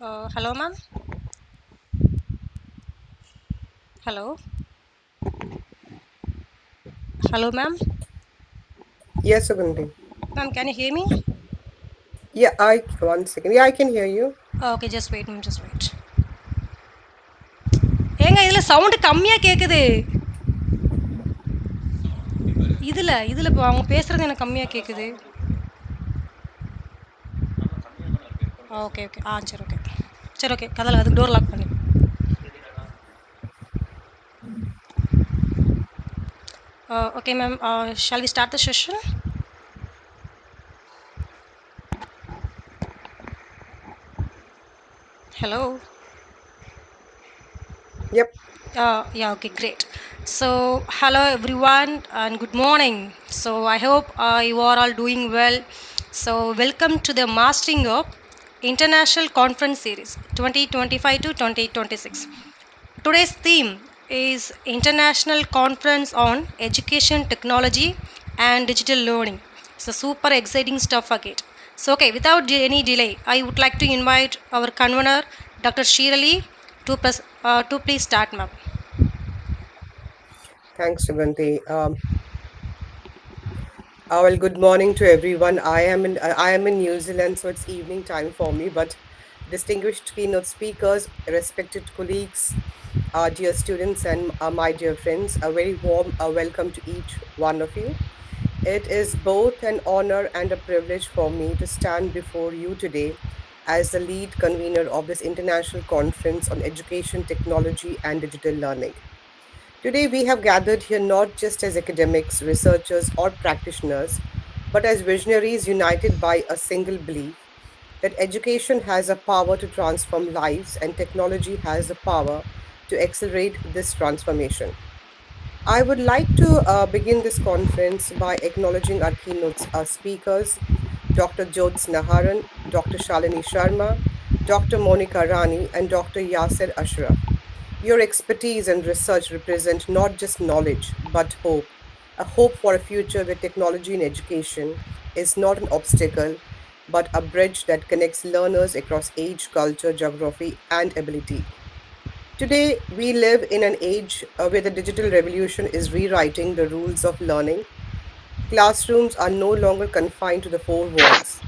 Hello, ma'am. Hello. Hello, ma'am. Yes, Sugandhi. Ma'am, can you hear me? Yeah, I one second. Yeah, I can hear you. Okay, just wait, ma'am. Just wait. ஏங்க இதுல sound கம்மியா கேக்குது. இதுல இப்போ அவங்க பேசுறது எனக்கு கம்மியா கேக்குது. Okay okay. சரி ஓகே. சரி ஓகே. கதல அதுக்கு டோர் லாக் பண்ணு. Okay, ma'am. Shall we start the session? Hello. Yep. Yeah, okay, great. So, hello everyone and good morning. So, I hope you are all doing well. So, welcome to the Mastering of International Conference Series 2025 to 2026. Today's theme is International Conference on Education Technology and Digital Learning. So, super exciting stuff again. So, okay, without any delay, I would like to invite our convener, Dr. Shirali, to please start, ma'am. Thanks, Sugandhi. Well, good morning to everyone. I am in New Zealand, so it's evening time for me. But distinguished keynote speakers, respected colleagues, dear students, and my dear friends, a very warm welcome to each one of you. It is both an honor and a privilege for me to stand before you today as the lead convener of this international conference on education, technology, and digital learning. Today, we have gathered here not just as academics, researchers, or practitioners, but as visionaries united by a single belief that education has a power to transform lives and technology has the power to accelerate this transformation. I would like to begin this conference by acknowledging our keynote speakers, Dr. Jyots Naharan, Dr. Shalini Sharma, Dr. Monica Rani, and Dr. Yasser Ashraf. Your expertise and research represent not just knowledge, but hope. A hope for a future where technology in education is not an obstacle, but a bridge that connects learners across age, culture, geography, and ability. Today, we live in an age where the digital revolution is rewriting the rules of learning. Classrooms are no longer confined to the four walls.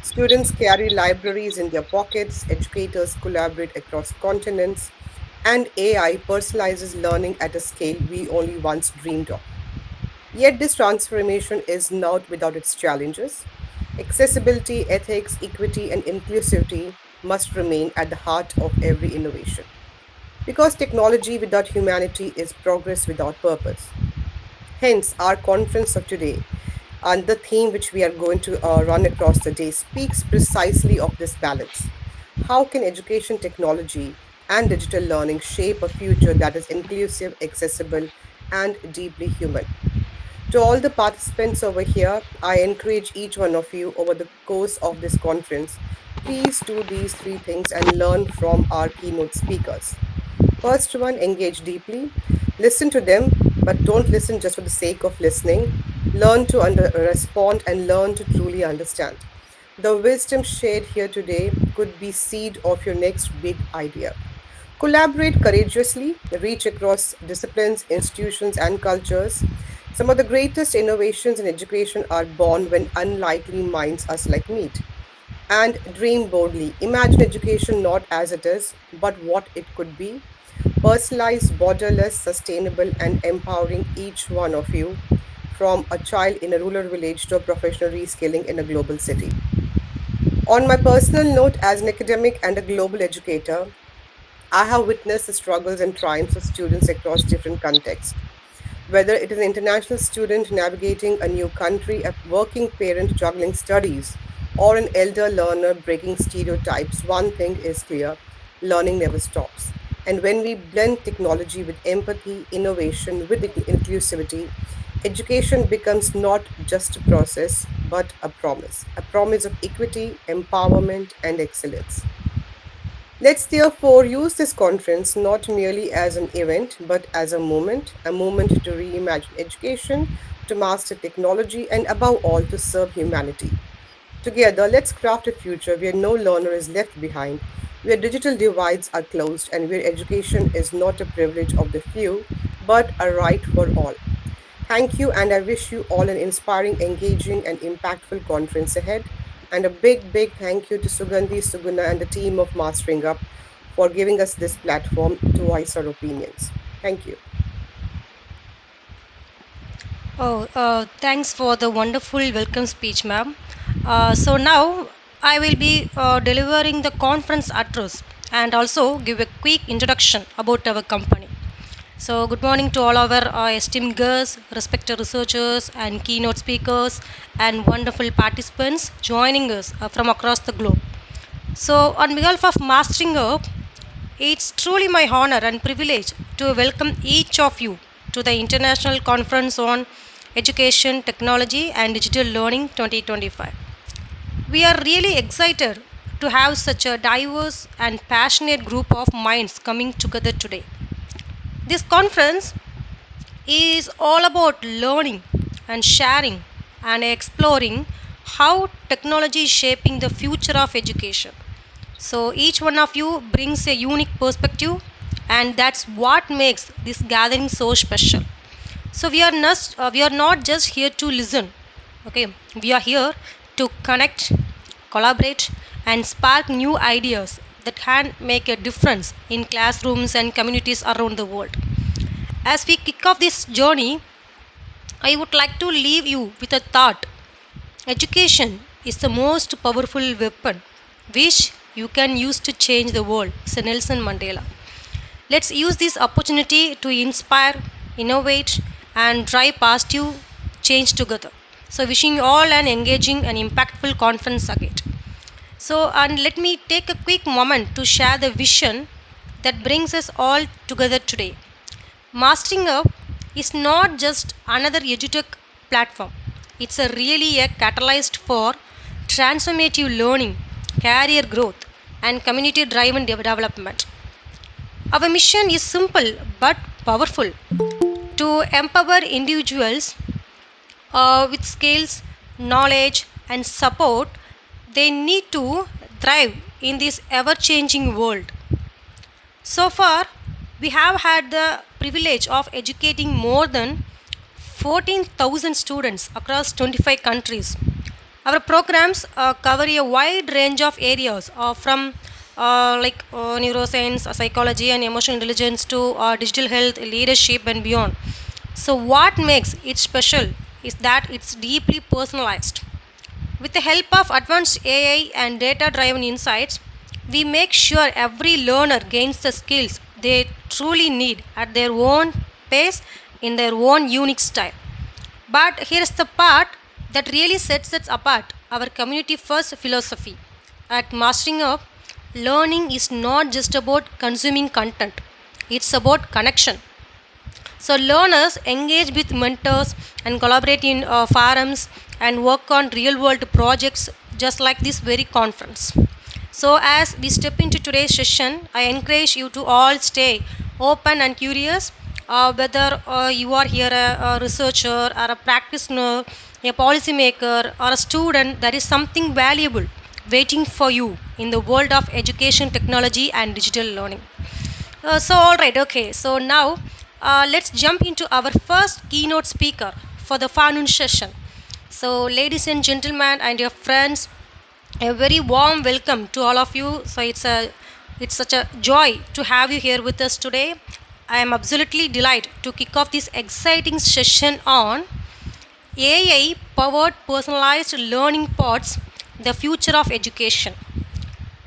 Students carry libraries in their pockets, educators collaborate across continents, and AI personalizes learning at a scale we only once dreamed of. Yet, this transformation is not without its challenges. Accessibility, ethics, equity, and inclusivity must remain at the heart of every innovation. Because technology without humanity is progress without purpose. Hence, our conference of today and the theme which we are going to run across the day speaks precisely of this balance. How can education technology and digital learning shape a future that is inclusive, accessible, and deeply human? To all the participants over here, I encourage each one of you over the course of this conference, please do these three things and learn from our keynote speakers. First one, engage deeply. Listen to them, but don't listen just for the sake of listening. Learn to respond and learn to truly understand. The wisdom shared here today could be seed of your next big idea. Collaborate courageously, reach across disciplines, institutions, and cultures. Some of the greatest innovations in education are born when unlikely minds are like meet. And dream boldly. Imagine education not as it is, but what it could be. Personalized, borderless, sustainable, and empowering each one of you, from a child in a rural village to a professional reskilling in a global city. On my personal note, as an academic and a global educator, I have witnessed the struggles and triumphs of students across different contexts. Whether it is an international student navigating a new country, a working parent juggling studies, or an elder learner breaking stereotypes, one thing is clear: learning never stops. And when we blend technology with empathy, innovation with inclusivity, education becomes not just a process, but a promise of equity, empowerment, and excellence. Let's therefore use this conference not merely as an event, but as a moment to reimagine education, to master technology, and above all, to serve humanity. Together, let's craft a future where no learner is left behind, where digital divides are closed and where education is not a privilege of the few, but a right for all. Thank you, and I wish you all an inspiring, engaging, and impactful conference ahead. And a big, big thank you to Sugandhi, Suguna, and the team of Mastering Up for giving us this platform to voice our opinions. Thank you. Oh, thanks for the wonderful welcome speech, ma'am. So now I will be delivering the conference address and also give a quick introduction about our company. So, good morning to all our esteemed guests, respected researchers, and keynote speakers, and wonderful participants joining us from across the globe. So, on behalf of Mastering Up, it's truly my honor and privilege to welcome each of you to the International Conference on Education, Technology, and Digital Learning 2025. We are really excited to have such a diverse and passionate group of minds coming together today. This conference is all about learning and sharing and exploring how technology is shaping the future of education. So each one of you brings a unique perspective, and that's what makes this gathering so special. So we are not just here to listen. Okay, we are here to connect, collaborate, and spark new ideas that can make a difference in classrooms and communities around the world. As we kick off this journey, I would like to leave you with a thought. Education is the most powerful weapon which you can use to change the world, said Nelson Mandela. Let's use this opportunity to inspire, innovate, and drive positive change together. So, wishing you all an engaging and impactful conference ahead. So, and let me take a quick moment to share the vision that brings us all together today. Mastering Up is not just another edutech platform. It's a really a catalyst for transformative learning, career growth, and community driven development. Our mission is simple but powerful to empower individuals with skills, knowledge, and support they need to thrive in this ever changing world. So far, we have had the privilege of educating more than 14,000 students across 25 countries. Our programs cover a wide range of areas from neuroscience, psychology, and emotional intelligence to digital health, leadership, and beyond. So, what makes it special is that it's deeply personalized. With the help of advanced AI and data driven insights, we make sure every learner gains the skills they truly need at their own pace in their own unique style. But here's the part that really sets us apart, our community first philosophy. At Mastering Up, learning is not just about consuming content, it's about connection. So, learners engage with mentors and collaborate in forums and work on real world projects just like this very conference. So, as we step into today's session, I encourage you to all stay open and curious. Whether you are here a researcher or a practitioner, a policymaker, or a student, there is something valuable waiting for you in the world of education, technology, and digital learning. All right, okay. So, now let's jump into our first keynote speaker for the afternoon session. So, ladies and gentlemen, and your friends, a very warm welcome to all of you. So, it's such a joy to have you here with us today. I am absolutely delighted to kick off this exciting session on AI powered personalized learning pods, the future of education.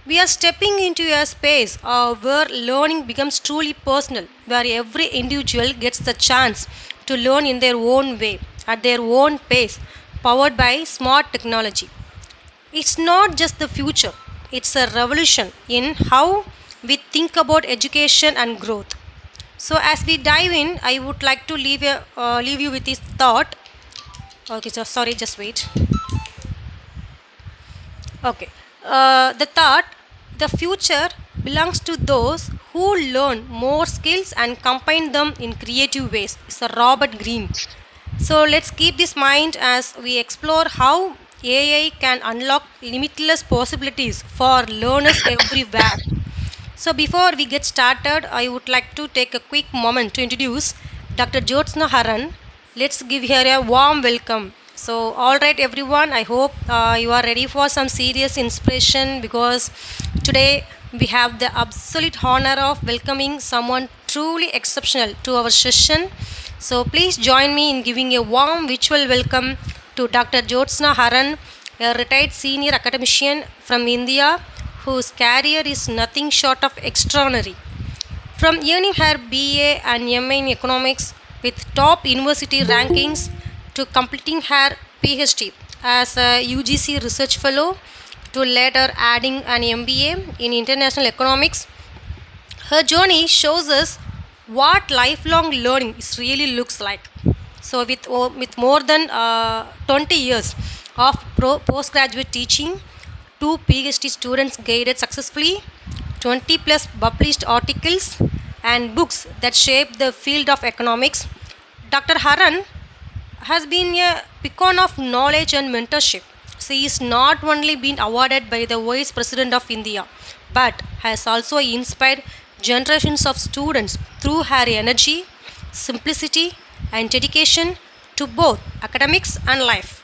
We are stepping into a space where learning becomes truly personal, where every individual gets the chance to learn in their own way, at their own pace, powered by smart technology. It's not just the future, it's a revolution in how we think about education and growth. So, as we dive in, I would like to leave you with this thought. Okay, so sorry, just wait. Okay. The thought, the future belongs to those who learn more skills and combine them in creative ways. It's a Robert Greene. So let's keep this mind as we explore how AI can unlock limitless possibilities for learners everywhere. So, before we get started, I would like to take a quick moment to introduce Dr. Jyotsna Haran. Let's give her a warm welcome. So, all right, everyone, I hope you are ready for some serious inspiration because today we have the absolute honor of welcoming someone truly exceptional to our session. So, please join me in giving a warm virtual welcome to Dr. Jyotsna Haran, a retired senior academician from India whose career is nothing short of extraordinary. From earning her BA and MA in economics with top university rankings to completing her PhD as a UGC research fellow to later adding an MBA in international economics, her journey shows us what lifelong learning is really looks like. So, with more than 20 years of postgraduate teaching, two PhD students guided successfully, 20 plus published articles and books that shape the field of economics, Dr. Haran has been a beacon of knowledge and mentorship. She is not only been awarded by the Vice President of India, but has also inspired generations of students through her energy, simplicity, and dedication to both academics and life.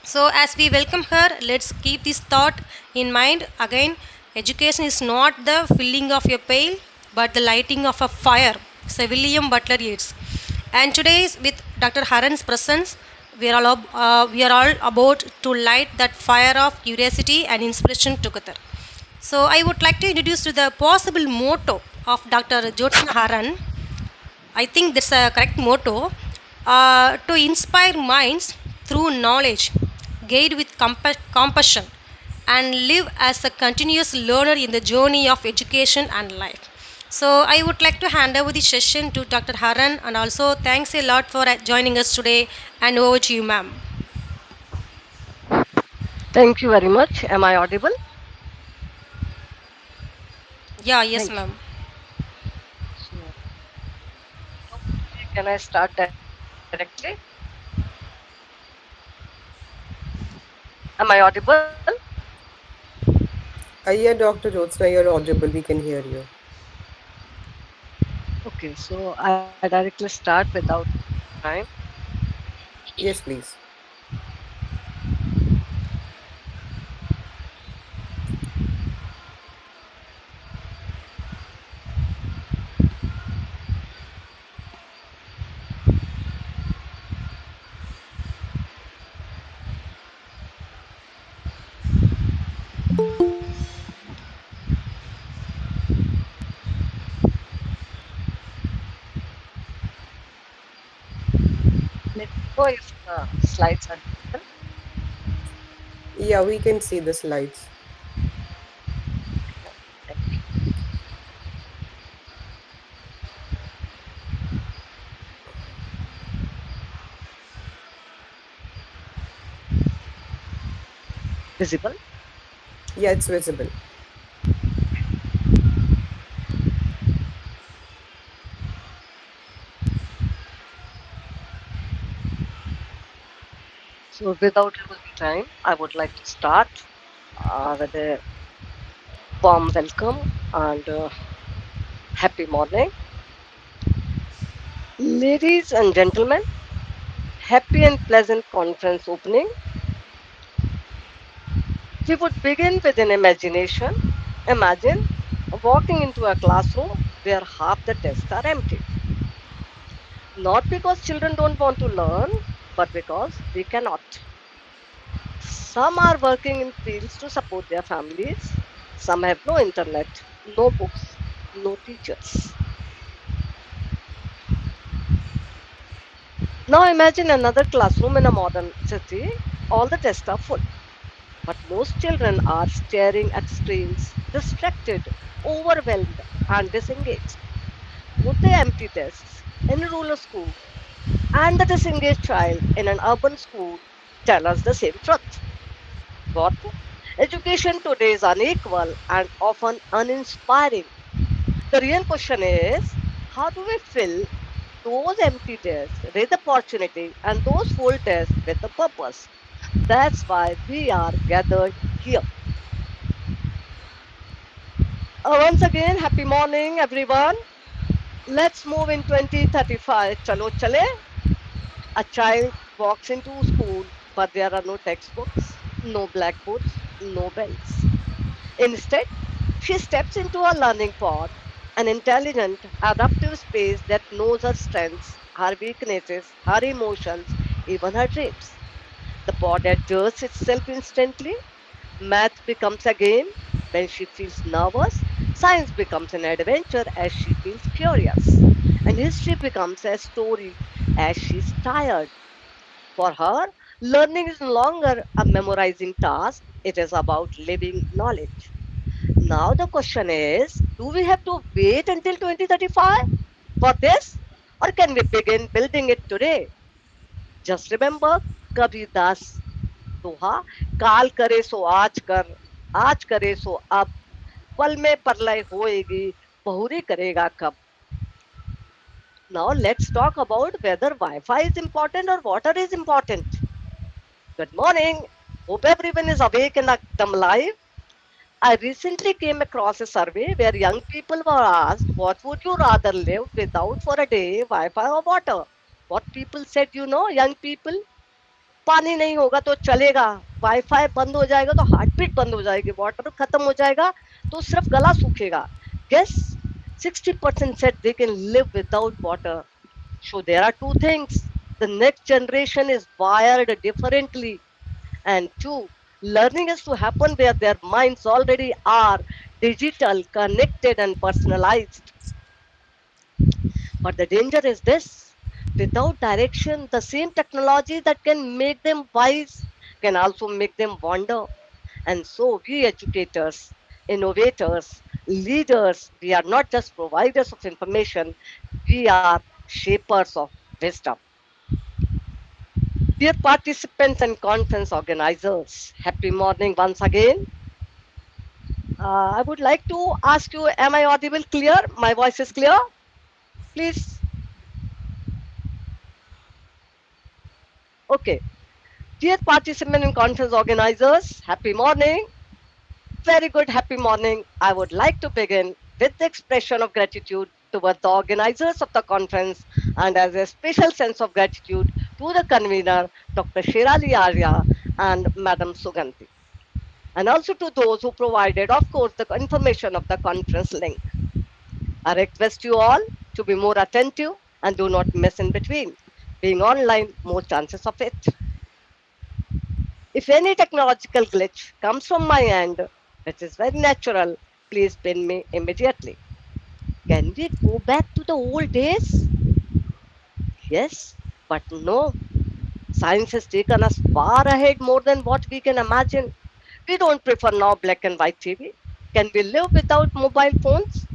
So, as we welcome her, let's keep this thought in mind. Again, education is not the filling of your pail, but the lighting of a fire. So, William Butler Yeats. And today, with Dr. Haran's presence, we are all about to light that fire of curiosity and inspiration together. So, I would like to introduce to the possible motto of Dr. Jyotsna Haran. I think that's a correct motto, to inspire minds through knowledge, guide with compassion, and live as a continuous learner in the journey of education and life. So, I would like to hand over the session to Dr. Haran, and also thanks a lot for joining us today. And over to you, ma'am. Thank you very much. Am I audible? Yeah, yes, Thank you. ma'am. So, okay, can I start directly? Am I audible? Yeah, Dr. Jyotsna, you're audible. We can hear you. Okay, so I directly start without time. Yes, please. Let me know if the slides are visible. Yeah, we can see the slides. Okay, thank you. Visible. Yeah, it's visible. So, without losing time, I would like to start with a warm welcome and happy morning. Ladies and gentlemen, happy and pleasant conference opening. We would begin with an imagination. Imagine walking into a classroom where half the desks are empty. Not because children don't want to learn, but because they cannot. Some are working in fields to support their families. Some have no internet, no books, no teachers. Now imagine another classroom in a modern city. All the desks are full, but most children are staring at screens, distracted, overwhelmed, and disengaged. Put the empty desks in a rural school and the disengaged child in an urban school tell us the same truth. What? Education today is unequal and often uninspiring. The real question is, how do we fill those empty desks with opportunity and those full desks with the purpose? That's why we are gathered here. Once again, happy morning, everyone. Let's move in 2035. Chalo chale. A child walks into school, but there are no textbooks, no blackboards, no bells. Instead, she steps into a learning pod, an intelligent, adaptive space that knows her strengths, her weaknesses, her emotions, even her dreams. The pod adjusts itself instantly. Math becomes a game when she feels nervous. Science becomes an adventure as she feels curious. And history becomes a story as she's tired. For her, learning is no longer a memorizing task, it is about living knowledge. Now, the question is, do we have to wait until 2035 for this? Or can we begin building it today? Just remember Kabir Das दोहा काल करे सो आज करे सो अब पल में परलय होएगी बहुरी करेगा कब. Now let's talk about whether Wi-Fi is important or water is important. Good morning. Hope everyone is awake and alive. I recently came across a survey where young people were asked, what would you rather live without for a day, Wi-Fi or water? What people said, young people, पानी नहीं होगा तो चलेगा, wifi बंद हो जाएगा तो heart beat बंद हो जाएगी, वाटर खत्म हो जाएगा तो सिर्फ गला सूखेगा. Guess 60% said they can live without water. So there are two things. The next generation is wired differently. And two, learning is to happen where their minds already are digital, connected, and personalized. But the danger is this: without direction, the same technology that can make them wise can also make them wander. And so, we educators, innovators, leaders, we are not just providers of information, we are shapers of wisdom. Dear participants and conference organizers, happy morning once again. I would like to ask you, am I audible clear? My voice is clear? Please. Okay. Dear participants and conference organizers, happy morning. Very good, happy morning. I would like to begin with the expression of gratitude toward the organizers of the conference and as a special sense of gratitude to the convener, Dr. Shirali Arya and Madam Suganti. And also to those who provided, of course, the information of the conference link. I request you all to be more attentive and do not miss in between. Being online, more chances of it. If any technological glitch comes from my end, which is very natural, please pin me immediately. Can we go back to the old days? Yes, but no. Science has taken us far ahead more than what we can imagine. We don't prefer now black and white TV. Can we live without mobile phones?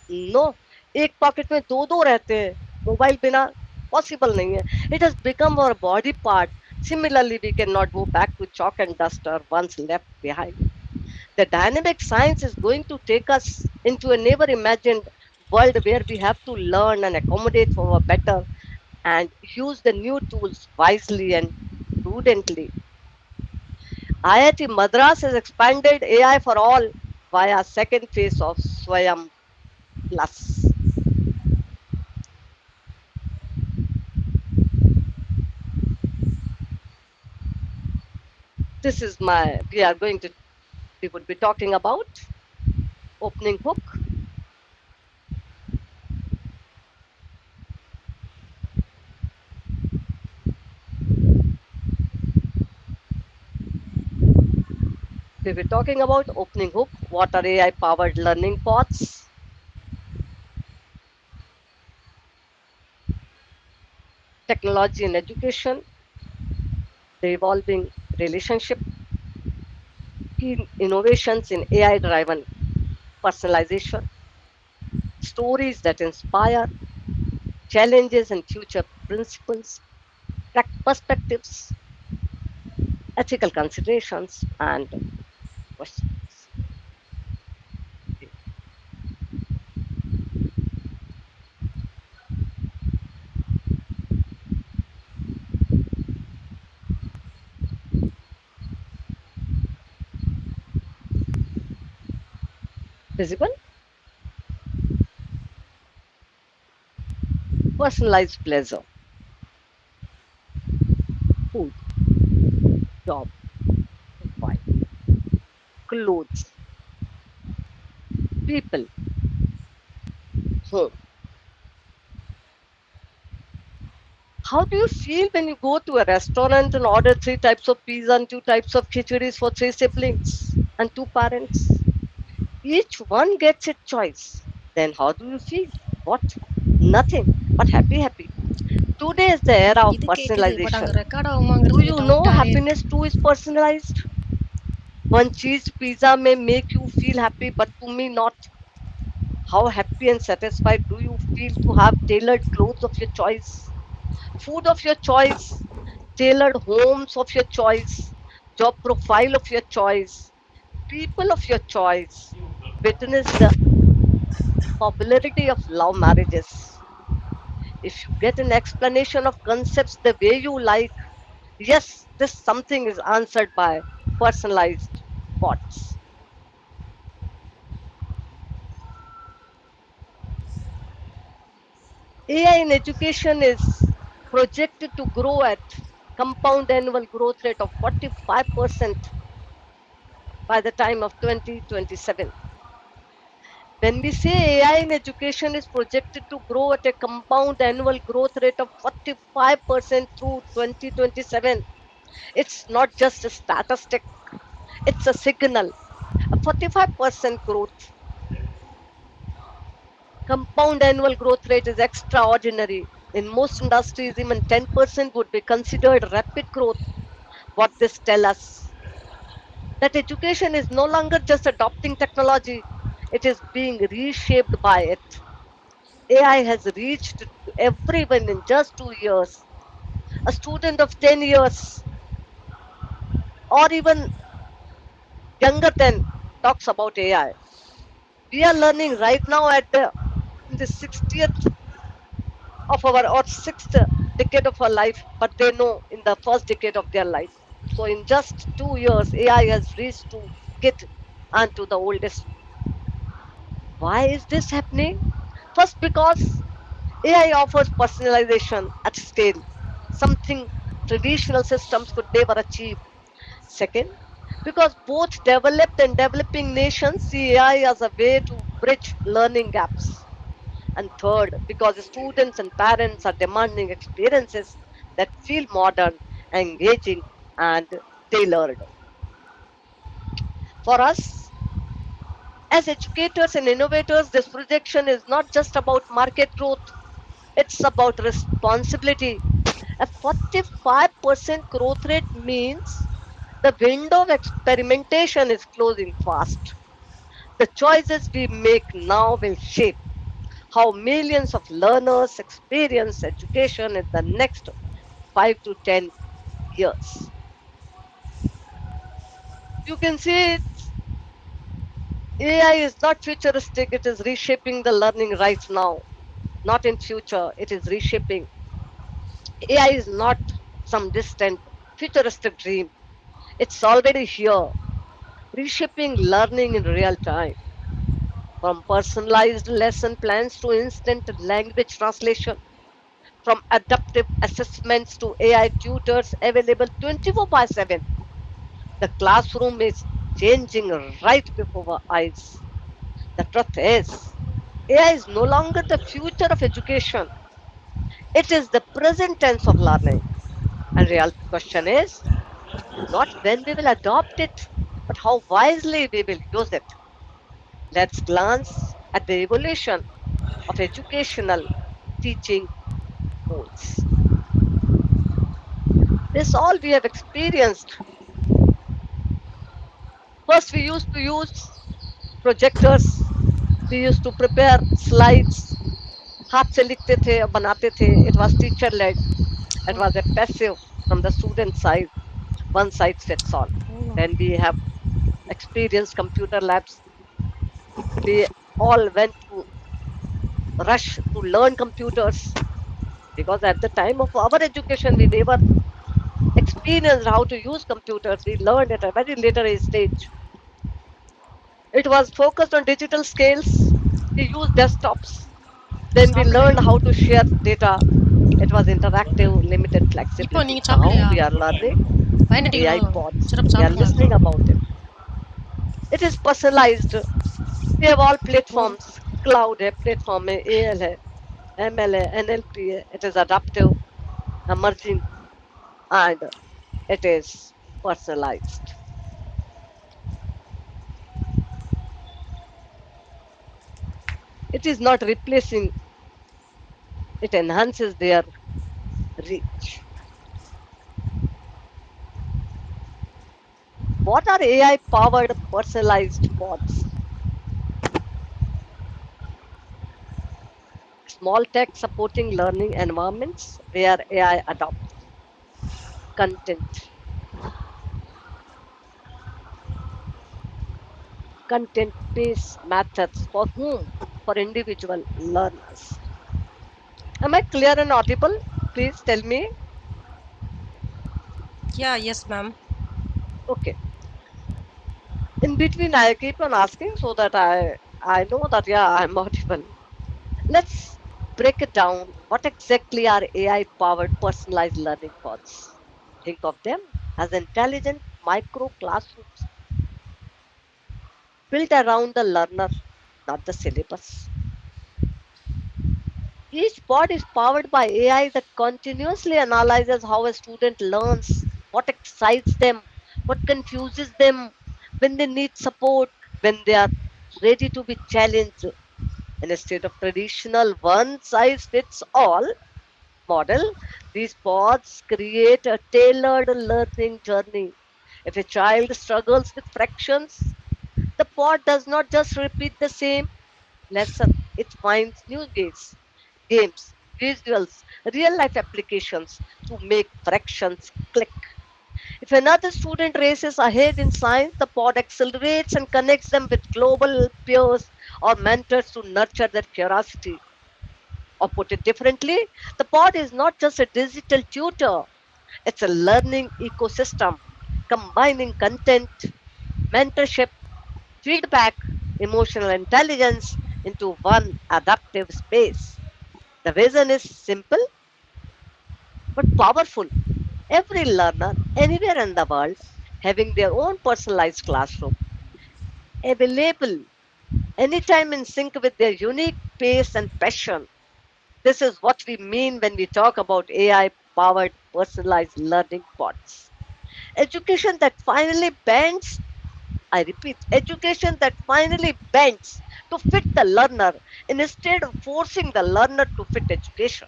No. एक pocket में दो दो रहते हैं, mobile बिना possible नहीं है. It has become our body part. Similarly, we cannot go back to chalk and duster once left behind. The dynamic science is going to take us into a never imagined world where we have to learn and accommodate for a better and use the new tools wisely and prudently. IIT Madras has expanded AI for all via second phase of Swayam Plus. This is we are going to, we would be talking about opening hook. We will be talking about opening hook, what are AI powered learning pods, technology in education, the evolving relationship, innovations in AI driven personalization, stories that inspire, challenges and future principles, perspectives, ethical considerations, and questions. Visible? personalized pleasure, food, job, profile, clothes, people, home. How do you feel when you go to a restaurant and order three types of pizza and two types of khichidis for three siblings and two parents? Each one gets its choice. Then how do you feel? What? Nothing but happy, happy. Today is the era of இது கேக்குது but அங்க personalization. Record Do ஆகுமாங்கிறது you know டவுட்டாவே இருக்கு. happiness too is personalized? One cheese pizza may make you feel happy, but to me, not. How happy and satisfied do you feel to have tailored clothes of your choice, food of your choice, tailored homes of your choice, job profile of your choice, people of your choice? Witness the popularity of love marriages. If you get an explanation of concepts the way you like, yes, this something is answered by personalized bots. AI in education is projected to grow at compound annual growth rate of 45% by the time of 2027. When we say AI in education is projected to grow at a compound annual growth rate of 45% through 2027, it's not just a statistic, it's a signal. A 45% growth, compound annual growth rate is extraordinary. In most industries, even 10% would be considered rapid growth. What this tells us that education is no longer just adopting technology, it is being reshaped by it. AI has reached to everyone in just 2 years. A student of 10 years or even younger than talks about AI. We are learning right now at the in the 60th of our or sixth decade of our life, but they know in the first decade of their life. So in just 2 years, AI has reached to kid and to the oldest. Why is this happening? First, because AI offers personalization at scale, something traditional systems could never achieve. Second, because both developed and developing nations see AI as a way to bridge learning gaps. And third, because students and parents are demanding experiences that feel modern, engaging, and tailored. For us, as educators and innovators, this projection is not just about market growth, it's about responsibility. A 45% growth rate means the window of experimentation is closing fast. The choices we make now will shape how millions of learners experience education in the next 5 to 10 years. You can see AI is not futuristic, it is reshaping the learning right now, not in future, it is reshaping. AI is not some distant futuristic dream. It's already here, reshaping learning in real time. From personalized lesson plans to instant language translation, from adaptive assessments to AI tutors available 24 by 7. The classroom is changing right before our eyes. The truth is, AI is no longer the future of education, it is the present tense of learning. And real question is not when we will adopt it, but how wisely we will use it. Let's glance at the evolution of educational teaching modes. This all we have experienced. First, we used to use projectors. We used to prepare slides. हाथ से लिखते थे और बनाते थे. It was teacher led. It was a passive from the student side. One side sits all. Then we have experienced computer labs. We all went to rush to learn computers because at the time of our education we never experienced how to use computers. We learned at a very later age stage. It was focused on digital scales. We used desktops. Then we சாப்பிடலையா? learned how to share data. It was interactive, limited இப்போ flexibility. நீங்கள் Now சாப்பிடலையா? we are learning பயந்துட்டீங்களோ? AI pods. சிறப்பு We are சாப்பிடுங்க. listening about it. It is personalized. We have all oh, platforms. Cloud है, platform है, AL है, ML है, NLP है. It is adaptive, emerging, and it is personalized. It is not replacing, it enhances their reach. What are AI powered personalized pods? Small tech supporting learning environments where AI adopts content, content based methods for whom? For individual learners. Am I clear and audible? Please tell me. Yeah yes ma'am. Okay. In between, I keep on asking so that I know that yeah, I'm audible. Let's break it down. What exactly are AI powered personalized learning pods? Think of them as intelligent micro classrooms built around the learner, not the syllabus. Each pod is powered by AI that continuously analyzes how a student learns, what excites them, what confuses them, when they need support, when they are ready to be challenged. Instead of traditional one size fits all model, these pods create a tailored learning journey. If a child struggles with fractions, the pod does not just repeat the same lesson, it finds new games, visuals, real life applications to make fractions click. If another student races ahead in science, the pod accelerates and connects them with global peers or mentors to nurture their curiosity. Or put it differently, the pod is not just a digital tutor, it's a learning ecosystem combining content, mentorship, feedback, emotional intelligence into one adaptive space. The vision is simple but powerful. Every learner, anywhere in the world, having their own personalized classroom, available anytime in sync with their unique pace and passion. This is what we mean when we talk about AI powered personalized learning pods. Education that finally bends, I repeat, education that finally bends to fit the learner instead of forcing the learner to fit education.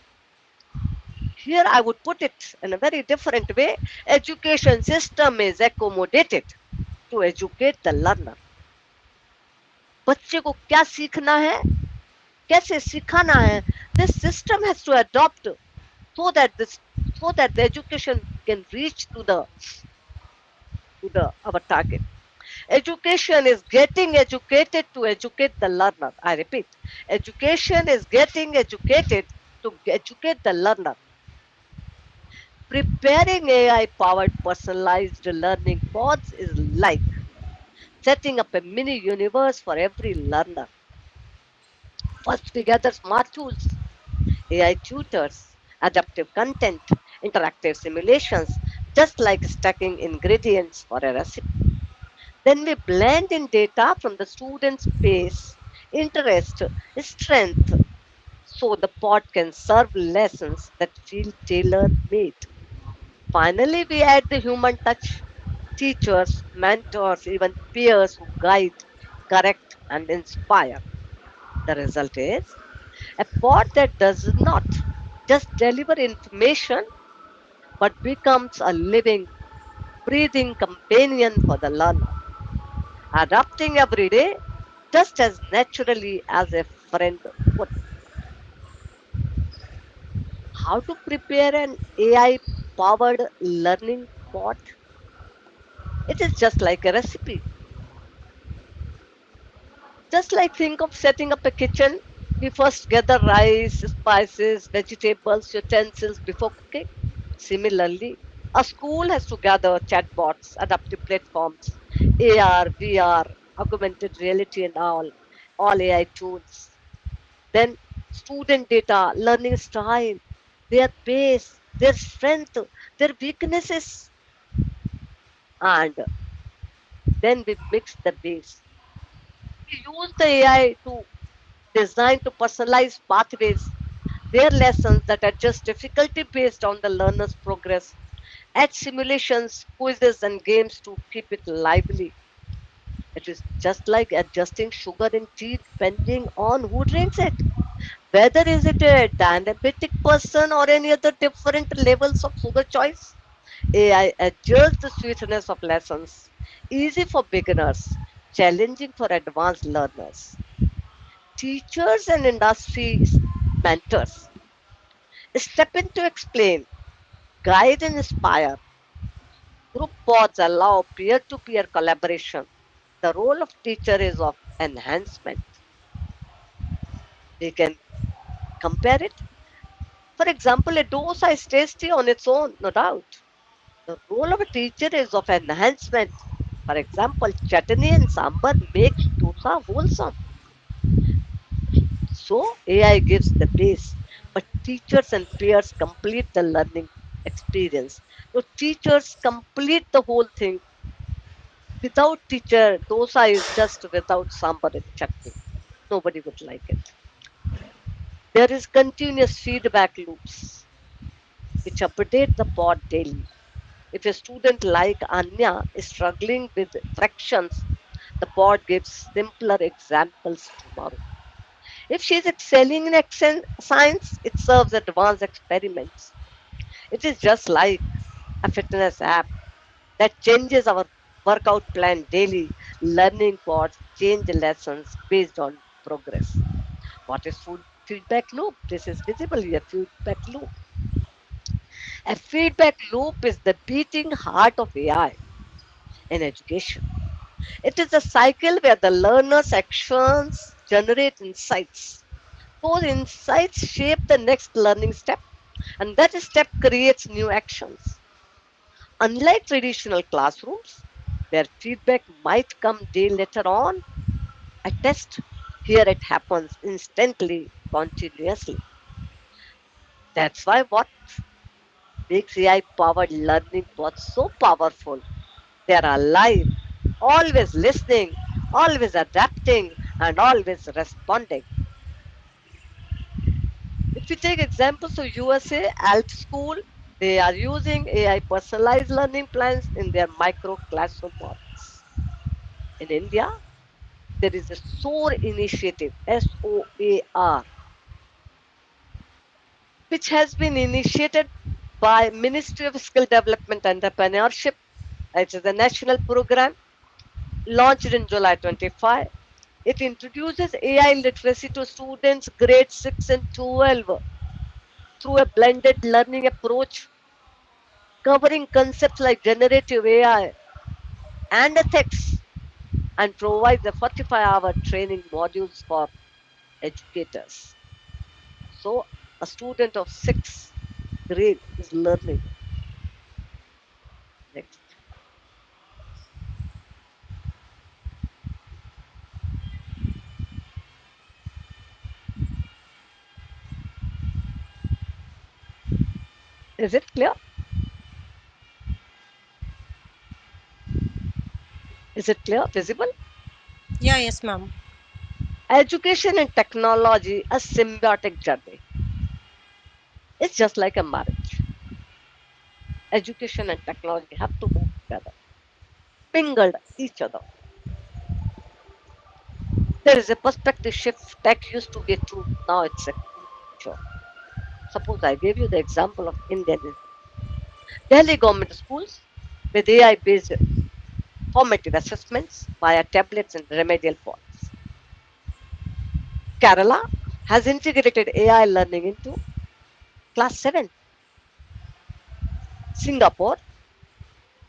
Here I would put it in a very different way. Education system is accommodated to educate the learner. बच्चे को क्या सीखना है, कैसे सिखाना है, this system has to adopt so that this so that the education can reach to the our target. Education is getting educated to educate the learner. I repeat, education is getting educated to educate the learner. Preparing AI powered personalized learning pods is like setting up a mini universe for every learner. First, we gather smart tools, AI tutors, adaptive content, interactive simulations, just like stacking ingredients for a recipe. Then we blend in data from the student's pace, interest, strength, so the pod can serve lessons that feel tailor made. Finally, we add the human touch, teachers, mentors, even peers who guide, correct, and inspire. The result is a pod that does not just deliver information but becomes a living, breathing companion for the learner, adapting every day just as naturally as a friend would. How to prepare an AI powered learning pod? It is just like a recipe. Just like think of setting up a kitchen, we first gather rice, spices, vegetables, utensils before cooking. Similarly, a school has to gather chatbots, adaptive platforms, AR, VR, augmented reality, and all AI tools. Then student data, learning style, their pace, their strength, their weaknesses, and then we mix the base. We use the AI to design to personalize pathways, their lessons that adjust difficulty based on the learner's progress, add simulations, quizzes, and games to keep it lively. It is just like adjusting sugar in tea depending on who drinks it. Whether is it a diabetic person or any other different levels of sugar choice, AI adjusts the sweetness of lessons, easy for beginners, challenging for advanced learners. Teachers and industry mentors step in to explain, guide, and inspire. Group pods allow peer to peer collaboration. The role of teacher is of enhancement. They can compare it. For example, a dosa is tasty on its own, no doubt. The role of a teacher is of enhancement. For example, chutney and sambar make dosa wholesome. So AI gives the base, but teachers and peers complete the learning experience. So teachers complete the whole thing. Without teacher, dosa is just without sambar and chutney. Nobody would like it. There is continuous feedback loops which update the pod daily. If a student like Anya is struggling with fractions, the pod gives simpler examples tomorrow. If she is excelling in science, it serves advanced experiments. It is just like a fitness app that changes our workout plan daily. Learning pods change lessons based on progress. What is food feedback loop? This is visible here. Feedback loop. A feedback loop is the beating heart of AI in education. It is a cycle where the learner's actions generate insights. Those insights shape the next learning step, and that step creates new actions. Unlike traditional classrooms, where feedback might come day later on, a test here it happens instantly, continuously. That's why what makes AI powered learning was so powerful. They are alive, always listening, always adapting, and always responding. If we take examples of USA, ALT School, they are using AI personalized learning plans in their micro classroom models. In India, there is a SOAR initiative, SOAR, which has been initiated by Ministry of Skill Development and Entrepreneurship. It is a national program launched in July 25. It introduces AI literacy to students grades 6 and 12 through a blended learning approach covering concepts like generative AI and ethics, and provides a 45-hour training modules for educators. So a student of 6th grade is learning. Next. Is it clear? Is it clear? Visible? Yeah, yes, ma'am. Education and technology, a symbiotic journey. It's just like a marriage. Education and technology have to move together, mingled each other. There is a perspective shift. Tech used to be a tool, now it's a teacher. Suppose I gave you the example of Indian Delhi government schools with AI based formative assessments via tablets and remedial pods. Kerala has integrated AI learning into class 7. Singapore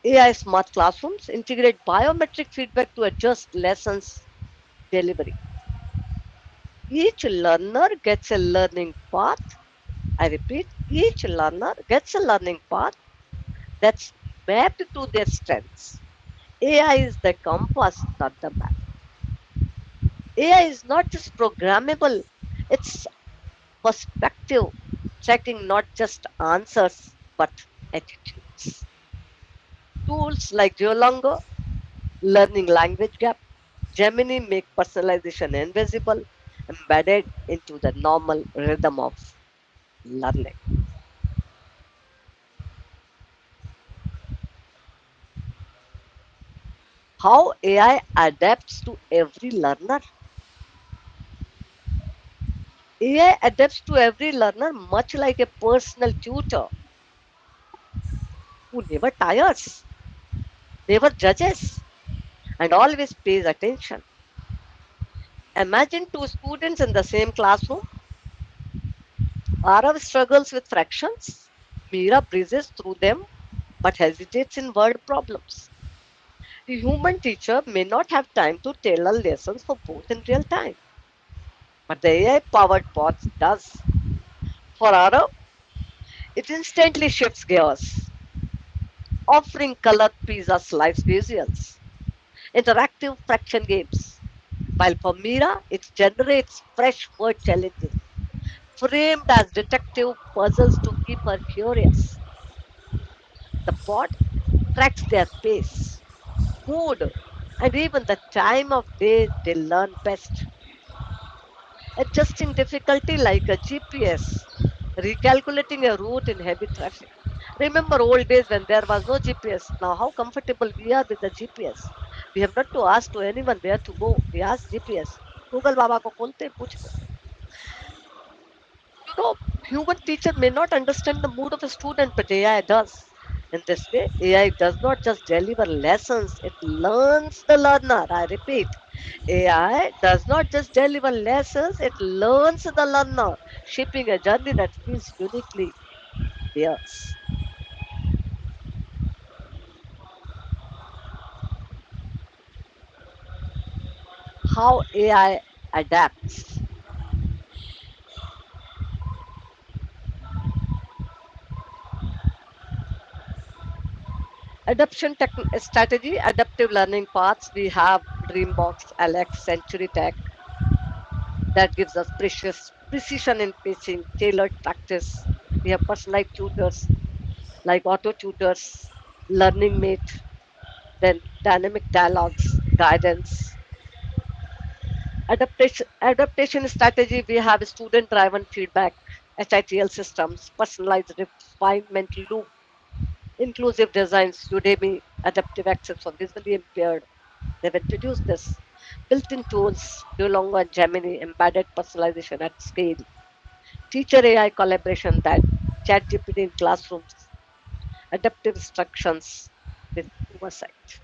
AI smart classrooms integrate biometric feedback to adjust lessons delivery. Each learner gets a learning path. I repeat, each learner gets a learning path that's mapped to their strengths. AI is the compass, not the map. AI is not just programmable, it's perspective, checking not just answers but attitudes. Tools like Duolingo, Learning Language Gap, Gemini make personalization invisible, embedded into the normal rhythm of learning. How AI adapts to every learner. AI adapts to every learner much like a personal tutor who never tires, never judges, and always pays attention. Imagine two students in the same classroom. Arav struggles with fractions. Meera breezes through them but hesitates in word problems. A human teacher may not have time to tailor lessons for both in real time, but the AI powered bots does. For Arav, it instantly shifts gears, offering color pizza slice visuals, interactive fraction games, while for Meera, it generates fresh word challenges, framed as detective puzzles to keep her curious. The bot tracks their pace, mood, and even the time of day they learn best, adjusting difficulty like a GPS, recalculating a route in heavy traffic. Remember old days when there was no GPS. Now, how comfortable we are with the GPS. We have not to ask to anyone where to go. We ask GPS. Google Baba ko खोलते पूछते. You know, human teacher may not understand the mood of a student, but AI does. In this way, AI does not just deliver lessons, it learns the learner. I repeat, AI does not just deliver lessons, it learns the learner, shaping a journey that feels uniquely theirs. How AI adapts. Strategy, adaptive learning paths. We have Dreambox, Alex, Century Tech that gives us precious precision in pacing, tailored practice. We have personalized tutors like auto tutors, learning mate, then dynamic dialogues, guidance. Adaptation strategy, we have student driven feedback, HITL systems, personalized refinement loop, inclusive designs, Udemy, adaptive access for visually impaired. They've introduced this. Built-in tools, Duolingo and Gemini, embedded personalization at scale. Teacher AI collaboration that ChatGPT in classrooms, adaptive instructions with oversight.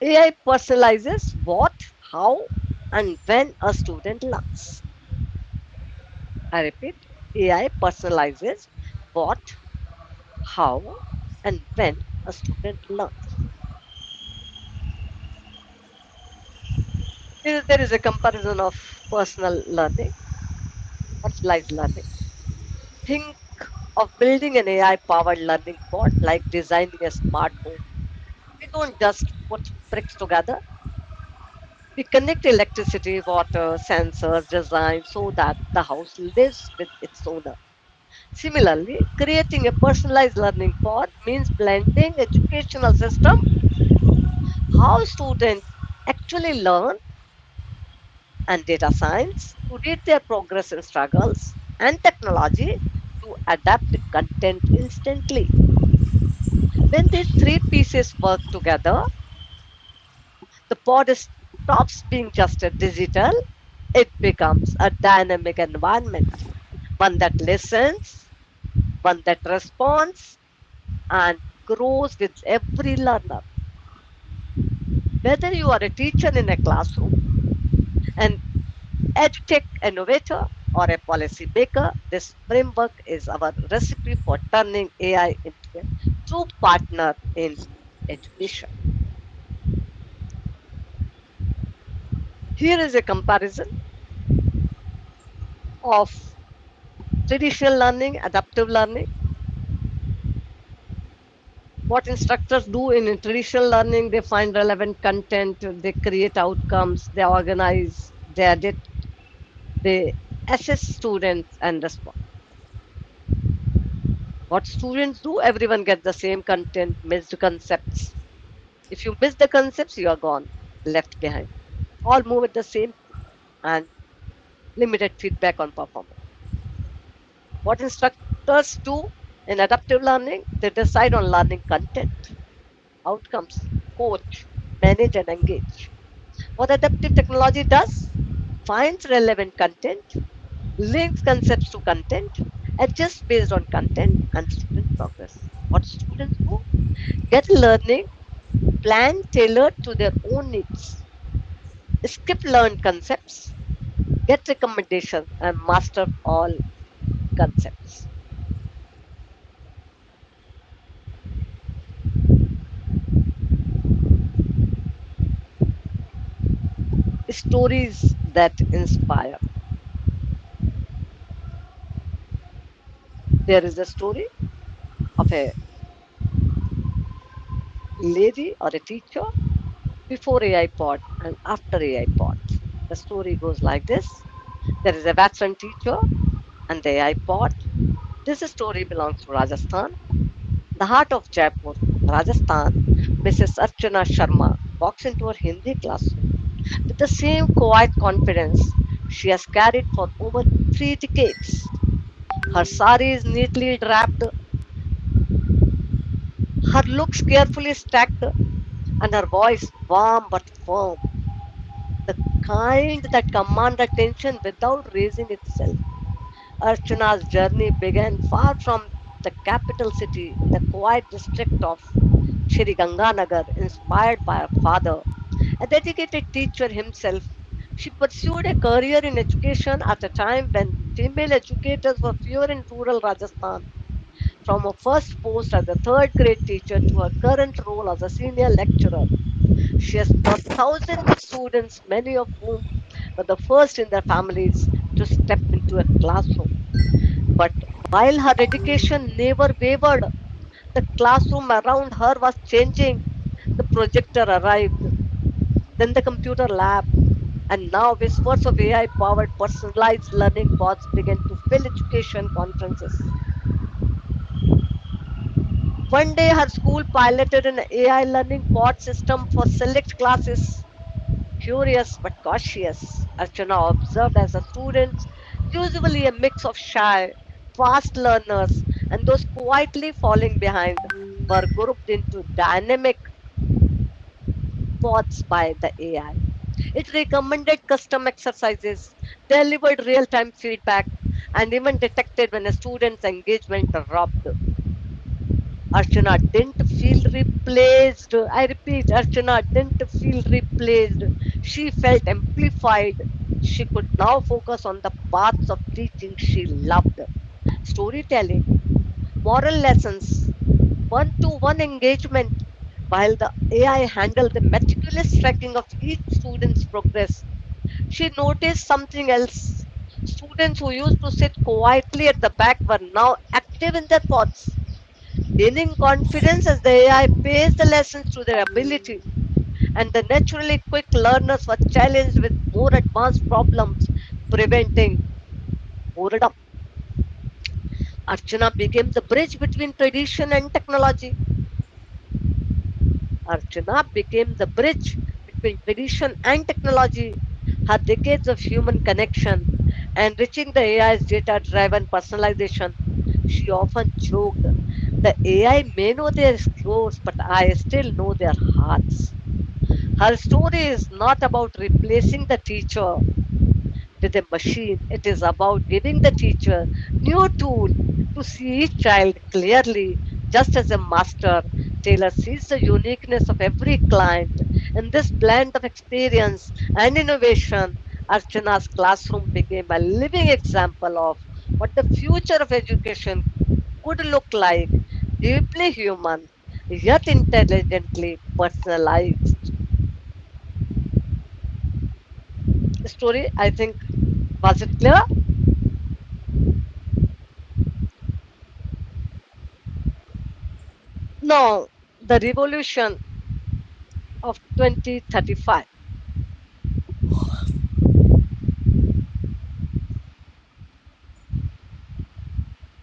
AI personalizes what, how, and when a student learns. I repeat, AI personalizes what, how, and when a student learns. There is a comparison of personal learning, personalized learning. Think of building an AI powered learning bot like designing a smart home. We don't just put bricks together, we connect electricity, water, sensors, design so that the house lives with its owner. Similarly, creating a personalized learning pod means blending educational system, how students actually learn, and data science to read their progress and struggles, and technology to adapt the content instantly. When these three pieces work together, the pod stops being just a digital, it becomes a dynamic environment, one that listens, one that responds, and grows with every learner. Whether you are a teacher in a classroom, an edtech innovator, or a policy maker, this framework is our recipe for turning AI into a true partner in education. Here is a comparison of Traditional learning, adaptive learning. What instructors do in traditional learning, they find relevant content, they create outcomes, they organize, they edit, they assess students and respond. What students do, everyone gets the same content, missed concepts. If you miss the concepts, you are gone, left behind. All move at the same and limited feedback on performance. What instructors do in adaptive learning, they decide on learning content, outcomes, coach, manage, and engage. What adaptive technology does, finds relevant content, links concepts to content, adjusts based on content and student progress. What students do, get learning plan tailored to their own needs, skip learned concepts, get recommendations, and master all concepts. Stories that inspire. There is a story of a lady or a teacher before AI pod and after AI pod. The story goes like this. There is a veteran teacher and the AI pod. This story belongs to Rajasthan, the heart of Jaipur, Rajasthan. Mrs. Archana Sharma walks into her Hindi classroom with the same quiet confidence she has carried for over 3 decades. Her sari is neatly draped, her looks carefully stacked, and her voice warm but firm, the kind that commands attention without raising itself. Archana's journey began far from the capital city in the quiet district of Shri Ganganagar, inspired by her father, a dedicated teacher himself. She pursued a career in education at a time when female educators were fewer in rural Rajasthan. From her first post as a third grade teacher to her current role as a senior lecturer, she has taught thousands of students, many of whom were the first in their families to step into a classroom. But while her dedication never wavered, the classroom around her was changing. The projector arrived, then the computer lab, and now whispers of AI powered personalized learning pods began to fill education conferences. One day, her school piloted an AI learning pod system for select classes. Curious but cautious, Archana observed as the students, usually a mix of shy, fast learners, and those quietly falling behind, were grouped into dynamic pods by the AI. It recommended custom exercises, delivered real time feedback, and even detected when a student's engagement dropped. Archana didn't feel replaced. I repeat, Archana didn't feel replaced. She felt amplified. She could now focus on the paths of teaching she loved, storytelling, moral lessons, one to one engagement, while the AI handled the meticulous tracking of each student's progress. She noticed something else. Students who used to sit quietly at the back were now active in their pods, gaining confidence as the AI paced the lessons to their ability, and the naturally quick learners were challenged with more advanced problems, preventing boredom. Archana became the bridge between tradition and technology. Archana became the bridge between tradition and technology. Her decades of human connection, enriching the AI's data driven personalization. She often joked, the AI may know their scores, but I still know their hearts. Her story is not about replacing the teacher with a machine. It is about giving the teacher new tool to see each child clearly, just as a master tailor sees the uniqueness of every client. In this blend of experience and innovation, Archana's classroom became a living example of what the future of education could look like, deeply human, yet intelligently personalized. Story, I think, was it clear? Now, the revolution of 2035.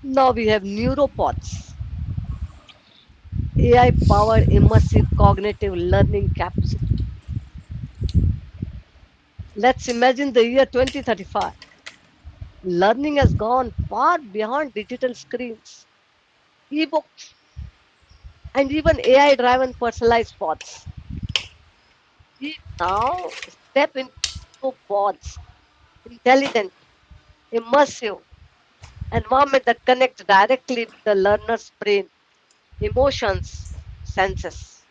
Now we have neuropods, AI powered immersive cognitive learning capsule. Let's imagine the year 2035. Learning has gone far beyond digital screens, ebooks, and even AI driven personalized pods. We now step into pods, intelligent, immersive environment that connects directly with the learner's brain, emotions, senses.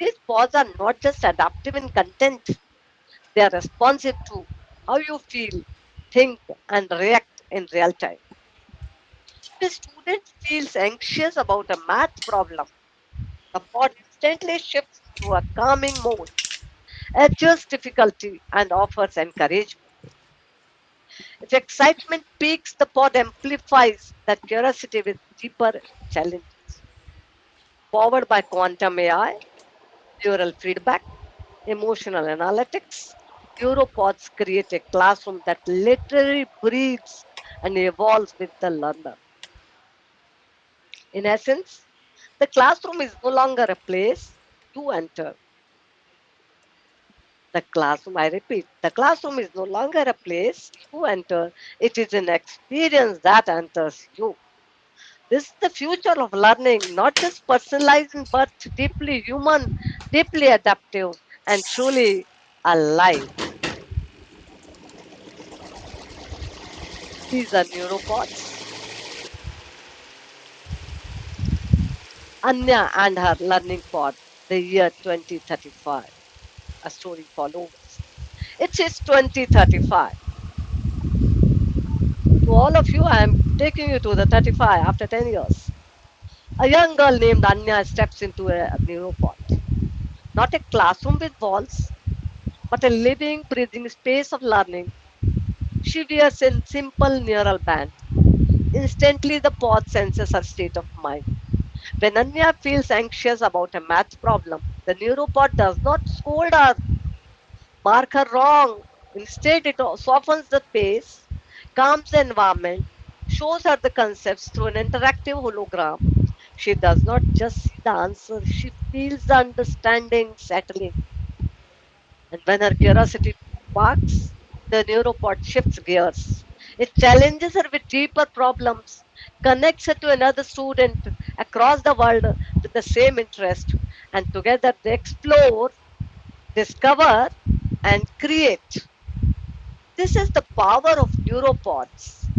These pods are not just adaptive in content, they are responsive to how you feel, think, and react in real time. If a student feels anxious about a math problem, the pod instantly shifts to a calming mode, adjusts difficulty, and offers encouragement. If excitement peaks, the pod amplifies that curiosity with deeper challenges. Powered by quantum AI, neural feedback, emotional analytics, neuropods create a classroom that literally breathes and evolves with the learner. In essence, the classroom is no longer a place you enter. The classroom, I repeat, the classroom is no longer a place you enter. It is an experience that enters you. This is the future of learning, not just personalizing, but deeply human, deeply adaptive, and truly alive. These are neuropods. Anya and her learning pod, the year 2035. A story follows. It is 2035. To all of you, I am taking you to the 35 after 10 years. A young girl named Anya steps into a neuropod. Not a classroom with walls, but a living, breathing space of learning. She wears a simple neural band. Instantly, the pod senses her state of mind. When Anya feels anxious about a math problem, the neuropod does not scold her, mark her wrong. Instead, it softens the pace, calms the environment, shows her the concepts through an interactive hologram. She does not just see the answer, she feels the understanding settling. And when her curiosity sparks, the neuropod shifts gears. It challenges her with deeper problems, connects her to another student across the world with the same interest, and together they explore, discover, and create. This is the power of neuropods,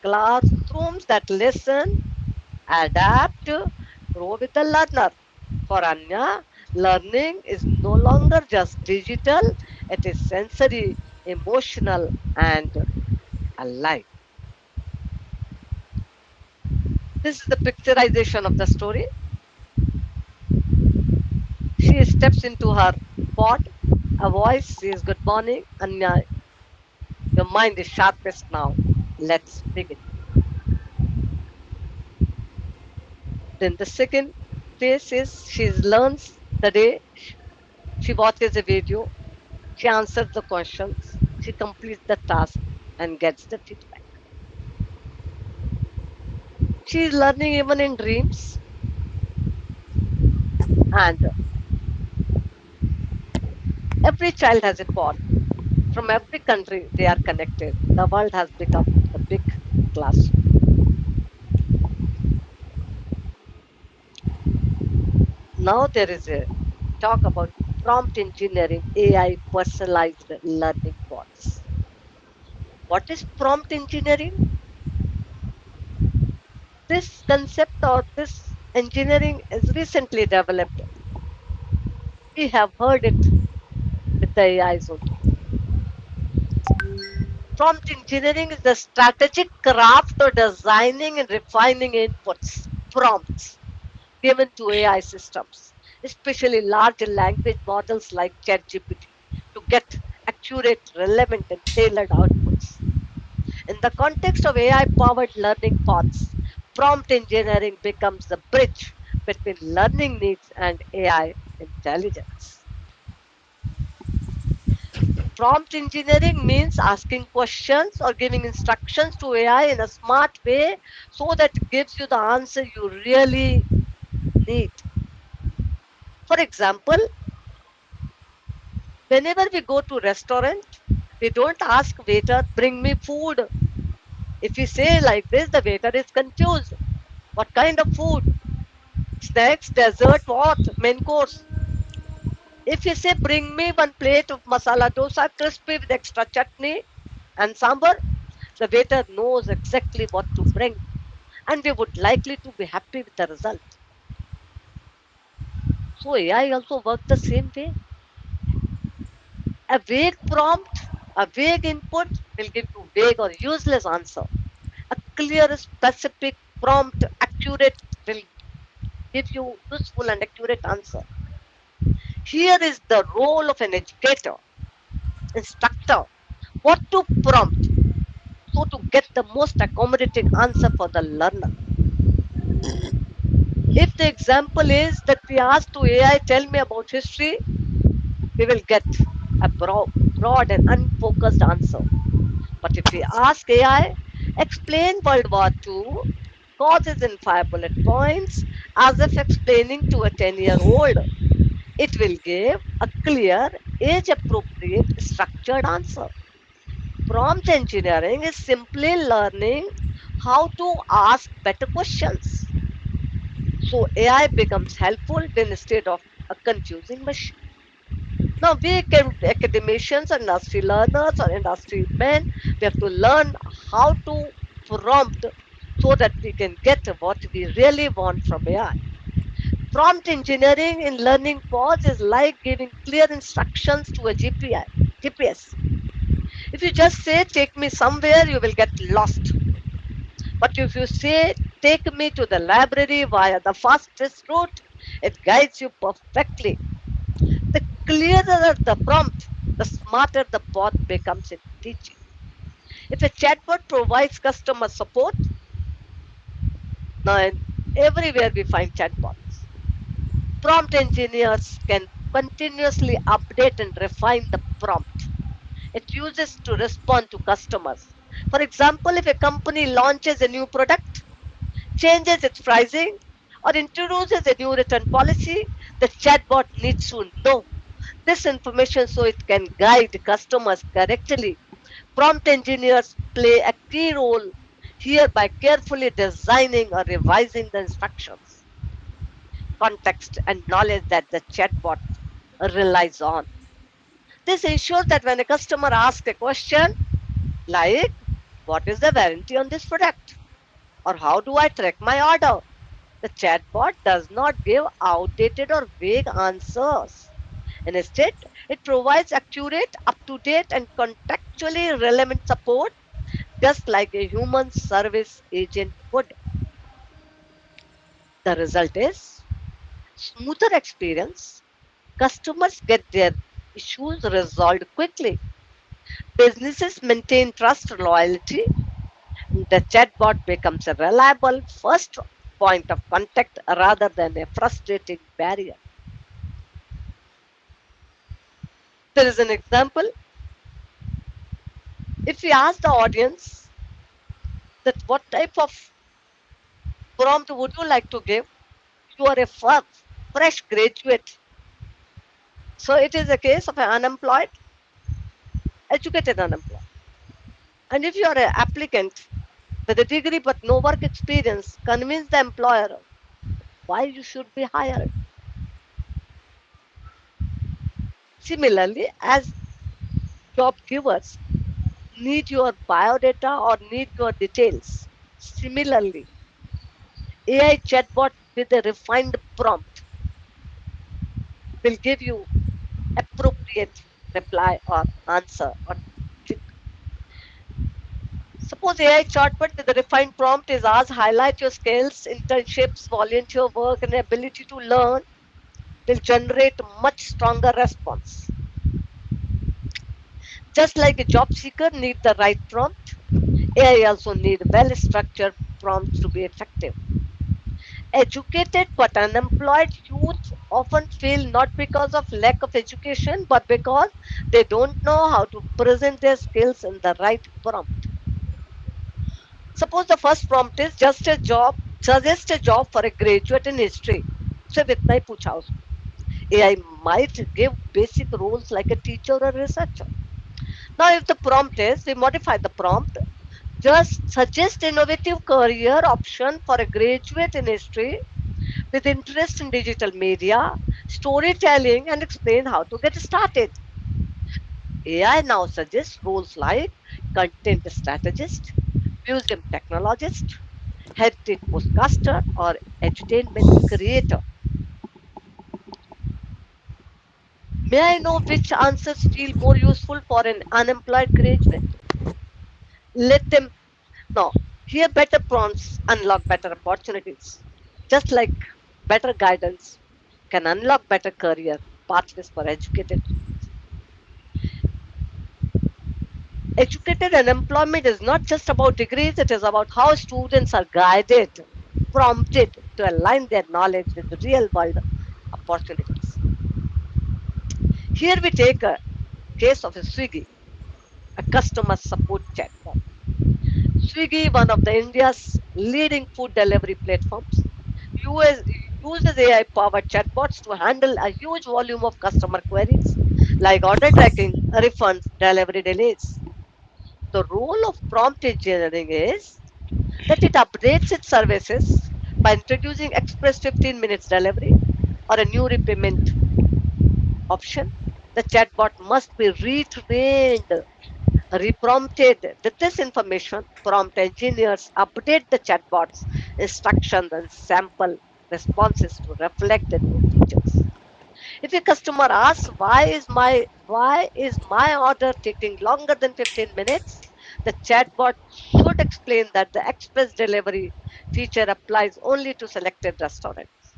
classrooms that listen, adapt, grow with the learner. For Anya, learning is no longer just digital, it is sensory, emotional, and alive. This is the picturization of the story. She steps into her pod. A voice says, "Good morning, Anya. Your mind is sharpest now. Let's begin." Then the second phase is she learns the day. She watches a video. She answers the questions. She completes the task and gets the feedback. She is learning even in dreams. And every child has a pod. From every country, they are connected. The world has become a big classroom. Now there is a talk about prompt engineering, AI personalized learning pods. What is prompt engineering? This concept or this engineering is recently developed. We have heard it with the AIs only. Prompt engineering is the strategic craft of designing and refining inputs, prompts given to AI systems, especially large language models like ChatGPT, to get accurate, relevant, and tailored outputs. In the context of AI powered learning paths, prompt engineering becomes the bridge between learning needs and AI intelligence. Prompt engineering means asking questions or giving instructions to AI in a smart way so that it gives you the answer you really need. For example, whenever we go to restaurant, we don't ask waiter, bring me food. If we say like this, the waiter is confused. What kind of food? Snacks, dessert, what? Main course. If you say, bring me one plate of masala dosa, crispy with extra chutney and sambar, the waiter knows exactly what to bring, and we would likely to be happy with the result. So AI also works the same way. A vague prompt, a vague input will give you vague or useless answer. A clear, specific prompt, accurate will give you useful and accurate answer. Here is the role of an educator, instructor. What to prompt so to get the most accommodating answer for the learner. If the example is that we ask to AI, tell me about history, we will get a broad and unfocused answer. But if we ask AI, explain World War II, causes in 5 bullet points, as if explaining to a 10-year-old, it will give a clear, age appropriate, structured answer. Prompt engineering is simply learning how to ask better questions. So AI becomes helpful instead of a confusing machine. Now, we academicians and industry learners or industry men, we have to learn how to prompt so that we can get what we really want from AI. Prompt engineering in learning pods is like giving clear instructions to a GPS. If you just say, take me somewhere, you will get lost. But if you say, take me to the library via the fastest route, it guides you perfectly. The clearer the prompt, the smarter the bot becomes in teaching. If a chatbot provides customer support, now everywhere we find chatbots, prompt engineers can continuously update and refine the prompt it uses to respond to customers. For example, if a company launches a new product, changes its pricing, or introduces a new return policy, the chatbot needs to know this information so it can guide customers correctly. Prompt engineers play a key role here by carefully designing or revising the instructions, context, and knowledge that the chatbot relies on. This ensures that when a customer asks a question like, what is the warranty on this product? Or how do I track my order? The chatbot does not give outdated or vague answers. Instead, it provides accurate, up to date, and contextually relevant support, just like a human service agent would. The result is smoother experience. Customers get their issues resolved quickly. Businesses maintain trust and loyalty. The chatbot becomes a reliable first point of contact rather than a frustrating barrier. There is an example. If we ask the audience that what type of prompt would you like to give, you are a fresh graduate. So it is a case of an unemployed, educated unemployed. And if you are an applicant with a degree but no work experience, convince the employer why you should be hired. Similarly, as job givers need your biodata or need your details. Similarly, AI chatbot with a refined prompt will give you appropriate reply or answer or tip. Suppose AI chatbot with a refined prompt is asked highlight your skills, internships, volunteer work, and ability to learn will generate much stronger response. Just like a job seeker need the right prompt, AI also need well structured prompts to be effective. Educated but unemployed youth often fail not because of lack of education, but because they don't know how to present their skills in the right prompt. Suppose the first prompt is just a job, suggest a job for a graduate in history. सिर्फ इतना ही पूछा उसको. AI might give basic roles like a teacher or researcher. Now, if the prompt is, we modify the prompt, just suggest innovative career option for a graduate in history with interest in digital media, storytelling, and explain how to get started. AI now suggests roles like content strategist, museum technologist, heritage postcaster, or entertainment creator. May I know which answers feel more useful for an unemployed graduate? Let them know. Here, better prompts unlock better opportunities. Just like better guidance can unlock better career pathways for educated. Educated unemployment is not just about degrees, it is about how students are guided, prompted to align their knowledge with real world opportunities. Here we take a case of a Swiggy, a customer support chatbot. Swiggy, one of the India's leading food delivery platforms, US uses AI powered chatbots to handle a huge volume of customer queries like order tracking, refunds, delivery delays. The role of prompt engineering is that it updates its services by introducing express 15 minutes delivery or a new repayment option. The chatbot must be retrained, reprompted. With this information, prompt engineers update the chatbot's instructions and sample responses to reflect the new features. If a customer asks why is my order taking longer than 15 minutes, the chatbot should explain that the express delivery feature applies only to selected restaurants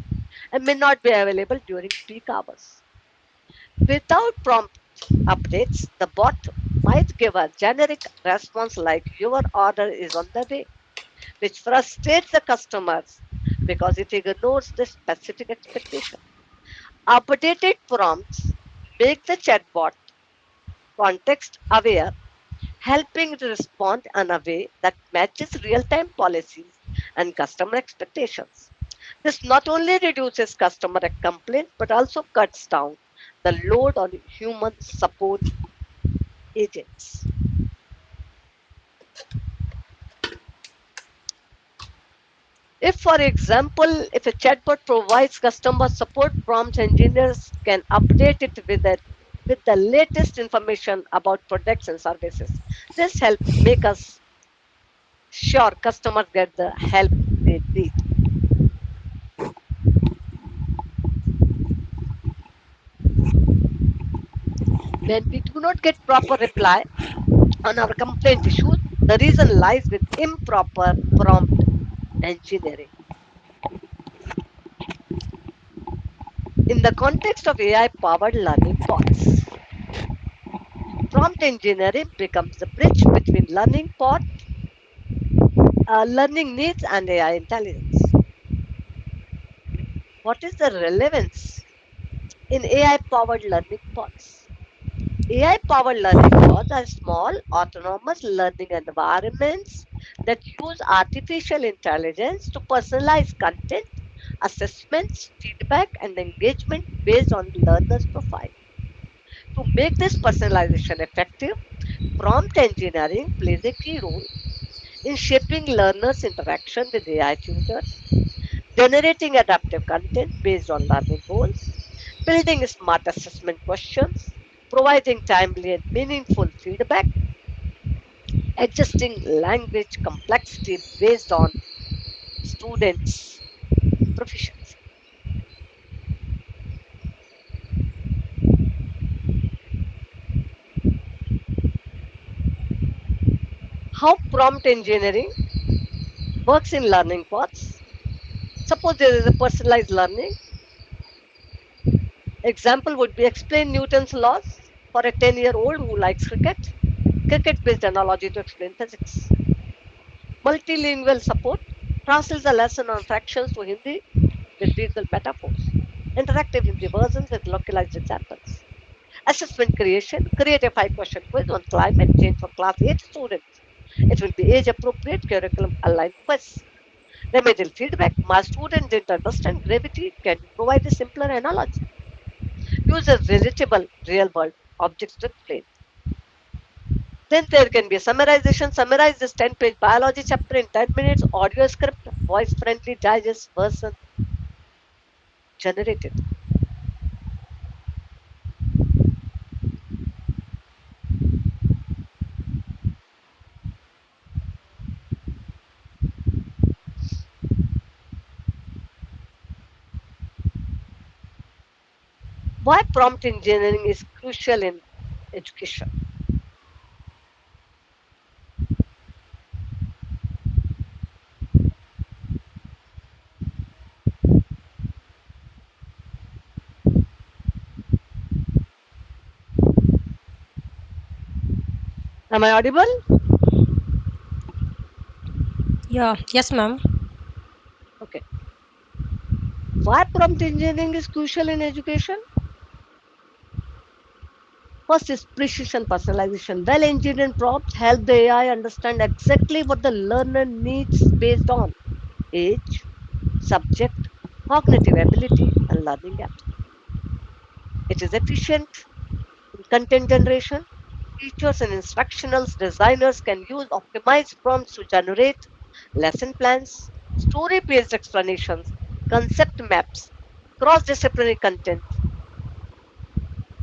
and may not be available during peak hours. Without prompt updates, the bot might give a generic response like your order is on the way, which frustrates the customers because it ignores the specific expectation. Updated prompts make the chatbot context aware, helping it respond in a way that matches real time policies and customer expectations. This not only reduces customer complaints but also cuts down the load on human support agents. If, for example, if a chatbot provides customer support prompts, engineers can update it with the latest information about products and services. This help make us sure customers get the help they need. When we do not get proper reply on our complaint issues, the reason lies with improper prompt engineering. In the context of AI powered learning bots, prompt engineering becomes the bridge between learning needs and AI intelligence. What is the relevance in AI powered learning pods? AI powered learning pods are small autonomous learning environments that use artificial intelligence to personalize content, assessments, feedback, and engagement based on learners' profile. To make this personalization effective, prompt engineering plays a key role in shaping learners' interaction with AI tutors, generating adaptive content based on learning goals, building smart assessment questions, providing timely and meaningful feedback, adjusting language complexity based on students' proficiency. How prompt engineering works in learning paths. Suppose there is a personalized learning. Example would be explain Newton's laws for a 10-year-old who likes cricket. Cricket based analogy to explain physics. Multilingual support. translates the lesson on fractions to Hindi with visual metaphors, interactive Hindi versions with localized examples. Assessment creation, create a 5 question quiz on climate change for class 8 students. It will be age appropriate curriculum aligned quiz. Remedial feedback, my student didn't understand gravity, can you provide a simpler analogy? Use a relatable real world objects to explain. Then there can be a summarization. Summarize this 10-page biology chapter in 10 minutes, audio script, voice friendly digest version generated. Why prompt engineering is crucial in education? Am I audible? Yeah, yes, ma'am. Okay. Why prompt engineering is crucial in education? First is precision personalization. Well engineered prompts help the AI understand exactly what the learner needs based on age, subject, cognitive ability, and learning gaps. It is efficient in content generation. Teachers and instructional designers can use optimized prompts to generate lesson plans, story based explanations, concept maps, cross disciplinary content.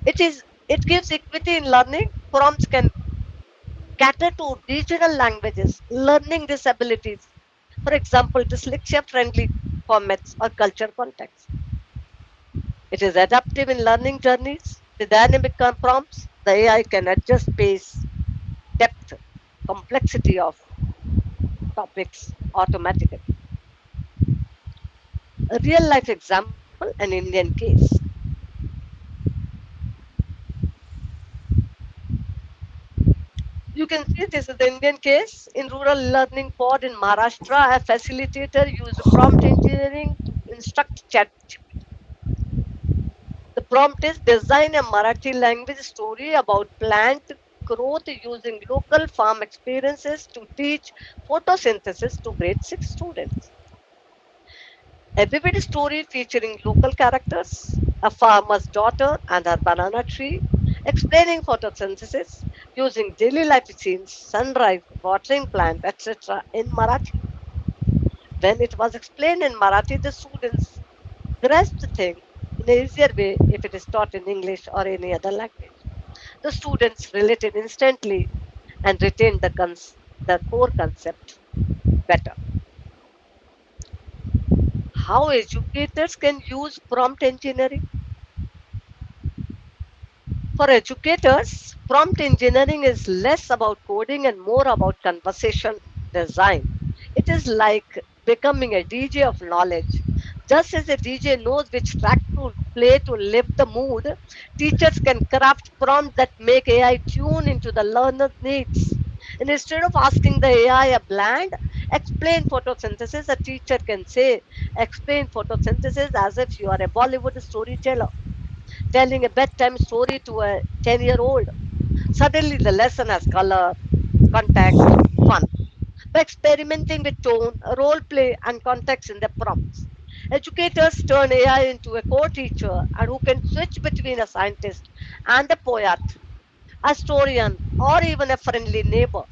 It gives equity in learning. Prompts can cater to regional languages, learning disabilities, for example, dyslexia friendly formats or culture context. It is adaptive in learning journeys. With dynamic prompts, the AI can adjust pace, depth, complexity of topics automatically. A real life example, an Indian case. You can see this is the Indian case. In rural learning pod in Maharashtra, a facilitator used prompt engineering to instruct ChatGPT. The prompt is design a Marathi language story about plant growth using local farm experiences to teach photosynthesis to grade 6 students. A vivid story featuring local characters, a farmer's daughter and her banana tree, explaining photosynthesis using daily life scenes, sunrise, watering plant, etc. in Marathi. When it was explained in Marathi, the students grasped the thing in an easier way if it is taught in English or any other language. The students related instantly and retained the core concept better. How educators can use prompt engineering? For educators, prompt engineering is less about coding and more about conversation design. It is like becoming a DJ of knowledge. Just as a DJ knows which track to play to lift the mood, teachers can craft prompts that make AI tune into the learner's needs. And instead of asking the AI a bland, explain photosynthesis, a teacher can say, explain photosynthesis as if you are a Bollywood storyteller telling a bedtime story to a 10-year-old. Suddenly, the lesson has color, context, fun. By experimenting with tone, role play, and context in the prompts, educators turn AI into a core teacher and who can switch between a scientist and a poet, a historian, or even a friendly neighbor.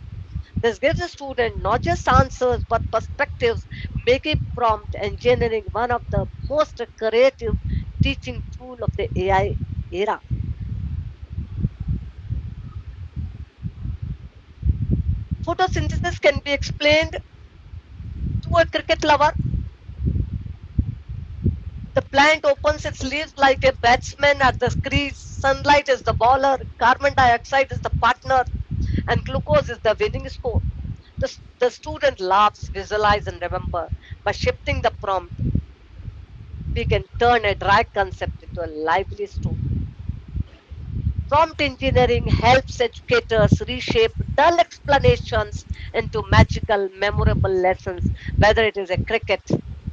This gives a student not just answers but perspectives, making prompt engineering one of the most creative teaching tool of the AI era. Photosynthesis can be explained to a cricket lover. The plant opens its leaves like a batsman at the crease. Sunlight is the bowler, carbon dioxide is the partner, and glucose is the winning score. The student laughs, visualize, and remember. By shifting the prompt, we can turn a dry concept into a lively story. Prompt engineering helps educators reshape dull explanations into magical, memorable lessons, whether it is a cricket,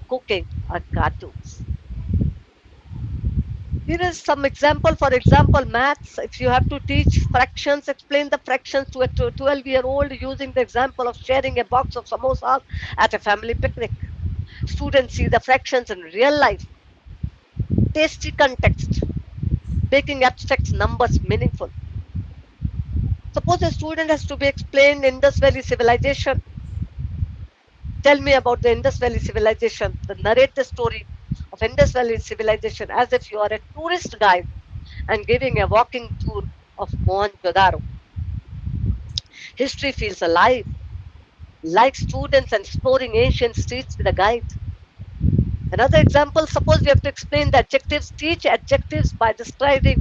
cooking, or cartoons. Here is some example. For example, maths. If you have to teach fractions, explain the fractions to a 12-year-old using the example of sharing a box of samosas at a family picnic. Students see the fractions in real life, tasty context, making abstract numbers meaningful. Suppose a student has to be explained Indus Valley civilization. Tell me about the Indus Valley civilization. Narrate the story of Indus Valley civilization as if you are a tourist guide and giving a walking tour of Mohenjo-daro. History feels alive, like students exploring ancient streets with a guide. Another example, suppose we have to explain the adjectives, teach adjectives by describing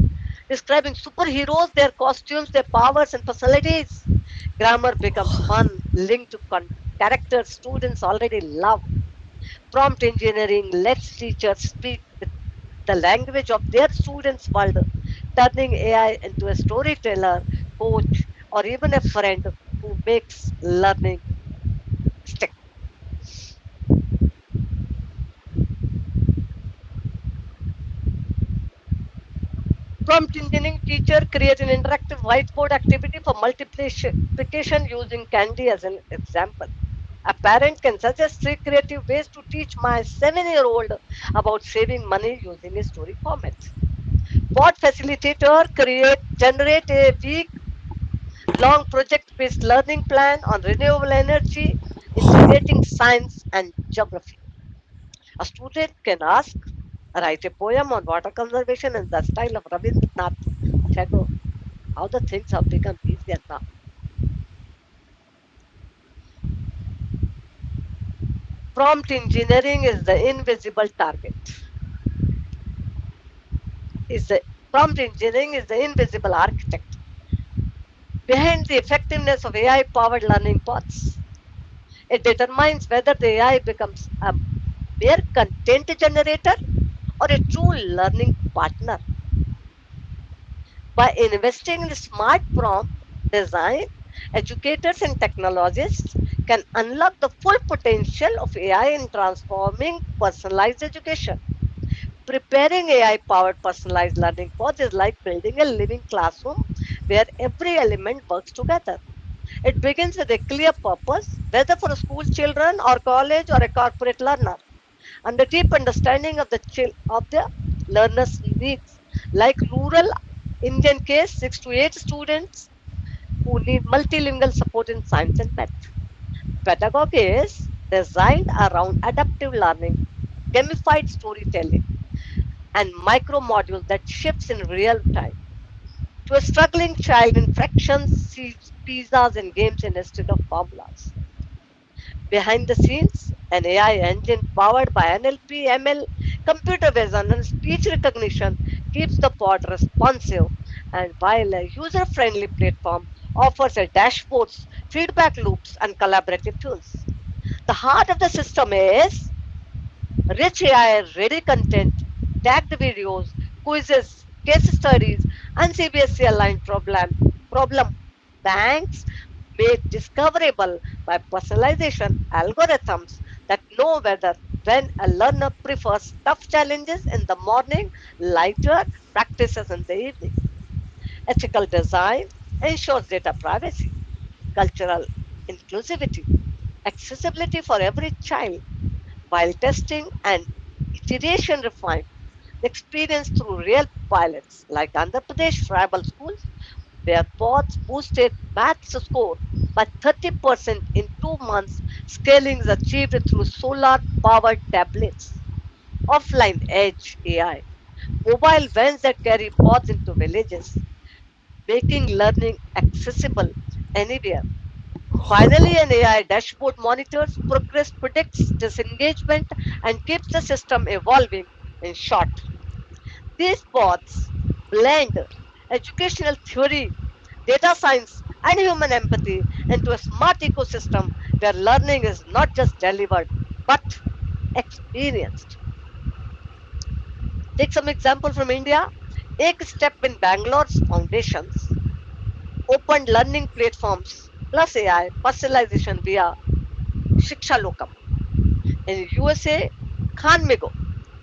superheroes, their costumes, their powers and personalities. Grammar becomes fun, linked to characters students already love. Prompt engineering lets teachers speak with the language of their students' world, turning AI into a storyteller, coach, or even a friend who makes learning stick. Prompt engineering teacher create an interactive whiteboard activity for multiplication using Candy as an example. A parent can suggest three creative ways to teach my 7-year-old about saving money using a story format. Bot facilitator generate a week long project based learning plan on renewable energy, integrating science and geography. A student can ask, write a poem on water conservation in the style of Rabindranath Tagore. How the things have become easier now. Prompt engineering is the invisible target. Is the Prompt engineering is the invisible architect behind the effectiveness of AI powered learning bots. It determines whether the AI becomes a mere content generator or a true learning partner. By investing in smart prompt design, educators and technologists can unlock the full potential of AI in transforming personalized education. Preparing AI powered personalized learning pods is like building a living classroom where every element works together. It begins with a clear purpose, whether for school children or college or a corporate learner, and a deep understanding of the learner's needs. Like rural Indian case, 6 to 8 students who need multilingual support in science and math. Pedagogy is designed around adaptive learning, gamified storytelling, and micro modules that shifts in real time. To a struggling child in fractions, sees pizzas and games instead of formulas. Behind the scenes, an AI engine powered by NLP, ML, computer vision, and speech recognition keeps the pod responsive, and while a user friendly platform offers a dashboards, feedback loops, and collaborative tools. The heart of the system is rich AI ready content, tagged videos, quizzes, case studies, and CBSE aligned problem banks made discoverable by personalization algorithms that know whether when a learner prefers tough challenges in the morning, lighter practices in the evening. Ethical design ensures data privacy, cultural inclusivity, accessibility for every child, while testing and iteration refine the experience through real pilots like Andhra Pradesh tribal schools, where pods boosted maths score by 30% in 2 months. Scaling is achieved through solar powered tablets, offline edge AI, mobile vans that carry pods into villages, making learning accessible anywhere. Finally, an AI dashboard monitors progress, predicts disengagement, and keeps the system evolving. In short, these pods blend educational theory, data science, and human empathy into a smart ecosystem where learning is not just delivered but experienced. Take some example from India. Ek Step in Bangalore's foundations opened learning platforms plus AI personalization via Shiksha Lokam. In USA, Khan Migo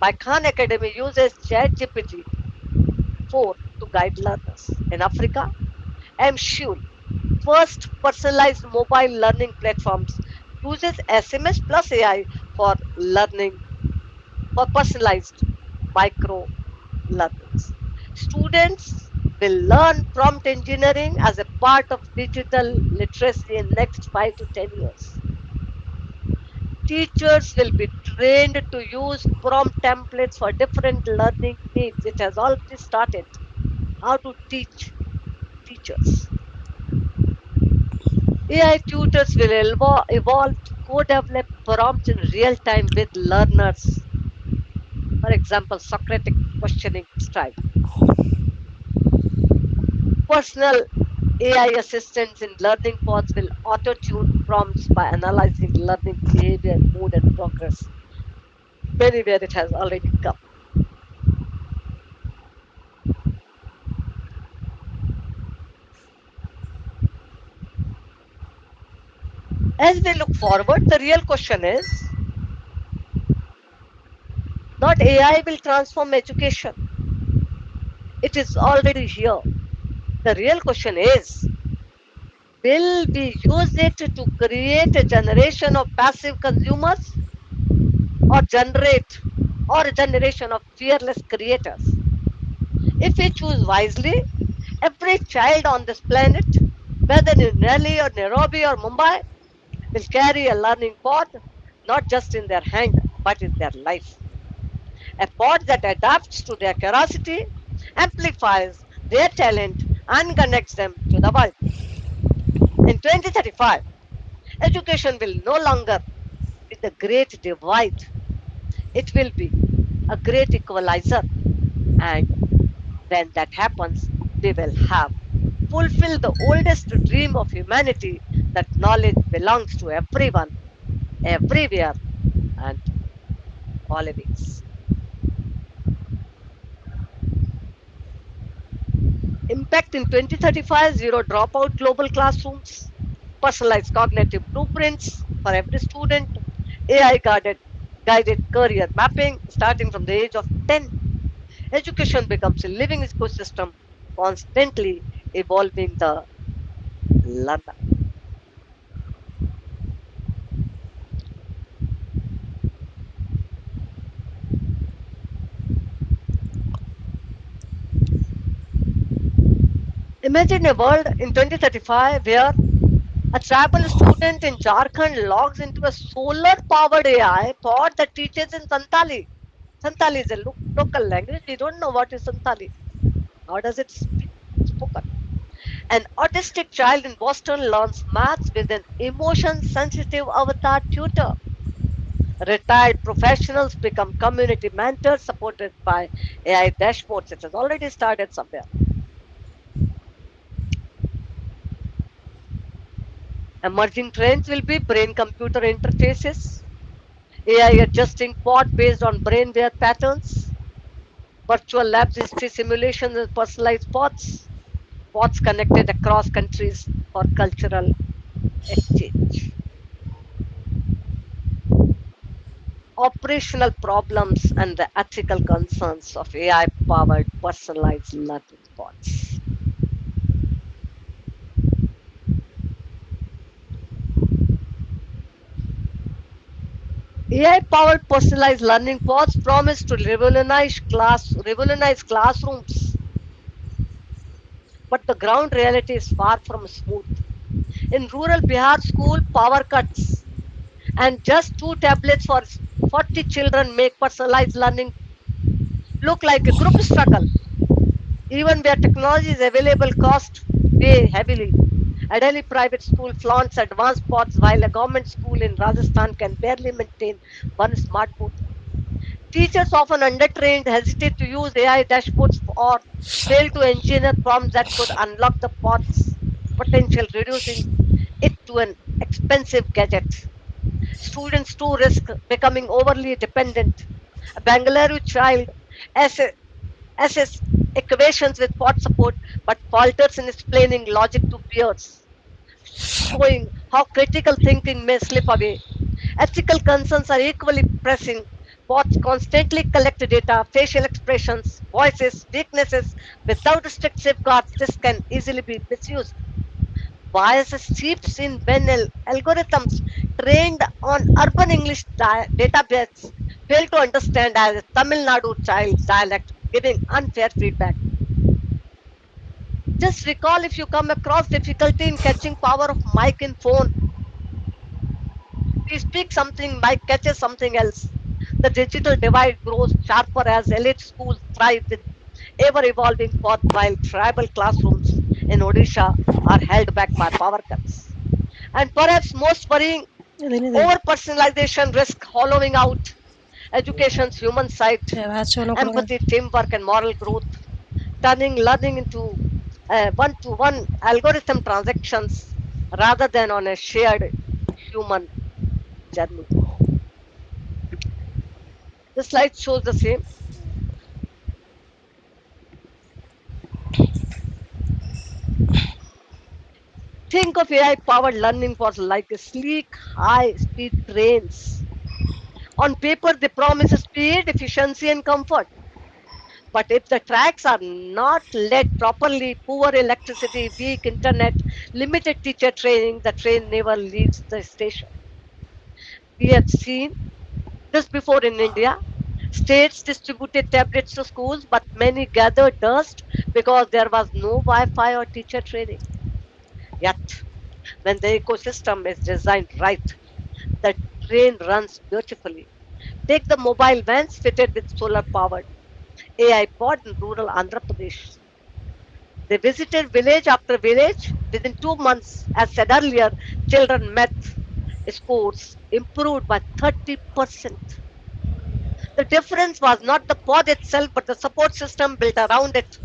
by Khan Academy uses ChatGPT 4 to guide learners. In Africa, MShule, first personalized mobile learning platforms, uses SMS plus AI for learning for personalized micro learnings. Students will learn prompt engineering as a part of digital literacy in next 5 to 10 years. Teachers will be trained to use prompt templates for different learning needs. It has already started. How to teach teachers. AI tutors will evolve to co-develop prompts in real time with learners. For example, Socratic questioning style. Personal AI assistants in learning pods will auto-tune prompts by analyzing learning behavior, mood, and progress. Many where it has already come. As we look forward, the real question is not AI will transform education. It is already here. The real question is will we use it to create a generation of passive consumers or a generation of fearless creators? If we choose wisely, every child on this planet, whether in Delhi or Nairobi or Mumbai, will carry a learning pod not just in their hand but in their life. A pod that adapts to their curiosity, amplifies their talent, and connects them to the world. In 2035, education will no longer be the great divide, it will be a great equalizer. And when that happens, we will have fulfilled the oldest dream of humanity that knowledge belongs to everyone, everywhere, and always. Impact in 2035 zero dropout global classrooms, personalized cognitive blueprints for every student, AI guided career mapping starting from the age of 10. Education becomes a living ecosystem, constantly evolving the learner. Imagine a world in 2035 where a tribal student in Jharkhand logs into a solar powered AI pod that teaches in Santali. Santali is a local language. We don't know what is Santali. How does it speak? Spoken? An autistic child in Boston learns maths with an emotion sensitive avatar tutor. Retired professionals become community mentors supported by AI dashboards. It has already started somewhere. Emerging trends will be brain computer interfaces, AI adjusting pod based on brain wear patterns, virtual labs history simulations and personalized pods, pods connected across countries for cultural exchange. Operational problems and the ethical concerns of AI powered personalized learning pods. AI powered personalized learning pods promise to revolutionize classrooms, but the ground reality is far from smooth. In rural Bihar school, power cuts and just two tablets for 40 children make personalized learning look like a group struggle. Even where technology is available, cost weigh heavily. A Delhi private school flaunts advanced pods while a government school in Rajasthan can barely maintain one smartphone. Teachers, often undertrained, hesitate to use AI dashboards or fail to engineer prompts that could unlock the pod's potential, reducing it to an expensive gadget. Students too risk becoming overly dependent. A Bangalore child SS equations with pot support, but falters in explaining logic to peers, showing how critical thinking may slip away. Ethical concerns are equally pressing. Bots constantly collect data, facial expressions, voices, weaknesses. Without strict safeguards, this can easily be misused. Biases seeps in when algorithms trained on urban English database fail to understand as a Tamil Nadu child's dialect, giving unfair feedback. Just recall if you come across difficulty in catching power of mic in phone. We speak something, mic catches something else. The digital divide grows sharper as elite schools thrive with ever evolving path while tribal classrooms in Odisha are held back by power cuts. And perhaps most worrying, ಇದೇನಿದೆ over personalization risk hollowing out education's human side, ವ್ಯಾಚ್ ಕೊಡೋಣ empathy, teamwork, and moral growth, turning learning into one to one algorithm transactions rather than on a shared human journey. The slide shows the same. Think of AI powered learning was like a sleek, high speed trains. On paper, they promise speed, efficiency, and comfort. But if the tracks are not led properly, poor electricity, weak internet, limited teacher training, the train never leaves the station. We have seen this before in India. States distributed tablets to schools, but many gathered dust because there was no Wi Fi or teacher training. Yet, when the ecosystem is designed right, the train runs beautifully. Take the mobile vans fitted with solar powered AI pod in rural Andhra Pradesh. They visited village after village. Within 2 months, as said earlier, children math scores improved by 30%. The difference was not the pod itself, but the support system built around it.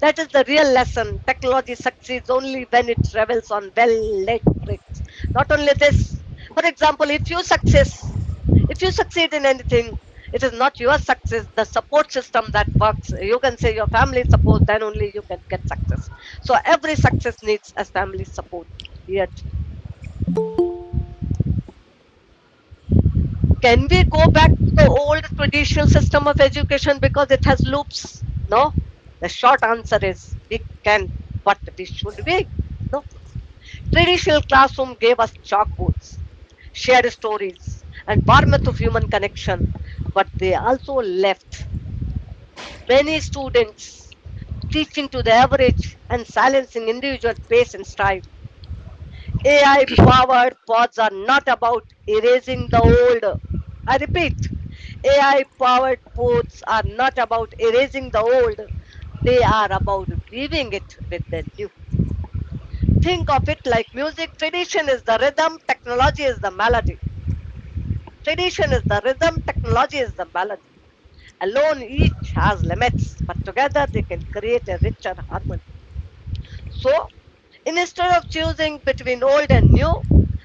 That is the real lesson. Technology succeeds only when it travels on well laid bricks. Not only this, for example, if you succeed in anything, it is not your success, the support system that works. You can say your family support, then only you can get success. So every success needs a family support. Yet, can we go back to the old traditional system of education because it has loops? No. The short answer is we can, but we should we? No. Traditional classroom gave us chalkboards, shared stories, and warmth of human connection, but they also left many students teaching to the average and silencing individual pace and style. AI powered pods are not about erasing the old. I repeat, AI powered pods are not about erasing the old. They are about weaving it with the new. Think of it like music. Tradition is the rhythm, technology is the melody. Tradition is the rhythm, technology is the melody. Alone, each has limits, but together they can create a richer harmony. So, instead of choosing between old and new,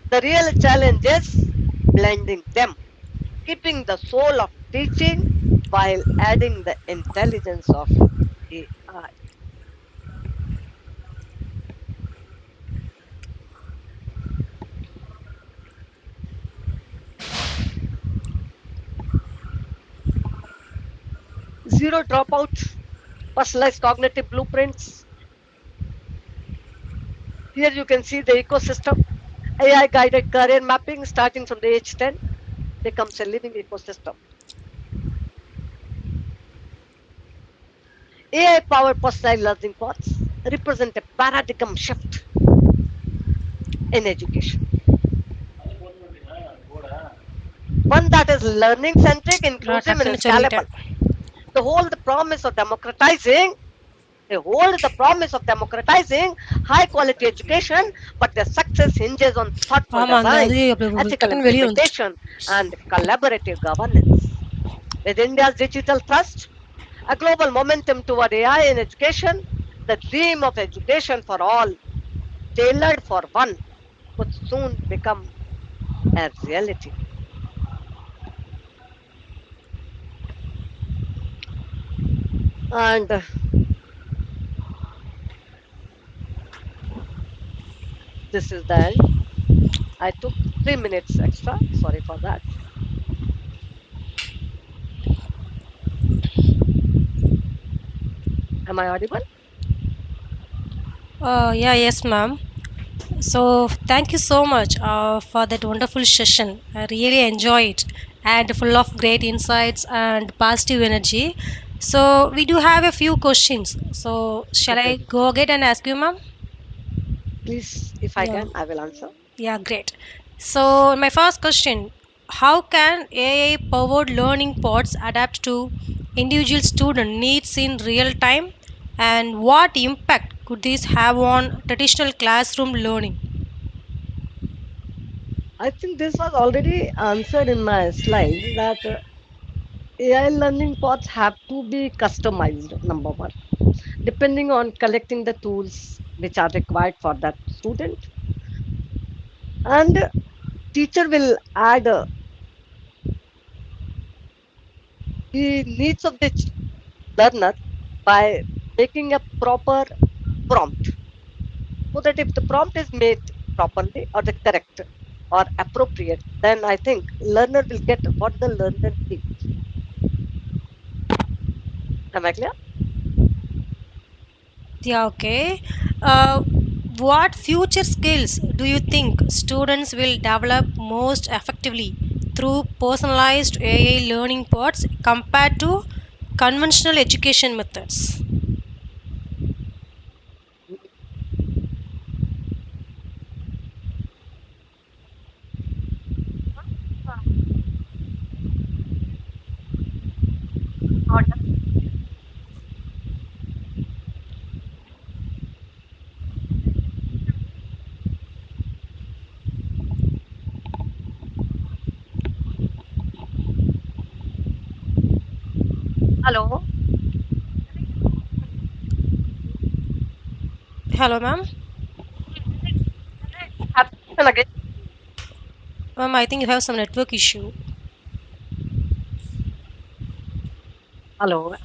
the real challenge is blending them, keeping the soul of teaching while adding the intelligence of AI. Zero dropout, personalized cognitive blueprints. Here you can see the ecosystem. AI guided career mapping starting from the age 10 becomes a living ecosystem. AI powered personalized learning paths represent a paradigm shift in education. One that is learning centric, inclusive, and டக்குன்னு scalable. சொல்லிட்டேன் The whole the promise of democratizing They hold the promise of democratizing high quality education, but their success hinges on thoughtful ஆமா அந்த design, அது அப்படி ethical டக்குன்னு வெளியே வந்துச்சு implementation, and collaborative governance. With India's digital thrust, a global momentum toward AI in education, the dream of education for all, tailored for one, could soon become a reality. And This is the end. I took 3 minutes extra. Sorry for that. Am I audible? Yeah, yes, ma'am. So, thank you so much for that wonderful session. I really enjoy it and full of great insights and positive energy. So, we do have a few questions. So, shall Okay, I okay. go ahead and ask you, ma'am? Please, if I Yeah, can, I will answer. yeah, great. So, my first question: how can AI powered learning pods adapt to individual student needs in real time? And what impact could this have on traditional classroom learning? I think this was already answered in my slide that AI learning pods have to be customized, number one, depending on collecting the tools which are required for that student. And teacher will add the needs of the learner by making a proper prompt. So that if the prompt is made properly or the correct or appropriate, then I think learner will get what the learner needs. Am I clear? Yeah, okay. Uh, what future skills do you think students will develop most effectively through personalized AI learning pods compared to conventional education methods? Hello. Hello, ma'am. Have question again. Ma'am, I think you have some network issue. Hello.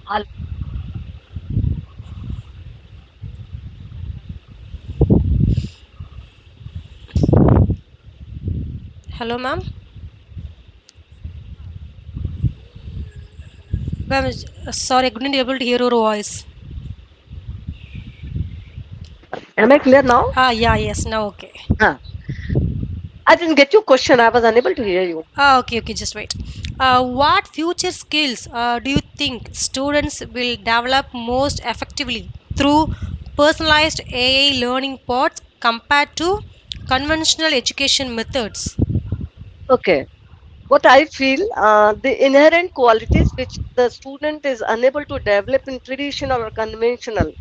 Hello. Hello, ma'am. Ma'am, sorry, I couldn't able to hear your voice. Am I clear now? Ah, yeah, yes, now okay. Huh. I didn't get your question. I was unable to hear you. Ah, okay, okay, just wait. What future skills do you think students will develop most effectively through personalized AI learning pods compared to conventional education methods? Okay. What I feel, the inherent qualities which the student is unable to develop in traditional or conventional,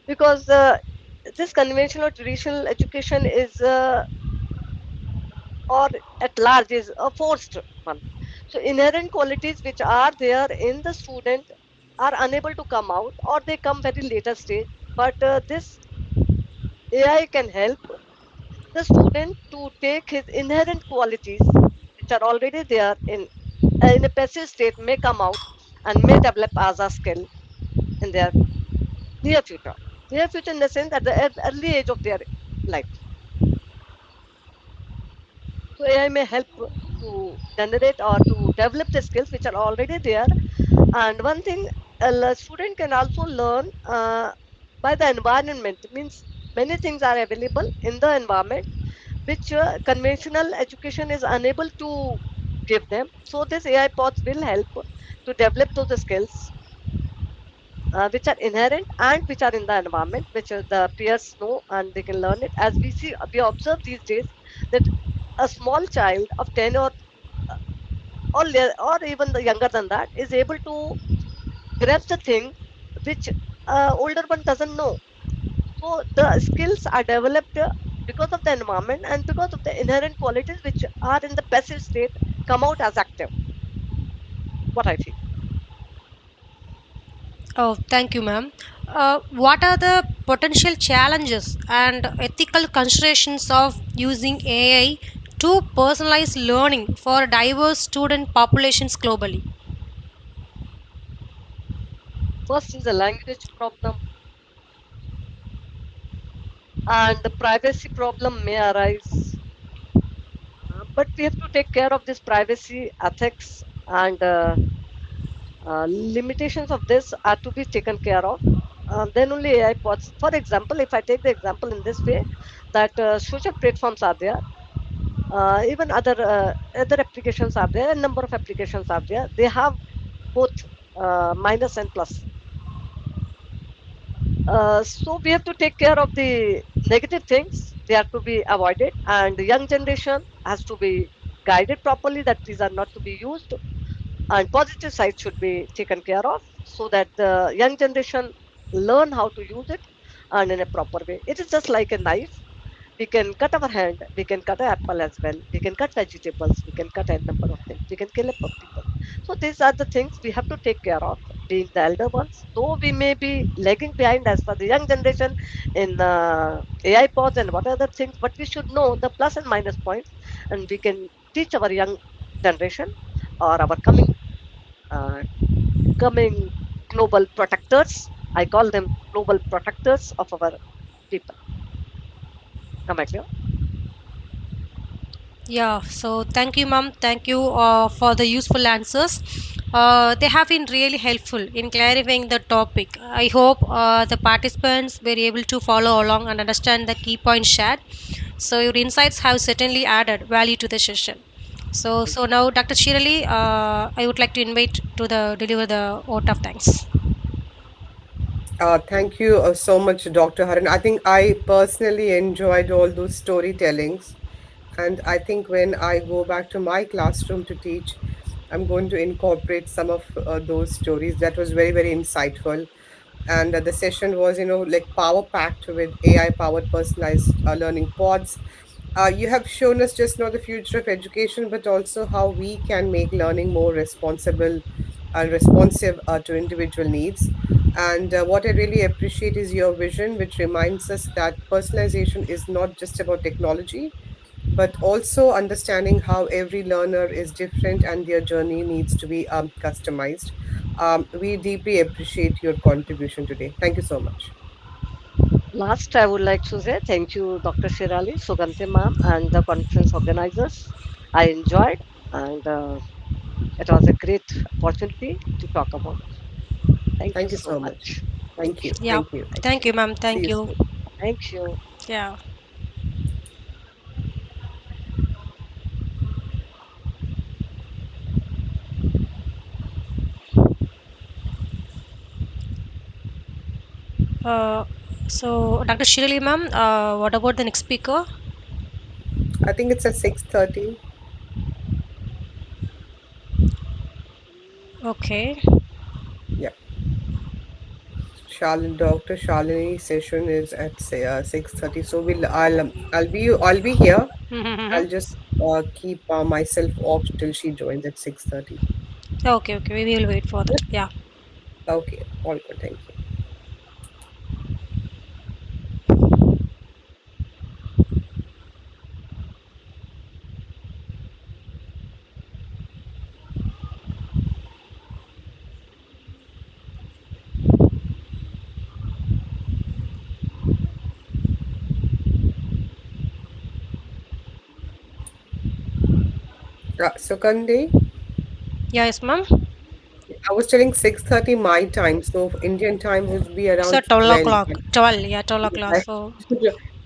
because this conventional or traditional education is, or at large, is a forced one. So inherent qualities which are there in the student are unable to come out, or they come very later stage. But this AI can help the student to take his inherent qualities which are already there in a passive state, may come out and may develop as a skill in their near future. Near future in the sense at the early age of their life. So AI may help to generate or to develop the skills which are already there. And one thing a student can also learn by the environment, means many things are available in the environment which conventional education is unable to give them. So this AI pods will help to develop those skills which are inherent and which are in the environment, which the peers know and they can learn it. As we see, we observe these days that a small child of 10 or even the younger than that is able to grasp the thing which older one doesn't know. So the skills are developed because of the environment and because of the inherent qualities which are in the passive state come out as active. What I feel. Oh, thank you, ma'am. What are the potential challenges and ethical considerations of using AI to personalize learning for diverse student populations globally. First is the language problem, and the privacy problem may arise. But we have to take care of this privacy, ethics, and limitations of this are to be taken care of. Then only AI pods. For example, if I take the example in this way, that social platforms are there, even other applications are there, a number of applications are there. They have both minus and plus. So we have to take care of the negative things. They are to be avoided, and the young generation has to be guided properly that these are not to be used, and positive side should be taken care of so that the young generation learn how to use it and in a proper way. It is just like a knife. We can cut our hand, we can cut an apple as well, we can cut vegetables, we can cut a number of things, we can kill a people. So these are the things we have to take care of, being the elder ones. Though we may be lagging behind as for the young generation in AI pods and what other things, but we should know the plus and minus points, and we can teach our young generation or our uh, coming global protectors. I call them global protectors of our people. Am I clear? Yeah, so thank you, ma'am. Thank you for the useful answers. They have been really helpful in clarifying the topic. I hope the participants were able to follow along and understand the key points shared. So your insights have certainly added value to the session. So now, Dr. Shirali, I would like to invite to the deliver the vote of thanks. Thank you so much, Dr. Haran. I think I personally enjoyed all those storytellings. And I think when I go back to my classroom to teach, I'm going to incorporate some of those stories. That was very, very insightful. And the session was, like power packed with AI powered personalized learning pods. You have shown us just not the future of education, but also how we can make learning more responsible and responsive to individual needs. And what I really appreciate is your vision, which reminds us that personalization is not just about technology, but also understanding how every learner is different and their journey needs to be customized. We deeply appreciate your contribution today. Thank you so much. Last, I would like to say thank you, Dr. Shirali, Sugante ma'am, and the conference organizers. I enjoyed, and it was a great opportunity to talk about. Thank you Thank you so so much. much. Thank Thank you. you. Yeah, Thank you. Thank thank you. you, ma'am. See Thank you you. soon. Thank you. Yeah. Uh, so, Dr. Shirley, ma'am, what about the next speaker? I think it's at 6:30. Okay. Yeah. Dr. Shalini session is at say 6:30. So I'll be here. I'll just keep myself off till she joins at 6:30. Okay, okay. We will wait for that. Yeah. Okay, all good. Thank you. Sukande, Yes, ma'am. I was telling 6:30 my time, so Indian time would be It's at around 12 12. o'clock. 12, yeah, 12 o'clock. I, So,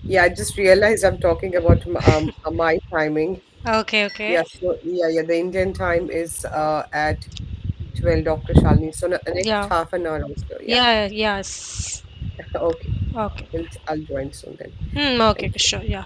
yeah, I just realized I'm talking about my timing. okay, okay. Yeah, so yeah, the Indian time is at 12, Dr. Shalini. So next Yeah. half an hour also. Yeah. Yeah, yes. Okay. Okay. I'll join soon then. Okay, Thank okay, you. sure. Yeah.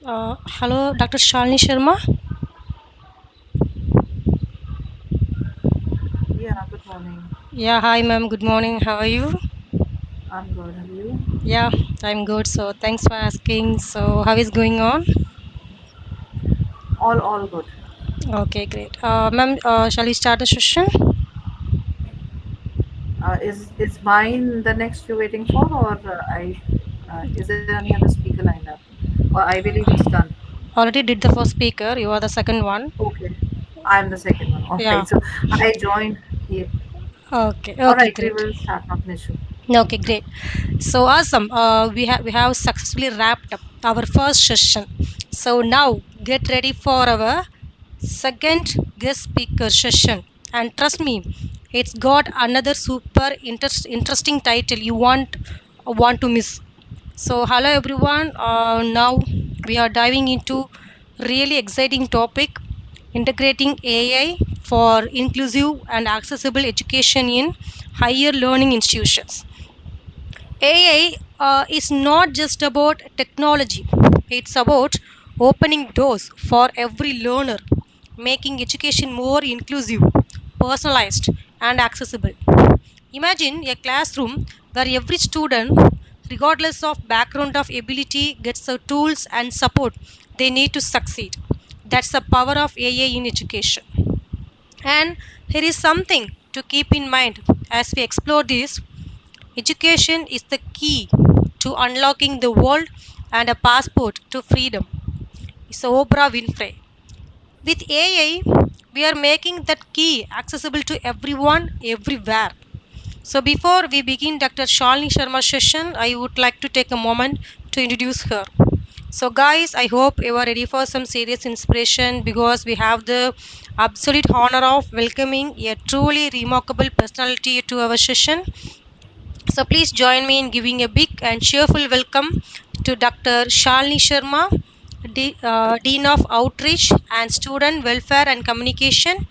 Hello, Dr. Shalini Sharma. Yeah, good morning. Yeah, hi, ma'am. Good morning. How are you? I'm good. Have you? Yeah, I'm good. So, thanks for asking. So, how is going on? All good. Okay, great. Ma'am, shall we start the session? Is mine the next you're waiting for, or I? Is there any other speaker lined up? Or I believe it's done. Already did the first speaker. You are the second one. Okay, I'm the second one. All Yeah. right. So I joined. Yeah. Okay. All Okay, right. We great. will start. Not an issue. Okay, great. So awesome. We have successfully wrapped up our first session. So now get ready for our second guest speaker session. And trust me, it's got another super interesting title you want to miss. So hello everyone. Now we are diving into really exciting topic, integrating AI for inclusive and accessible education in higher learning institutions. AI is not just about technology, it's about opening doors for every learner, making education more inclusive, personalized, and accessible. Imagine a classroom where every student, regardless of background of ability, gets the tools and support they need to succeed. That's the power of AI in education. And here is something to keep in mind as we explore this. Education is the key to unlocking the world and a passport to freedom. It's Oprah Winfrey. With AI, we are making that key accessible to everyone, everywhere. So, before we begin Dr. Shalini Sharma's session, I would like to take a moment to introduce her. So, guys, I hope you are ready for some serious inspiration because we have the absolute honor of welcoming a truly remarkable personality to our session. So please join me in giving a big and cheerful welcome to Dr. Shalini Sharma, Dean of Outreach and Student Welfare and Communication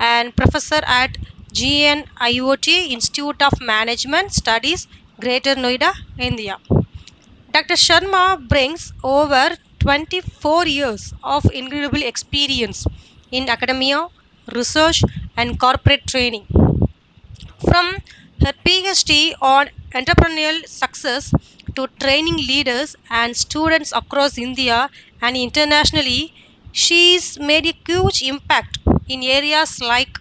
and Professor at GNIOT Institute of Management Studies, Greater Noida, India. Dr. Sharma brings over 24 years of incredible experience in academia, research, and corporate training. From her PhD on entrepreneurial success to training leaders and students across India and internationally, she's made a huge impact in areas like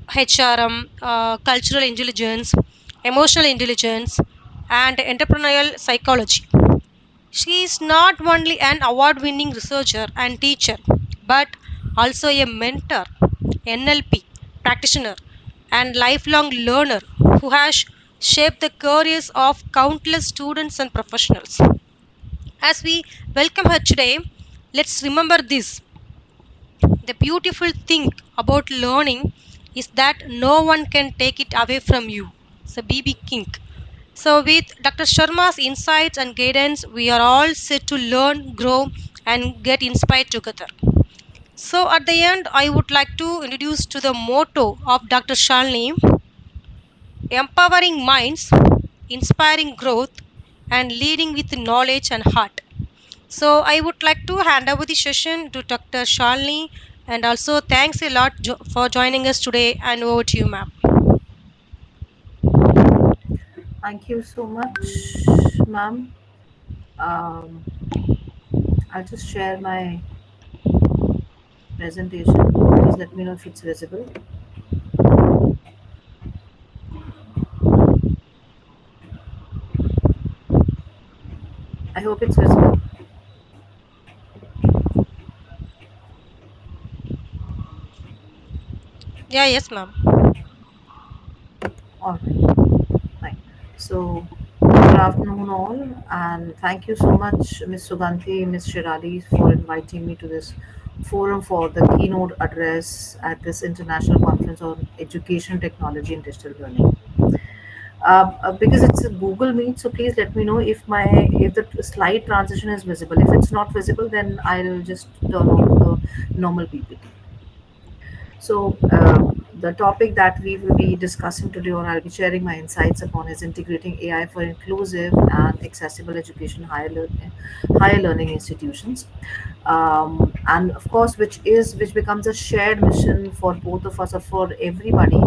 HRM, cultural intelligence, emotional intelligence, and entrepreneurial psychology. She is not only an award winning researcher and teacher, but also a mentor, NLP practitioner, and lifelong learner who has shaped the careers of countless students and professionals. As we welcome her today, let's remember this: the beautiful thing about learning is that no one can take it away from you. So, BB King. So, with Dr. Sharma's insights and guidance, we are all set to learn, grow, and get inspired together. So, at the end, I would like to introduce to the motto of Dr. Shalini: empowering minds, inspiring growth, and leading with knowledge and heart. So, I would like to hand over the session to Dr. Shalini, and also thanks a lot for joining us today. And over to you, ma'am. Thank you so much, ma'am. Um, I'll just share my presentation. Please let me know if it's visible. I hope it's visible. Yeah, yes, ma'am. All right. Fine. So, good afternoon, all, and thank you so much, Ms. Suganti, Ms. Shirali, for inviting me to this forum for the keynote address at this international conference on education technology and digital learning. Because it's a Google Meet, so please let me know if the slide transition is visible. If it's not visible, then I'll just turn on the normal PPT. So, The topic that we will be discussing today, or I'll be sharing my insights upon, is integrating AI for inclusive and accessible education, higher learning institutions, and of course, which becomes a shared mission for both of us or for everybody,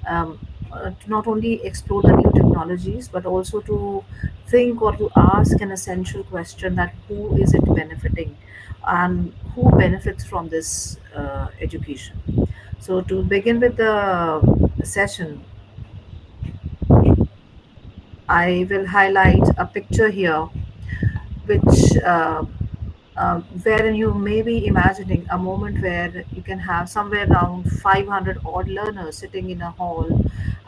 to not only explore the new technologies but also to think or to ask an essential question, that who is it benefiting and who benefits from this education. So, to begin with the session, I will highlight a picture here, which wherein you may be imagining a moment where you can have somewhere around 500 odd learners sitting in a hall,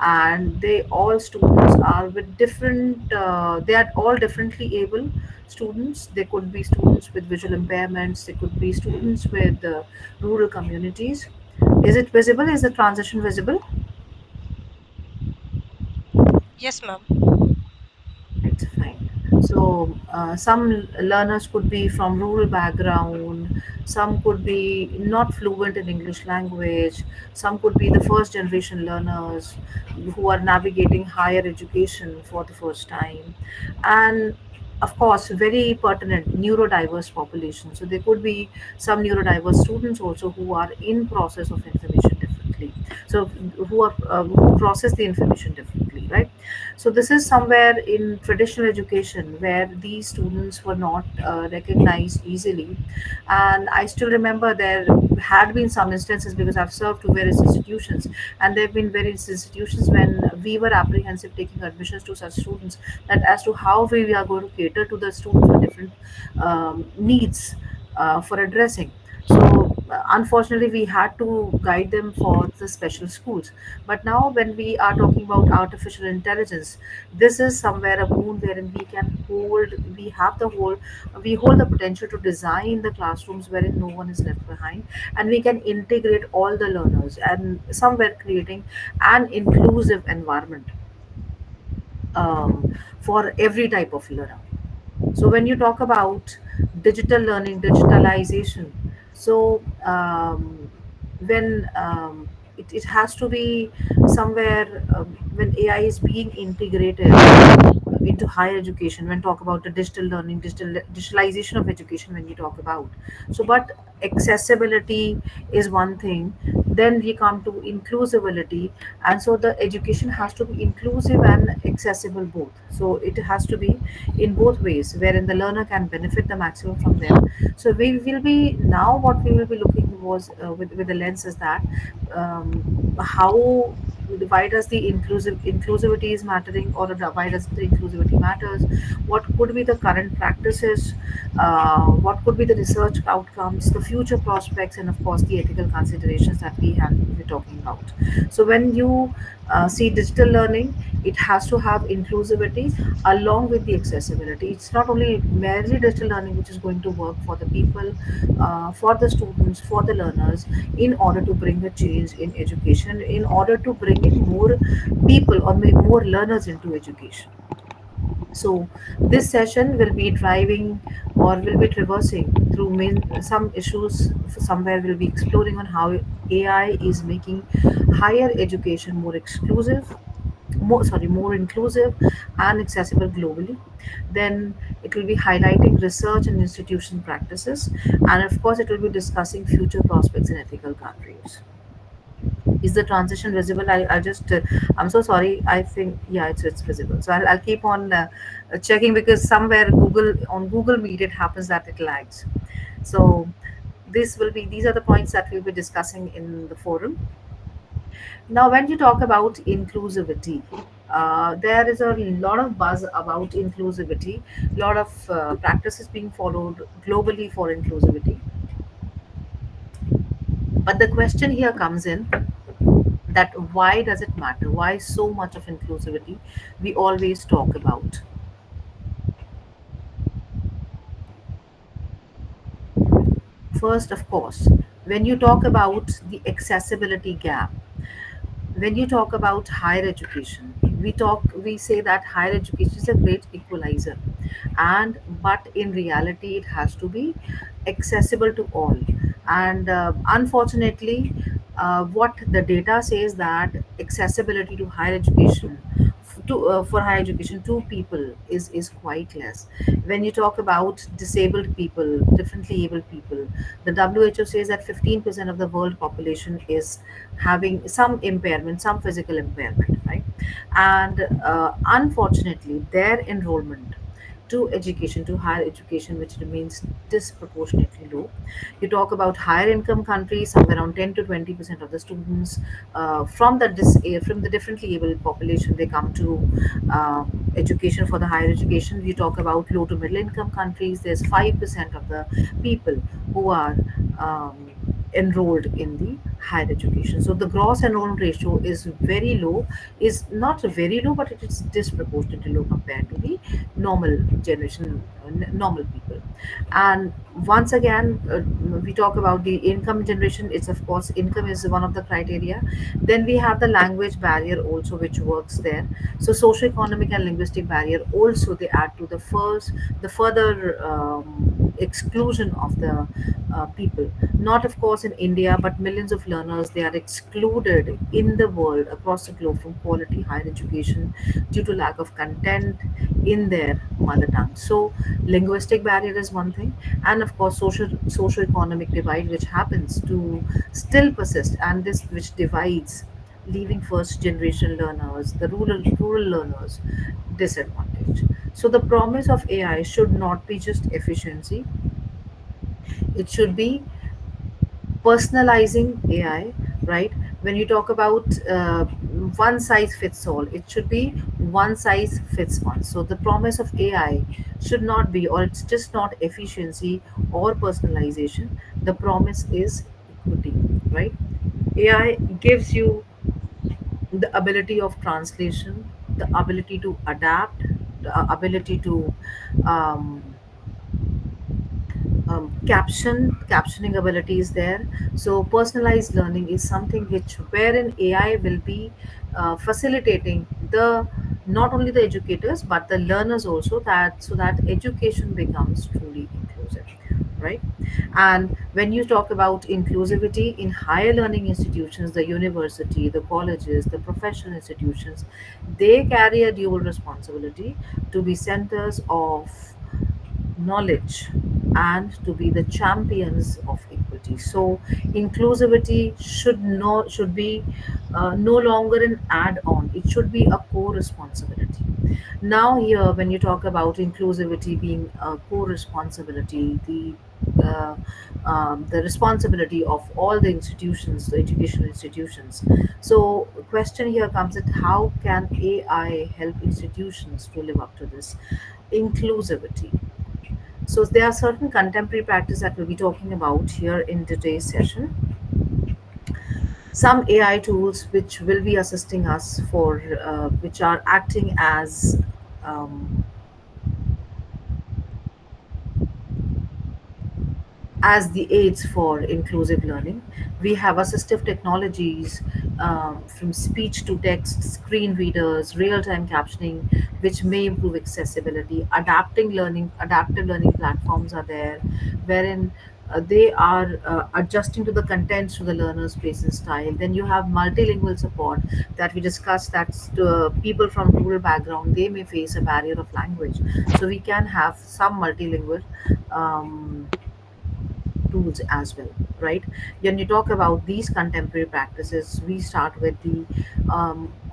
and they all students are with different, they are all differently able students. They could be students with visual impairments, they could be students with rural communities. Is it visible? Is the transition visible? Yes, ma'am. Right, fine. So, some learners could be from rural background, some could be not fluent in English language, some could be the first generation learners who are navigating higher education for the first time, and of course, very pertinent neurodiverse population. So, there could be some neurodiverse students also who are in process of information differently. So, who process the information differently, right? So this is somewhere in traditional education where these students were not recognized easily, and I still remember there had been some instances, because I've served to various institutions, and there have been various institutions when we were apprehensive taking admissions to such students, that as to how we are going to cater to the students with different needs for addressing. So unfortunately, we had to guide them for the special schools. But now, when we are talking about artificial intelligence, this is somewhere a boon wherein we hold the potential to design the classrooms wherein no one is left behind, and we can integrate all the learners, and somewhere creating an inclusive environment for every type of learner. So when you talk about digital learning, digitalization, so when it has to be somewhere, when AI is being integrated into higher education, when talk about the digital learning, digitalization of education, when you talk about, so but accessibility is one thing, then we come to inclusivity, and so the education has to be inclusive and accessible both. So it has to be in both ways, wherein the learner can benefit the maximum from them. So we will be now, what we will be looking was, with the lens, is that how, why does the inclusivity is mattering, or why does the inclusivity matters, what could be the current practices, what could be the research outcomes, the future prospects, and of course the ethical considerations that we have been talking about. So when you see digital learning, it has to have inclusivity along with the accessibility. It's not only merely digital learning which is going to work for the people, for the students, for the learners, in order to bring a change in education, in order to bring in more people or more learners into education. So this session will be driving, or will be traversing through some issues. Somewhere we'll be exploring on how AI is making higher education more exclusive, more inclusive and accessible globally. Then it will be highlighting research and institution practices, and of course it will be discussing future prospects in ethical guardrails. Is the transition visible? I'll just I'm so sorry, I think, yeah, it's visible. So I'll keep on checking, because somewhere Google Meet it happens that it lags. So these are the points that we'll be discussing in the forum. Now, when you talk about inclusivity, there is a lot of buzz about inclusivity, a lot of practices being followed globally for inclusivity. But the question here comes in, that why does it matter? Why so much of inclusivity we always talk about? First, of course, when you talk about the accessibility gap, when you talk about higher education, we say that higher education is a great equalizer, and but in reality it has to be accessible to all. And unfortunately, what the data says, that accessibility to higher education, for higher education to people is quite less. When you talk about disabled people, differently abled people, the WHO says that 15% of the world population is having some impairment, some physical impairment, right? And unfortunately, their enrollment to education, to higher education, which remains disproportionately low. You talk about higher income countries, somewhere around 10 to 20% of the students from the differently able population, they come to education for the higher education. You talk about low to middle income countries, there's 5% of the people who are enrolled in the higher education. So the gross enrollment ratio is very low, is not very low, but it is disproportionately low compared to the normal generation, normal people. And once again, we talk about the income generation. It's, of course, income is one of the criteria. Then we have the language barrier also, which works there. So socio-economic and linguistic barrier also, they add to the further exclusion of the people. Not, of course, in India, but millions of learners, they are excluded in the world across the globe from quality higher education due to lack of content in their mother tongue. So linguistic barrier is one thing, and of course socio-economic divide, which happens to still persist, and this which divides, leaving first generation learners, the rural learners, disadvantaged. So the promise of AI should not be just efficiency, it should be personalizing AI, right? When you talk about one size fits all, it should be one size fits one. So the promise of AI should not be, or it's just not efficiency or personalization. The promise is equity, right? AI gives you the ability of translation, the ability to adapt, the ability to um, captioning ability is there. So personalized learning is something which wherein AI will be facilitating the, not only the educators but the learners also, that so that education becomes truly inclusive, right? And when you talk about inclusivity in higher learning institutions, the university, the colleges, the professional institutions, they carry a dual responsibility to be centers of knowledge and to be the champions of equity. So inclusivity should be no longer an add-on, it should be a core responsibility. Now here, when you talk about inclusivity being a core responsibility, uh, the responsibility of all the institutions, the educational institutions. So question here comes at, how can AI help institutions to live up to this inclusivity? So there are certain contemporary practice that we'll be talking about here in today's session. Some AI tools which will be assisting us for, which are acting um, as the aids for inclusive learning. We have assistive technologies, from speech to text, screen readers, real-time captioning, which may improve accessibility. Adaptive learning platforms are there, wherein they are adjusting to the contents to the learner's pace and style. Then you have multilingual support that we discussed, that people from rural background, they may face a barrier of language. So we can have some multilingual um, tools as well, right? When you talk about these contemporary practices, we start with the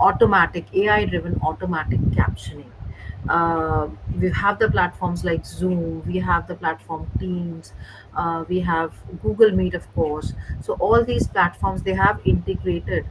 automatic AI driven automatic captioning. We have the platforms like Zoom, we have the platform Teams, we have Google Meet, of course. So all these platforms, they have integrated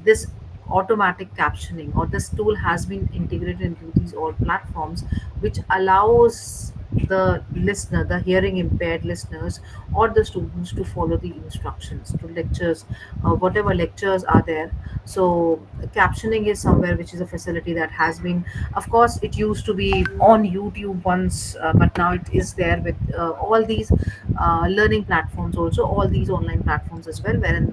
this automatic captioning, or this tool has been integrated into these all platforms, which allows the listener, the hearing impaired listeners, or the students to follow the instructions to lectures, whatever lectures are there. So captioning is somewhere which is a facility that has been, of course, it used to be on YouTube once, but now it is there with all these learning platforms, also all these online platforms as well, wherein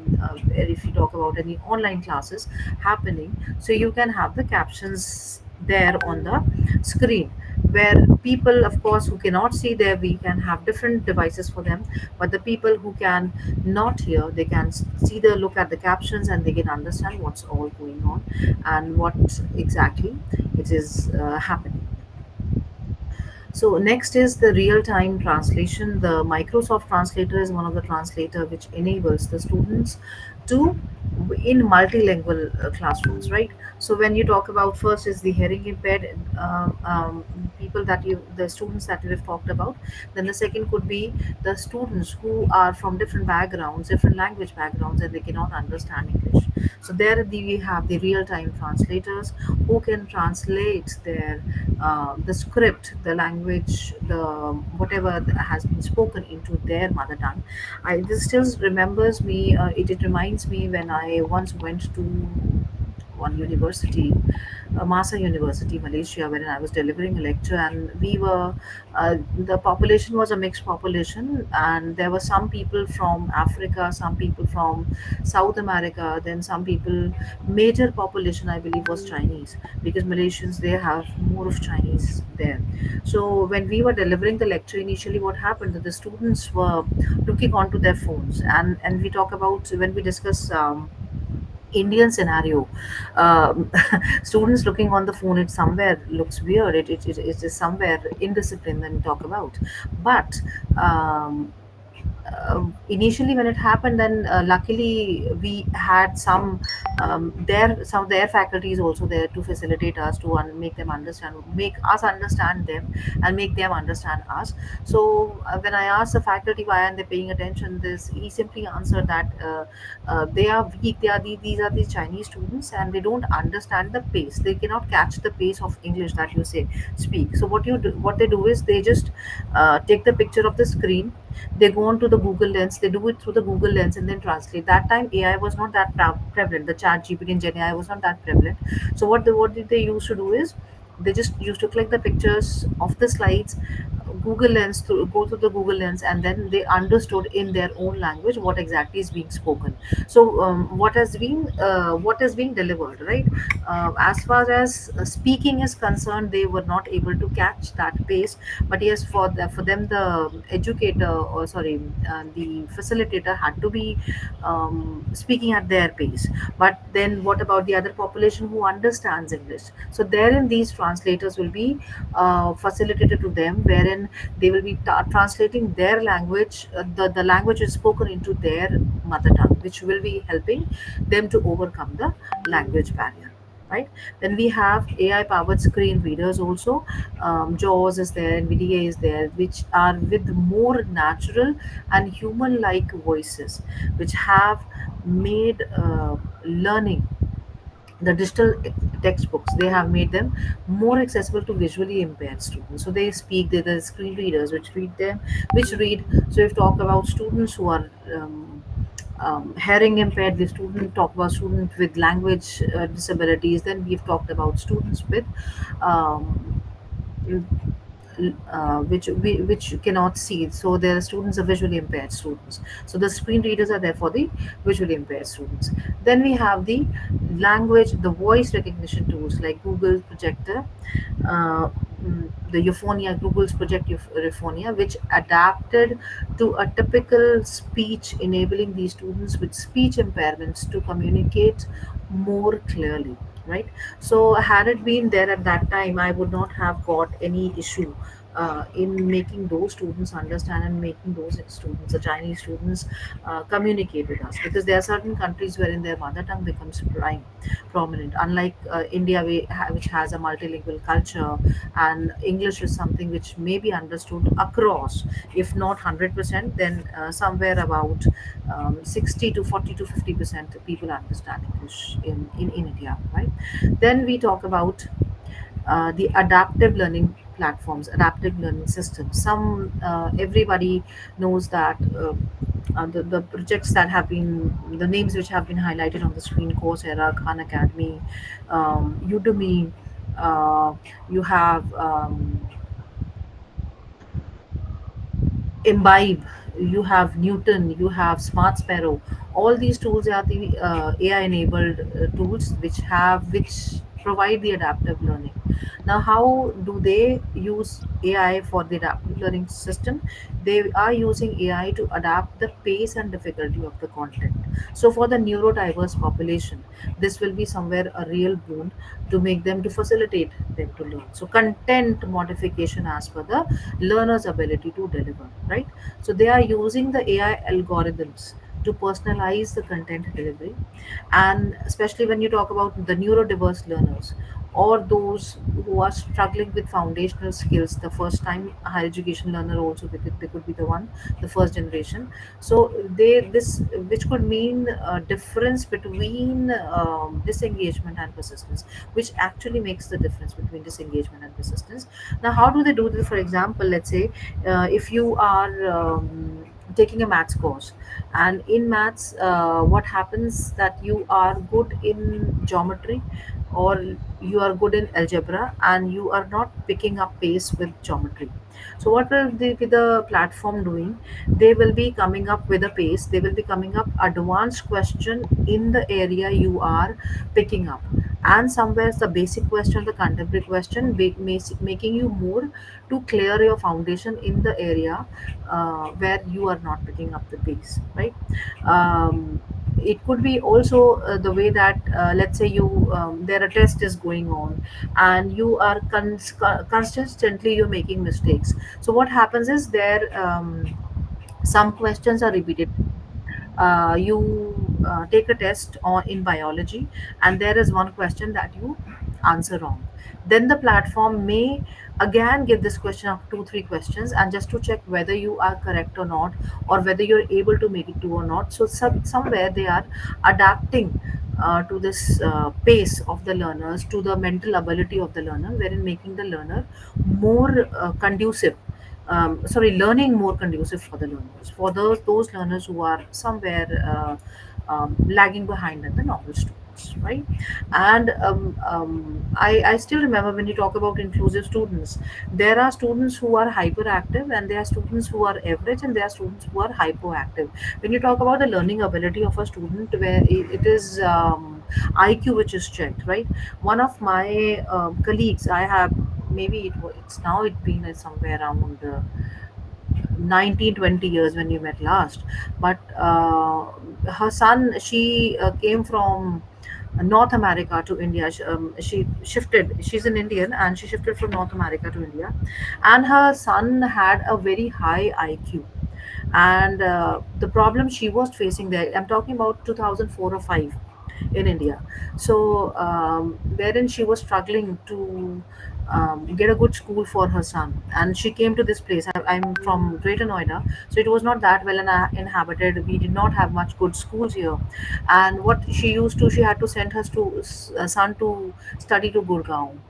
where if you talk about any online classes happening, so you can have the captions there on the screen. where people, of course, who cannot see there, we can have different devices for them, but the people who can not hear, they can see the look at the captions and they can understand what's all going on and what exactly it is happening. So next is the real-time translation. The Microsoft Translator is one of the translator which enables the students to in multilingual classrooms, right? So when you talk about, first is the hearing impaired people that you, the students that we have talked about. Then the second could be the students who are from different backgrounds, different language backgrounds, and they cannot understand English. So there we have the real-time translators who can translate their the script, the language, the whatever has been spoken into their mother tongue. I this still remembers me. It reminds me when I once went to one university, Masa University, Malaysia, wherein I was delivering a lecture, and we were the population was a mixed population, and there were some people from Africa, some people from South America, then some people. Major population, I believe, was Chinese, because Malaysians, they have more of Chinese there. So when we were delivering the lecture initially, what happened that the students were looking onto their phones, and we talk about when we discuss. Indian scenario, um, students looking on the phone, it somewhere looks weird. It is somewhere indisciplined when we talk about. But initially when it happened, then luckily we had some of their faculties also there to facilitate us to make them understand, make us understand them, and make them understand us. So when I asked the faculty why aren't they paying attention, this he simply answered that they are weak, these are the Chinese students, and they don't understand the pace, they cannot catch the pace of English that you say speak. So what they do is they just take the picture of the screen, they go on to the Google Lens, they do it through the Google Lens and then translate. That time AI was not that prevalent, the Chat GPT and Gen AI was not that prevalent. So what did they used to do is they just used to click the pictures of the slides, Google Lens, to go to the Google Lens, and then they understood in their own language what exactly is being spoken. So what is being delivered, right? As far as speaking is concerned, they were not able to catch that pace. But yes, for them, the educator, or sorry, the facilitator had to be speaking at their pace. But then what about the other population who understands English? So therein these translators will be facilitated to them, wherein they will be translating their language, the language is spoken into their mother tongue, which will be helping them to overcome the language barrier, right? Then we have AI powered screen readers also. JAWS is there, NVDA is there, which are with more natural and human like voices, which have made learning, the digital textbooks, they have made them more accessible to visually impaired students. So they speak, they're the screen readers which read them, which read. So we've talked about students who are hearing impaired, we student talk about students with language disabilities, then we've talked about students with um, which cannot see. So there are students are visually impaired students. So the screen readers are there for the visually impaired students. Then we have the language, the voice recognition tools like Google Projector, the Euphonia, Google's Project Euphonia, which adapted to a typical speech, enabling these students with speech impairments to communicate more clearly. Right. So had it been there at that time, I would not have got any issue in making those students understand and making those students, the Chinese students, communicate with us, because there are certain countries wherein their mother tongue becomes prominent. Unlike India, which has a multilingual culture, and English is something which may be understood across, if not 100%, then somewhere about 60 to 40 to 50% people understand English in India, right? Then we talk about the adaptive learning platforms, adaptive learning systems. Some everybody knows that the projects that have been, the names which have been highlighted on the screen: Coursera, Khan Academy, Udemy. You have Imbibe, you have Newton, you have Smart Sparrow. All these tools are the AI enabled tools which provide the adaptive learning. Now, how do they use AI for the adaptive learning system? They are using AI to adapt the pace and difficulty of the content. So, for the neurodiverse population, this will be somewhere a real boon to make them to facilitate them to learn. So, content modification as per the learner's ability to deliver, right? So, they are using the AI algorithms to personalize the content delivery. And especially when you talk about the neurodiverse learners or those who are struggling with foundational skills, the first time higher education learner also, they could be the one, the first generation. So they this, which could mean a difference between disengagement and persistence, which actually makes the difference between disengagement and persistence. Now, how do they do this? For example, let's say if you are taking a maths course, and in maths what happens that you are good in geometry, or you are good in algebra, and you are not picking up pace with geometry. So what will be the platform doing? They will be coming up with a pace, they will be coming up advanced question in the area you are picking up, and somewhere the basic question, the contemporary question, making you more to clear your foundation in the area where you are not picking up the pace, right? It could be also the way that let's say you there a test is going on, and you are consistently you're making mistakes. So what happens is there, some questions are repeated. You take a test on in biology, and there is one question that you answer wrong. Then the platform may again give this question of two three questions, and just to check whether you are correct or not, or whether you're able to make it to or not. So somewhere they are adapting to this pace of the learners, to the mental ability of the learner, wherein making the learner more conducive, learning more conducive for the learners, for those learners who are somewhere lagging behind than the normal students, right? And I still remember when you talk about inclusive students, there are students who are hyperactive, and there are students who are average, and there are students who are hypoactive. When you talk about the learning ability of a student, where it is IQ which is checked, right? One of my colleagues, I have, maybe it's now it been somewhere around 19 20 years when you met last, but her son, she came from North America to India. She shifted, she's an Indian, and she shifted from North America to India, and her son had a very high IQ. And the problem she was facing there, I'm talking about 2004 or 5 in India. So wherein she was struggling to get a good school for her son, and she came to this place. I'm from Greater Noida, so it was not that well inhabited. We did not have much good schools here, and what she used to, she had to send her son to study to Gurgaon.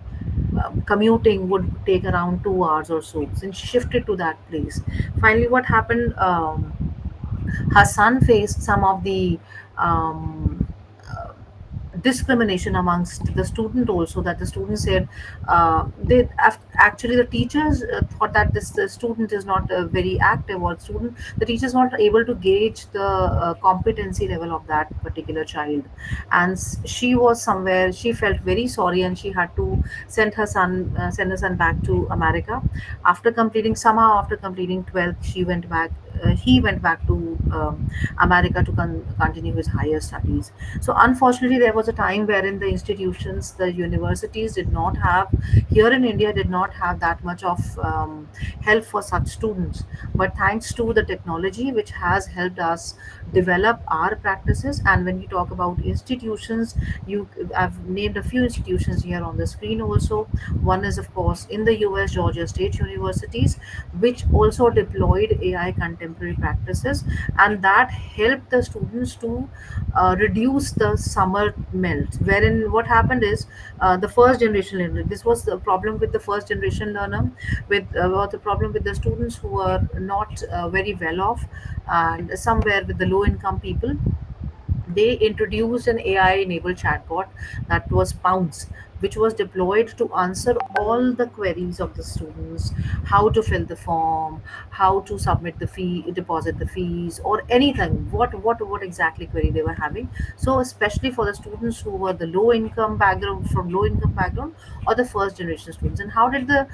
Commuting would take around 2 hours or so. Since she shifted to that place, finally, what happened? Her son faced some of the um, uh, discrimination amongst the student also, that the student said actually the teachers thought that this the student is not very active, or student, the teachers not able to gauge the competency level of that particular child. And she was somewhere, she felt very sorry, and she had to send her son back to America. After completing 12th, she went back he went back to America to continue his higher studies. So unfortunately, there was a time wherein the institutions, the universities did not have, here in India, did not have that much of help for such students. But thanks to the technology which has helped us develop our practices, and when you talk about institutions, I've named a few institutions here on the screen also. One is of course in the US, Georgia State Universities, which also deployed AI contemporary practices, and that helped the students to reduce the summer melt. Wherein what happened is, the first generation learner, this was the problem with the first generation learner, with was the problem with the students who were not very well off, and somewhere with the low income people. they introduced an AI enabled chatbot that was Pounce, which was deployed to answer all the queries of the students: how to fill the form, how to submit the fee, deposit the fees, or anything, what exactly query they were having. So, especially for the students who were the low income background, from low income background, or the first generation students. And how did the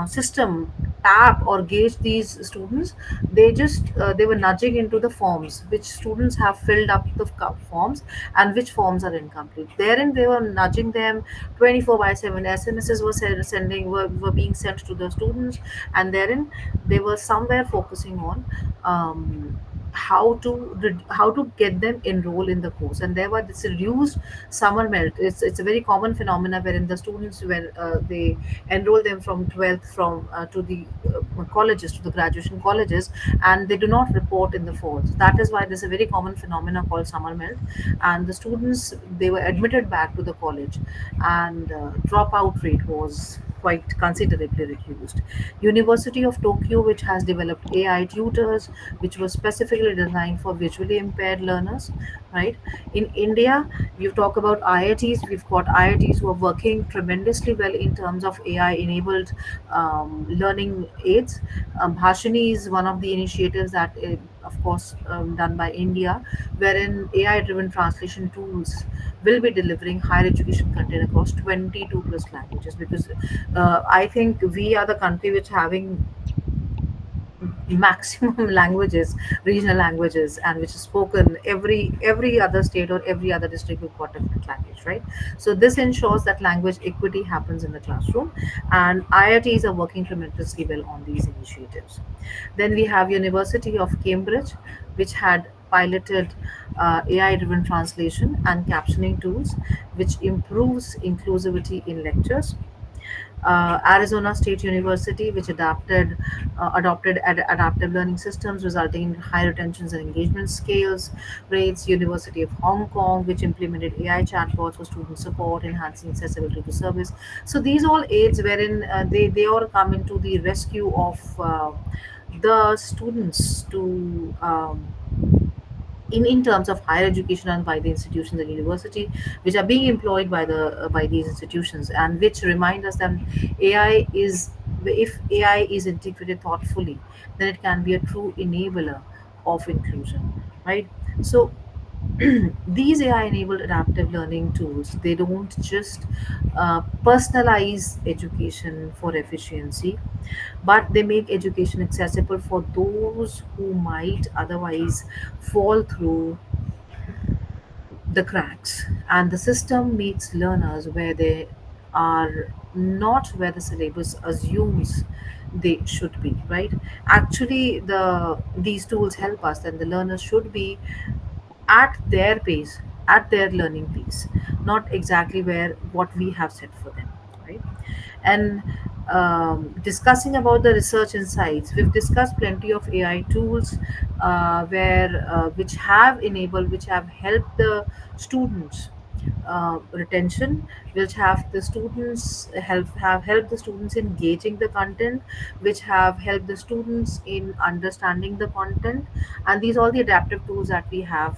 system tap or gauge these students? They were nudging into the forms which students have filled up the forms, and which forms are incomplete. Therein they were nudging them 24 by 7. SMSs were were being sent to the students, and therein they were somewhere focusing on how to get them enroll in the course. And there was this reduced summer melt. It's a very common phenomena wherein the students, when they enroll them from 12th, from to the colleges, to the graduation colleges, and they do not report in the fall. So that is why there's a very common phenomena called summer melt. And the students, they were admitted back to the college, and dropout rate was quite considerably reduced. University of Tokyo, which has developed AI tutors, which was specifically designed for visually impaired learners, right? In India, you talk about IITs. We've got IITs who are working tremendously well in terms of AI enabled learning aids. Bhashini is one of the initiatives that, of course, done by India, wherein AI driven translation tools will be delivering higher education content across 22 plus languages. Because I think we are the country which having maximum languages, regional languages, and which is spoken every other state or every other district, we've got different language, right? So this ensures that language equity happens in the classroom, and IITs are working tremendously well on these initiatives. Then we have University of Cambridge, which had piloted AI driven translation and captioning tools, which improves inclusivity in lectures. Arizona State University, which adaptive learning systems, resulting in high retentions and engagement scales rates. University of Hong Kong, which implemented AI chatbots for student support, enhancing accessibility to service. So these all aids wherein they all come into the rescue of the students to in terms of higher education, and by the institutions and university which are being employed by these institutions, and which remind us that AI is if AI is integrated thoughtfully, then it can be a true enabler of inclusion, right? So these AI enabled adaptive learning tools, they don't just personalize education for efficiency, but they make education accessible for those who might otherwise fall through the cracks. And the system meets learners where they are, not where the syllabus assumes they should be, right? Actually, these tools help us, and the learners should be at their pace, at their learning pace, not exactly where what we have set for them, right? And discussing about the research insights, we've discussed plenty of AI tools where which have helped the students retention, which have helped the students in gauging the content, which have helped the students in understanding the content, and these all the adaptive tools that we have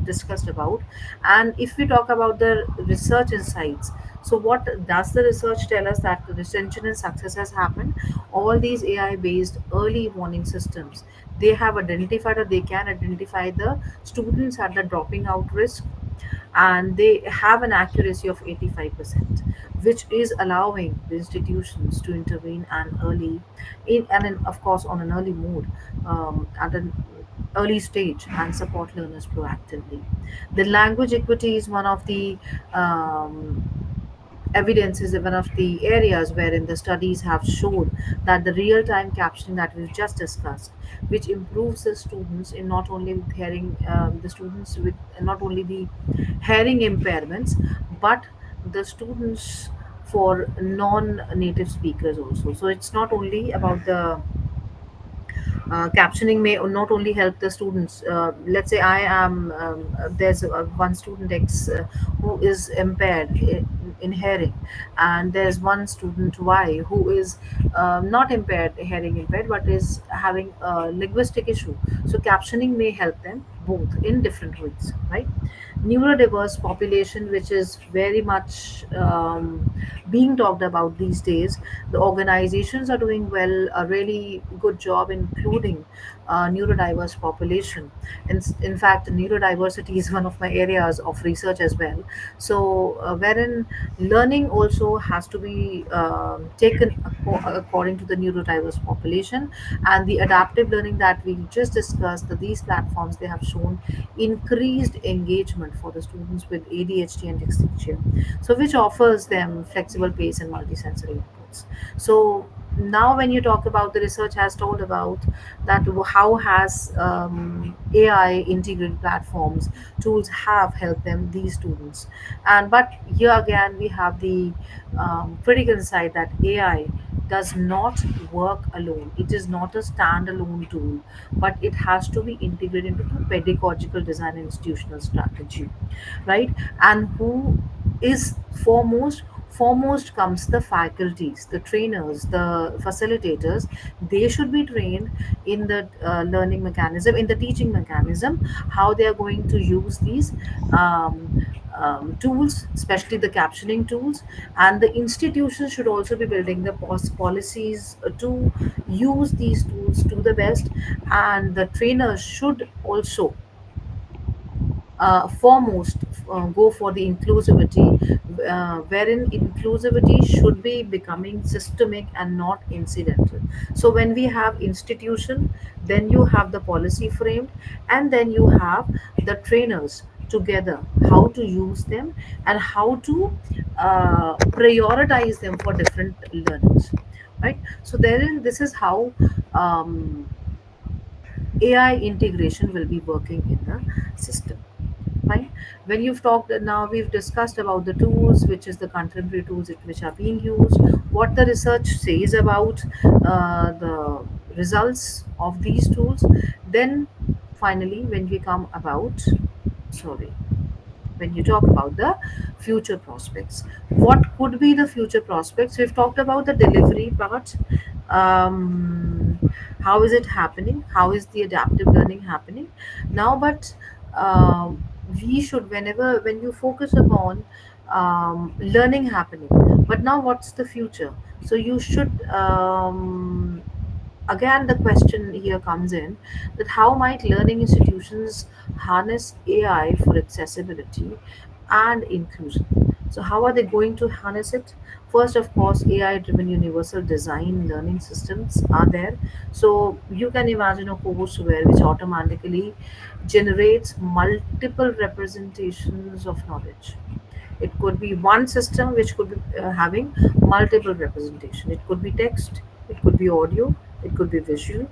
discussed about. And if we talk about the research insights, so what does the research tell us? That the retention and success has happened. All these AI based early warning systems, they have identified, or they can identify the students at the dropping out risk, and they have an accuracy of 85%, which is allowing the institutions to intervene and early of course on an early mode, at an early stage, and support learners proactively. The language equity is one of the evidence, is one of the areas wherein the studies have showed that the real-time captioning that we've just discussed, which improves the students in not only with hearing, the students with not only the hearing impairments, but the students for non-native speakers also. So it's not only about the captioning may not only help the students. Let's say I am there's one student X who is impaired in hearing, and there's one student Y who is not impaired, hearing impaired, but is having a linguistic issue. So captioning may help them both in different ways, right? Neurodiverse population, which is very much being talked about these days. The organizations are doing well, a really good job including neurodiverse population. In fact, neurodiversity is one of my areas of research as well. So, wherein learning also has to be taken according to the neurodiverse population, and the adaptive learning that we just discussed, that these platforms, they have shown increased engagement for the students with ADHD and dyslexia, so which offers them flexible pace and multisensory inputs. So now when you talk about, the research has told about that how has AI integrated platforms tools have helped them, these students. And but here again we have the critical side that AI does not work alone. It is not a standalone tool, but it has to be integrated into the pedagogical design and institutional strategy, right? And who is foremost comes the faculties, the trainers, the facilitators. They should be trained in the learning mechanism, in the teaching mechanism, how they are going to use these um, tools, especially the captioning tools. And the institutions should also be building the policies to use these tools to the best. And the trainers should also foremost go for the inclusivity, wherein inclusivity should be becoming systemic and not incidental. So when we have institution, then you have the policy framed, and then you have the trainers together, how to use them and how to prioritize them for different learners, right? So therein, this is how um, AI integration will be working in the system. Fine. When you've talked, now we've discussed about the tools, which is the contemporary tools which are being used, what the research says about the results of these tools. Then finally, when we come about, sorry, when you talk about the future prospects, what could be the future prospects? We've talked about the delivery part. um, how is it happening, how is the adaptive learning happening now? But we should, whenever when you focus upon learning happening, but now what's the future? So you should again, the question here comes in, that how might learning institutions harness AI for accessibility and inclusion? So, how are they going to harness it? First, of course, AI driven universal design learning systems are there. So, you can imagine a courseware which automatically generates multiple representations of knowledge. It could be one system which could be having multiple representation. It could be text, it could be audio, it could be visual,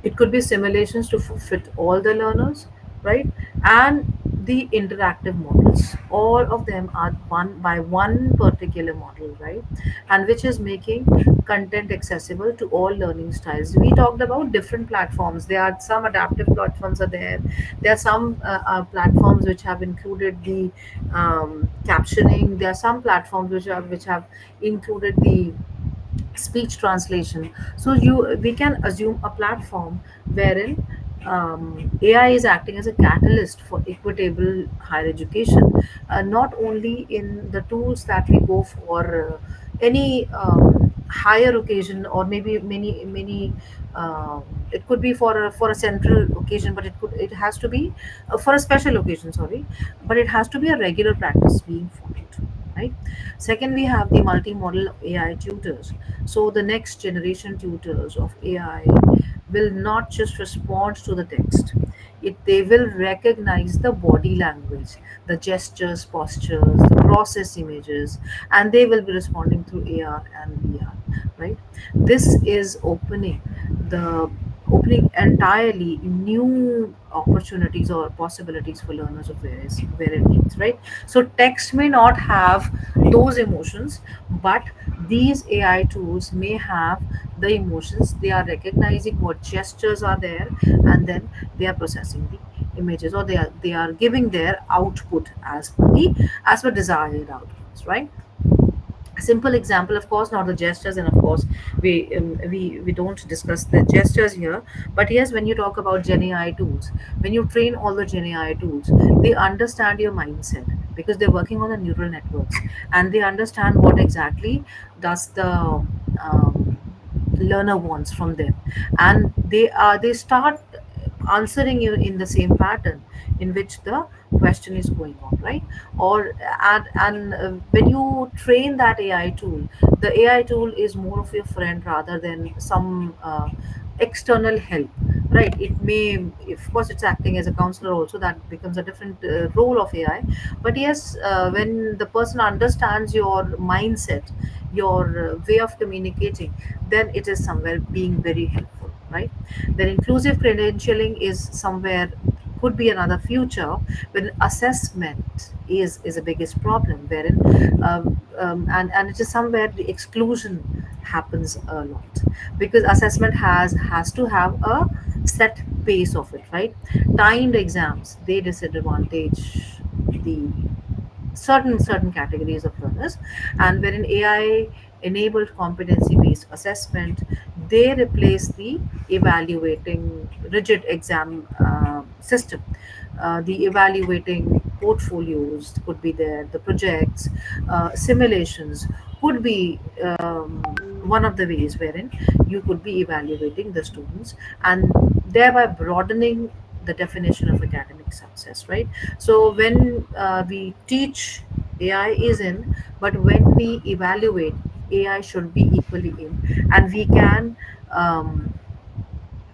it could be simulations to fit all the learners, right? And the interactive models, all of them are one by one particular model, right? And which is making content accessible to all learning styles. We talked about different platforms. There are some adaptive platforms are there. There are some platforms which have included the captioning. There are some platforms which have included the speech translation. So you we can assume a platform wherein AI is acting as a catalyst for equitable higher education, not only in the tools that we go for any higher occasion, or maybe many it could be for a central occasion, but it has to be for a special occasion, sorry, but it has to be a regular practice being followed, right? Second, we have the multimodal AI tutors. So the next generation tutors of AI will not just respond to the text. They will recognize the body language, the gestures, postures, the process images, and they will be responding through AR and VR, right? This is opening entirely new opportunities or possibilities for learners of various needs, right? So text may not have those emotions, but these AI tools may have the emotions. They are recognizing what gestures are there, and then they are processing the images, or they are giving their output as per desired outputs, right? Simple example, of course not the gestures, and of course we don't discuss the gestures here, but yes, when you talk about gen AI tools, when you train all the gen AI tools, they understand your mindset because they're working on the neural networks, and they understand what exactly does the learner wants from them, and they start answering you in the same pattern in which the question is going on, right? Or and when you train that AI tool, the AI tool is more of your friend rather than some external help, right? It may, of course it's acting as a counselor also, that becomes a different role of AI. But yes, when the person understands your mindset, your way of communicating, then it is somewhere being very helpful, right? Then inclusive credentialing is somewhere, could be another future when assessment is the biggest problem, wherein and it is somewhere the exclusion happens a lot, because assessment has to have a set pace of it, right? Timed exams, they disadvantage the certain categories of learners, and wherein AI enabled competency based assessment, they replace the evaluating rigid exam system. The evaluating portfolios could be there, the projects, simulations could be one of the ways wherein you could be evaluating the students, and thereby broadening the definition of academic success, right? So when we teach, AI is in, but when we evaluate, AI should be equally in, and we can um,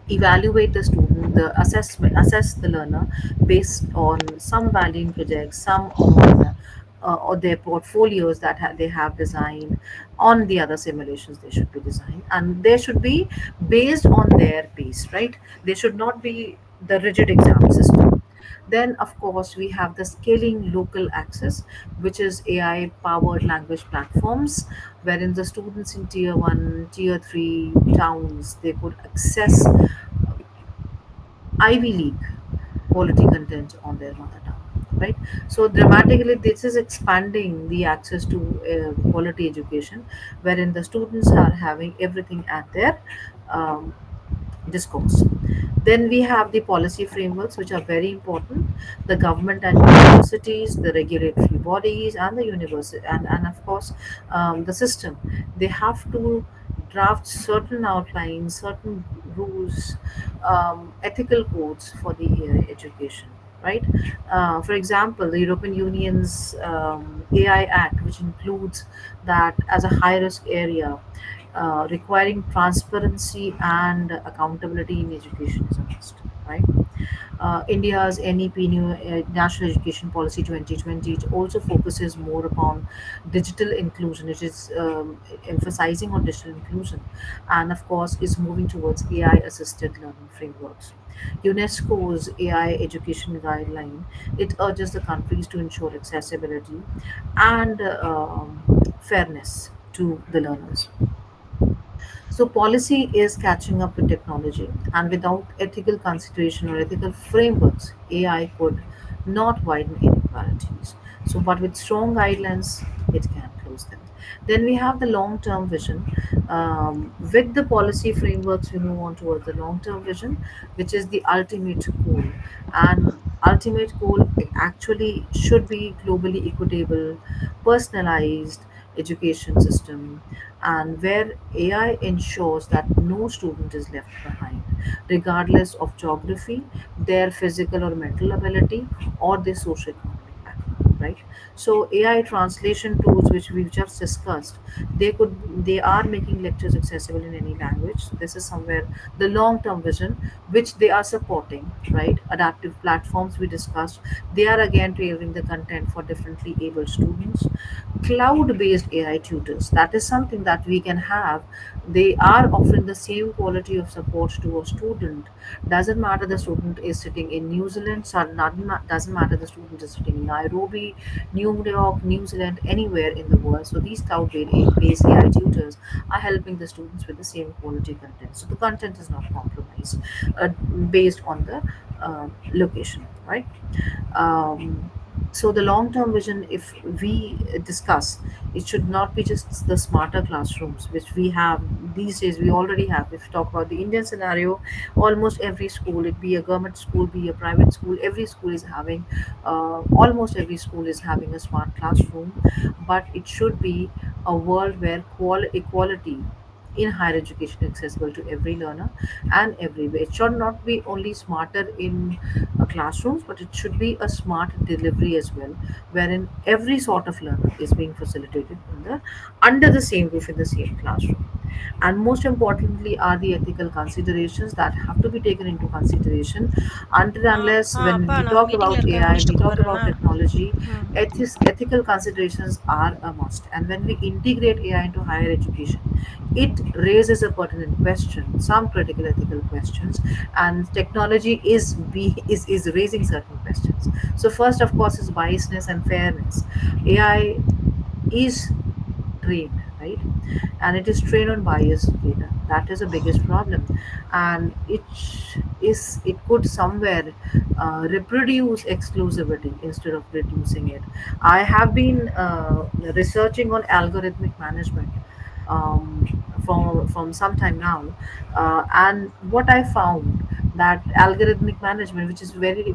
evaluate the student, the assessment, assess the learner based on some valuing projects, some on or their portfolios that they have designed, on the other simulations they should be designed, and they should be based on their pace, right? They should not be the rigid exam system. Then, of course, we have the scaling local access, which is AI powered language platforms, wherein the students in tier 1, tier 3 towns, they could access Ivy League quality content on their mother tongue, right? So dramatically, this is expanding the access to quality education, wherein the students are having everything at their um, discourse. Then we have the policy frameworks, which are very important. The government and universities, the regulatory bodies, and the university, and of course, the system. They have to draft certain outlines, certain rules, ethical codes for the education. Right. For example, the European Union's AI Act, which includes that as a high risk area, requiring transparency and accountability in education is a must, right? India's NEP, New National Education Policy 2020, it also focuses more upon digital inclusion. It is emphasizing on digital inclusion, and of course, is moving towards AI-assisted learning frameworks. UNESCO's AI education guideline, it urges the countries to ensure accessibility and fairness to the learners. So policy is catching up with technology, and without ethical consideration or ethical frameworks, AI could not widen inequalities. So, but with strong guidelines, it can close them. Then we have the long-term vision. With the policy frameworks, we move on towards the long-term vision, which is the ultimate goal. And ultimate goal actually should be globally equitable, personalized education system, and where AI ensures that no student is left behind, regardless of geography, their physical or mental ability, or their socioeconomic background. Right. So AI translation tools, which we've just discussed, they are making lectures accessible in any language. So this is somewhere the long-term vision, which they are supporting. Right. Adaptive platforms we discussed, they are again tailoring the content for differently able students. Cloud-based AI tutors, that is something that we can have. They are offering the same quality of support to a student. Doesn't matter the student is sitting in New Zealand, so doesn't matter the student is sitting in Nairobi, New York, New Zealand, anywhere in the world. So these cloud-based AI tutors are helping the students with the same quality content. So the content is not compromised based on the location, right? So the long term vision, if we discuss, it should not be just the smarter classrooms which we have these days. We already have. If you talk about the Indian scenario, almost every school, it be a government school, be a private school, every school is having almost every school is having a smart classroom. But it should be a world where equality in higher education accessible to every learner and everywhere. It should not be only smarter in classrooms, but it should be a smart delivery as well, wherein every sort of learner is being facilitated in the under the same roof in the same classroom. And most importantly are the ethical considerations that have to be taken into consideration. Until unless when அப்பா we நான் talk மீட்டிங்கில் about இருக்கேன் AI, we முடிச்சுட்டு talk about கூப்பிட்றேண்ணா. technology, ம். ethical considerations are a must. And when we integrate AI into higher education, it raises a pertinent question, some critical ethical questions, and technology is raising certain questions. So first, of course, is biasness and fairness. AI is trained, right? And it is trained on biased data. That is the biggest problem. And it could somewhere reproduce exclusivity instead of reducing it. I have been researching on algorithmic management from some time now, and what I found, that algorithmic management,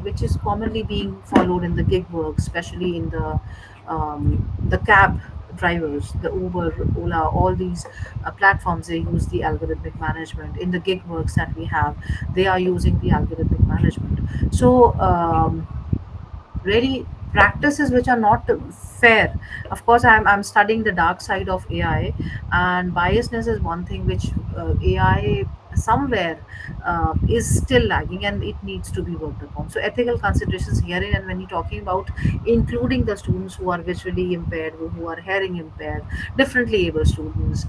which is commonly being followed in the gig work, especially in the cab drivers, the Uber, Ola, all these platforms, they use the algorithmic management. In the gig works that we have, they are using the algorithmic management. So really practices which are not fair. Of course, I'm studying the dark side of AI, and biasness is one thing which AI somewhere is still lagging, and it needs to be worked upon. So ethical considerations herein, and when you're talking about including the students who are visually impaired, who are hearing impaired, differently able students,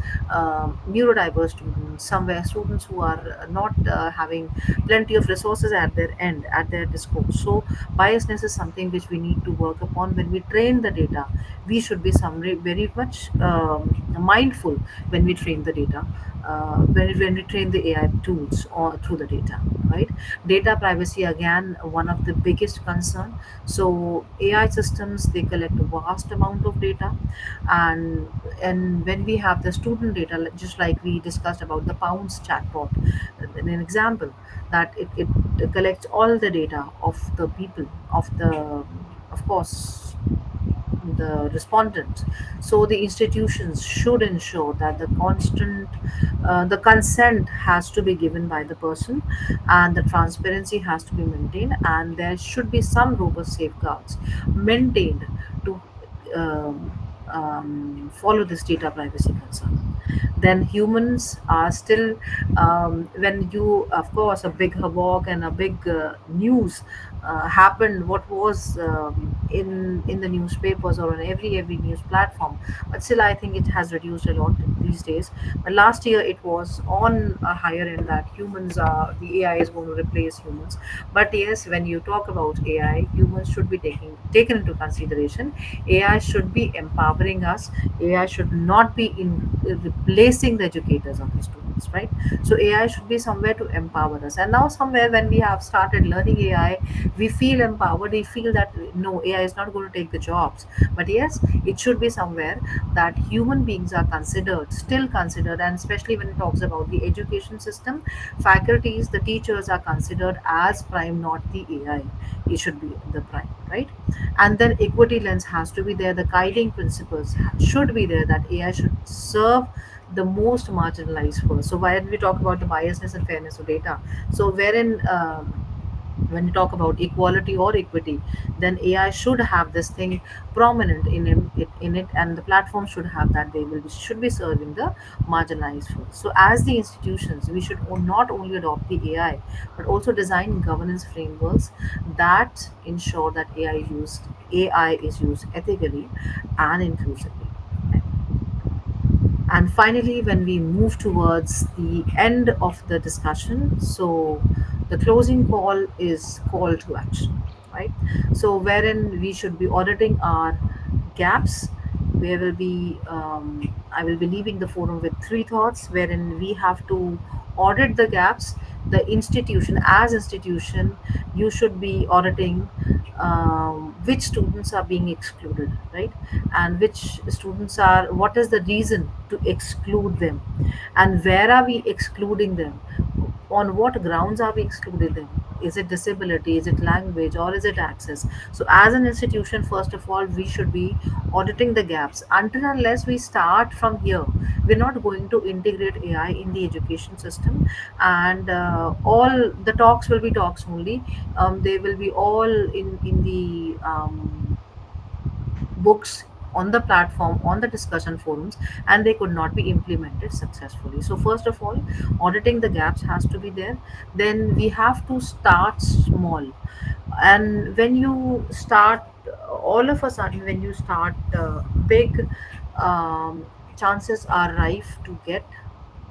neurodiverse students, somewhere students who are not having plenty of resources at their end, at their discourse. So biasness is something which we need to work upon. When we train the data, we should be very much mindful when we train the data, when we train the AI tools or through the data, right? Data privacy, again, one of the biggest concern. So AI systems, they collect a vast amount of data, and when we have the student data, just like we discussed about the Pounds chatbot, an example, that it collects all the data of the people, of course, the respondent. So the institutions should ensure that the consent has to be given by the person, and the transparency has to be maintained, and there should be some robust safeguards maintained to follow this data privacy concern. Then humans are still, when you, of course, a big havoc and a big news happened, what was in the newspapers or on every news platform. But still, I think it has reduced a lot these days. But last year it was on a higher end that humans are the AI is going to replace humans. But yes, when you talk about AI, humans should be taken into consideration. AI should be empowering us. AI should not be replacing the educators or the students, right? So AI should be somewhere to empower us. And now somewhere when we have started learning AI, we feel empowered. We feel that no, AI is not going to take the jobs. But yes, it should be somewhere that human beings are considered, still considered, and especially when it talks about the education system, faculties, the teachers are considered as prime, not the AI. It should be the prime, right? And then equity lens has to be there. The guiding principles should be there, that AI should serve the most marginalized first. So when we talk about the biasness and fairness of data, so wherein when you talk about equality or equity, then AI should have this thing prominent in it, and the platform should have that they should be serving the marginalized first. So as the institutions, we should not only adopt the AI, but also design governance frameworks that ensure that AI is used ethically and inclusively. And finally, when we move towards the end of the discussion, so the closing call is call to action, right? So, wherein we should be auditing our gaps, where will be I will be leaving the forum with three thoughts, wherein we have to audit the gaps. The institution, as institution, you should be auditing which students are being excluded, right? And which students are, what is the reason to exclude them, and where are we excluding them, on what grounds are we excluding them? Is it disability, is it language, or is it access? So as an institution, first of all, we should be auditing the gaps. Until and unless we start from here, we're not going to integrate AI in the education system. And all the talks will be talks only. They will be all in the books, on the platform, on the discussion forums, and they could not be implemented successfully. So first of all, auditing the gaps has to be there. Then we have to start small. And when you start, all of a sudden when you start big, um, chances are rife to get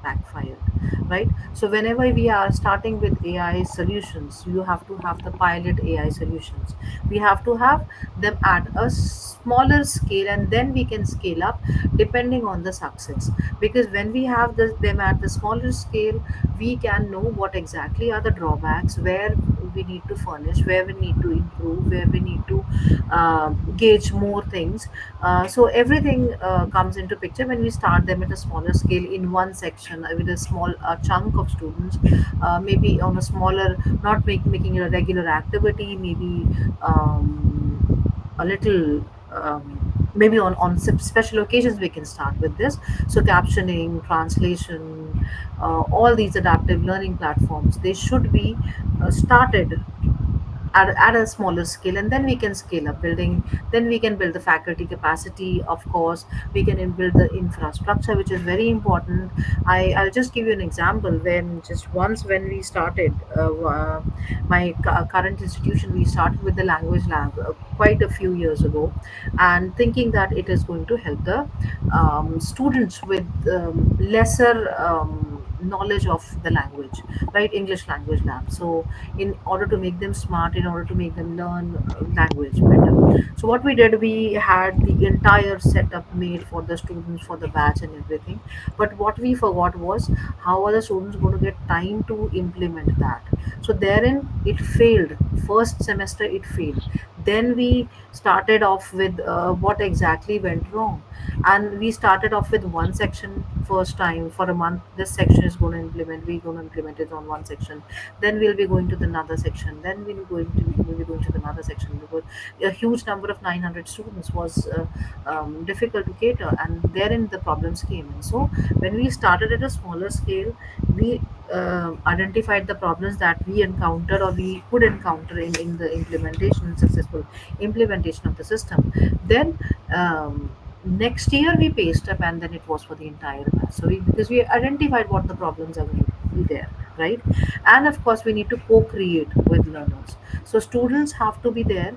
backfired, right? So whenever we are starting with AI solutions, you have to have the pilot AI solutions. We have to have them at a smaller scale, and then we can scale up depending on the success. Because when we have them at the smaller scale, we can know what exactly are the drawbacks, where we need to furnish, where we need to improve, where we need to gauge more things. So everything comes into picture when we start them at a smaller scale in one section, with a small chunk of students, maybe on a smaller, not making it a regular activity, maybe a little, maybe on special occasions we can start with this. So captioning, translation, all these adaptive learning platforms, they should be started at a smaller scale, and then we can scale up building. Then we can build the faculty capacity, of course. We can build the infrastructure, which is very important. I'll just give you an example. When just once when we started, my current institution, we started with the language lab quite a few years ago, and thinking that it is going to help the students with lesser knowledge of the language, right? English language lab. So in order to make them smart, in order to make them learn language better, so what we did, we had the entire setup made for the students, for the batch and everything. But what we forgot was, how are the students going to get time to implement that? So therein it failed. First semester it failed. Then we started off with what exactly went wrong. And we started off with one section first time for a month. This section is going to implement, we're going to implement it on one section. Then we'll be going to the another section. Then we'll be going to the another section, because a huge number of 900 students was difficult to cater, and therein the problems came in. So when we started at a smaller scale, we identified the problems that we encountered, or we could encounter in the implementation, successful implementation of the system. Then next year we paced up, and then it was for the entire batch. So because we identified what the problems are going to be there, right? And of course we need to co-create with learners. So students have to be there,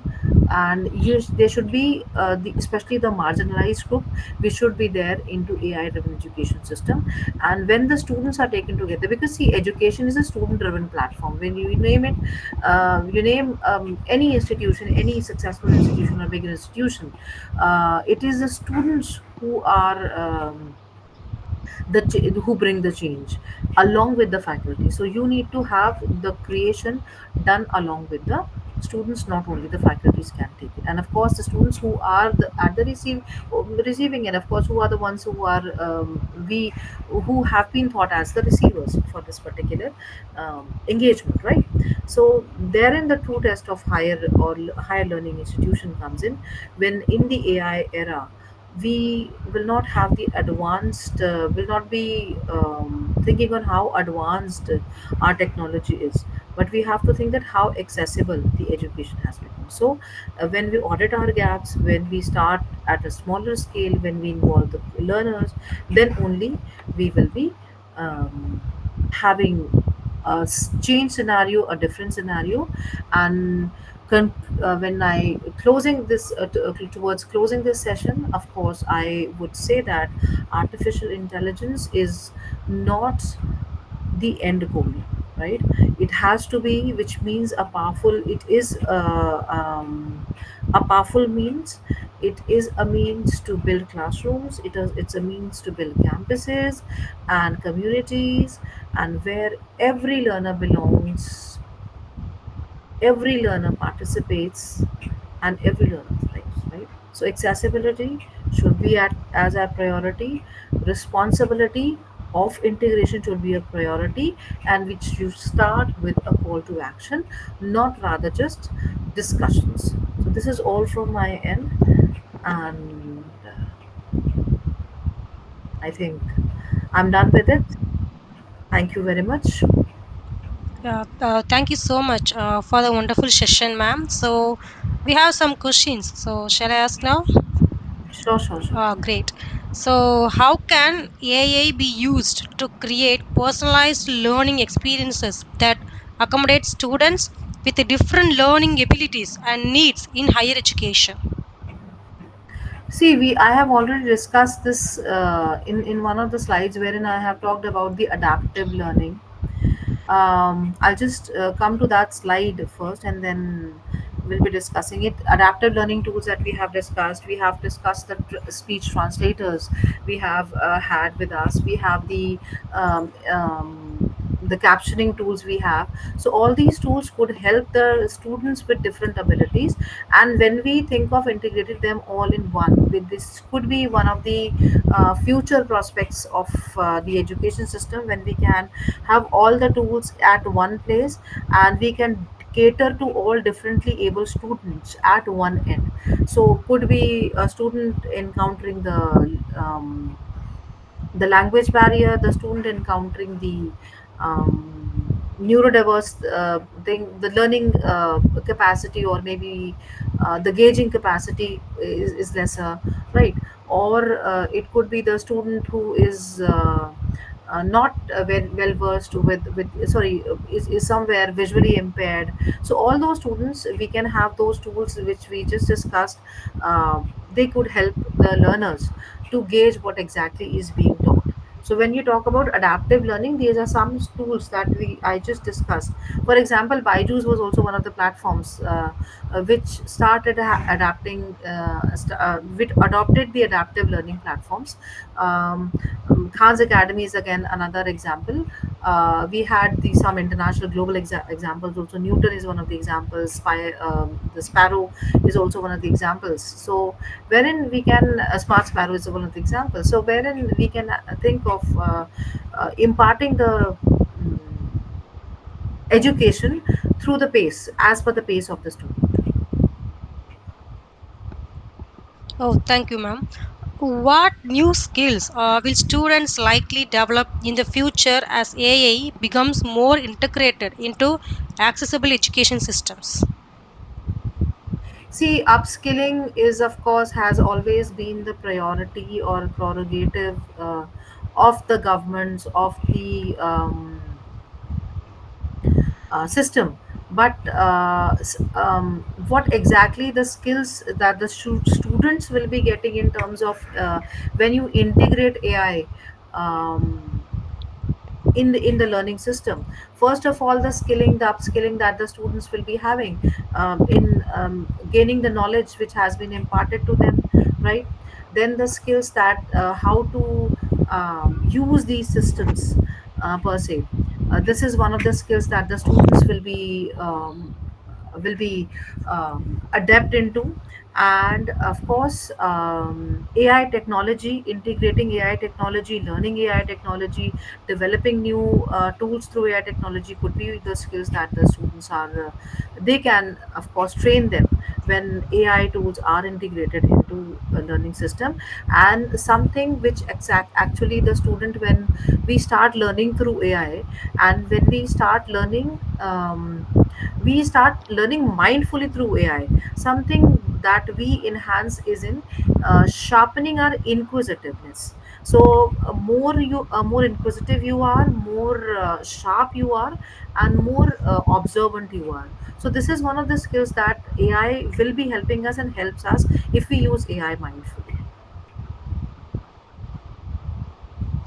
and they should be especially the marginalized group. We should be there into AI driven education system. And when the students are taken together, because see, education is a student driven platform. When you name it, you name any institution, any successful institution or big institution, it is the students who are who bring the change along with the faculty. So you need to have the creation done along with the students. Not only the faculties can take it, and of course the students who are at the receiving end, of course, who are the ones who are we who have been thought as the receivers for this particular engagement, right? So therein the true test of higher learning institution comes in. When in the AI era, we will not have the advanced, will not be thinking on how advanced our technology is, but we have to think that how accessible the education has become. So when we audit our gaps, when we start at a smaller scale, when we involve the learners, then only we will be um, having a change scenario, a different scenario. And when I closing this towards closing this session, of course I would say that artificial intelligence is not the end goal, right? It has to be, which means a powerful, it is a powerful means. It is a means to build classrooms. It's a means to build campuses and communities, and where every learner belongs every learner participates and every learner thrives, right? So accessibility should be at as a priority, responsibility of integration should be a priority, and which you start with a call to action, not rather just discussions. So this is all from my end, and I think I'm done with it. Thank you very much. Yeah, thank you so much for the wonderful session, ma'am. So we have some questions. So shall I ask now? Sure, sure, sure. Great. So how can AI be used to create personalized learning experiences that accommodate students with different learning abilities and needs in higher education? See, we I have already discussed this in one of the slides wherein I have talked about the adaptive learning. I'll just come to that slide first, and then we'll be discussing it. Adaptive learning tools that we have discussed. We have discussed the speech translators we have had with us. We have the captioning tools we have. So all these tools could help the students with different abilities, and when we think of integrating them all in one, with this could be one of the future prospects of the education system, when we can have all the tools at one place, and we can cater to all differently able students at one end. So could be a student encountering the language barrier, the student encountering the neurodiverse thing, the learning capacity, or maybe the gauging capacity is lesser, right? Or it could be the student who is not well versed with sorry is somewhere visually impaired. So all those students, we can have those tools which we just discussed. They could help the learners to gauge what exactly is being taught. So when you talk about adaptive learning, these are some tools that we I just discussed. For example, Byju's was also one of the platforms which started adapting, which adopted the adaptive learning platforms. Um, Khan's Academy is again another example. We had some international global examples also. Newton is one of the examples. The Sparrow is also one of the examples. So wherein we can Smart Sparrow is one of the examples. So wherein we can think of imparting the education through the pace, as per the pace of the student. Oh, thank you, ma'am. What new skills will students likely develop in the future as AI becomes more integrated into accessible education systems? See, upskilling is, of course, has always been the priority or prerogative of the governments, of the system. But what exactly the skills that the students will be getting in terms of when you integrate AI um, in the learning system? First of all, the skilling, the upskilling that the students will be having in gaining the knowledge which has been imparted to them, right? Then the skills that how to use these systems per se. This is one of the skills that the students will be adept into. And of course, AI technology, integrating AI technology, learning AI technology, developing new tools through AI technology could be the skills that the students are they can of course train them when AI tools are integrated into a learning system. And something which actually the student, when we start learning through AI, and when we start learning mindfully through AI. Something that we enhance is in sharpening our inquisitiveness. So more inquisitive you are, more sharp you are, and more observant you are. So this is one of the skills that AI will be helping us and helps us if we use AI mindfully.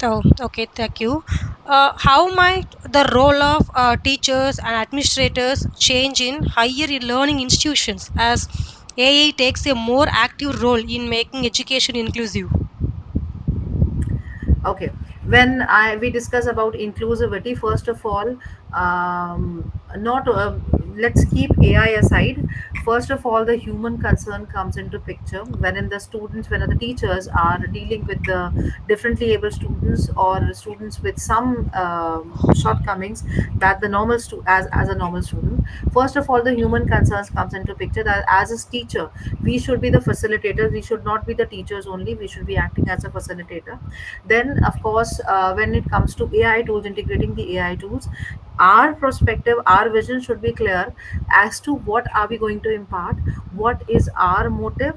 Oh, okay, thank you. How might the role of teachers and administrators change in higher learning institutions as AI takes a more active role in making education inclusive? Okay, when I we discuss about inclusivity, first of all, not let's keep AI aside. First of all, the human concern comes into picture wherein the students, when the teachers are dealing with the differently able students or students with some shortcomings that the as a normal student. First of all, the human concerns comes into picture that as a teacher, we should be the facilitators. We should not be the teachers only. We should be acting as a facilitator. Then, of course, when it comes to AI tools, integrating the AI tools, our perspective, our vision should be clear as to what are we going to impart, what is our motive,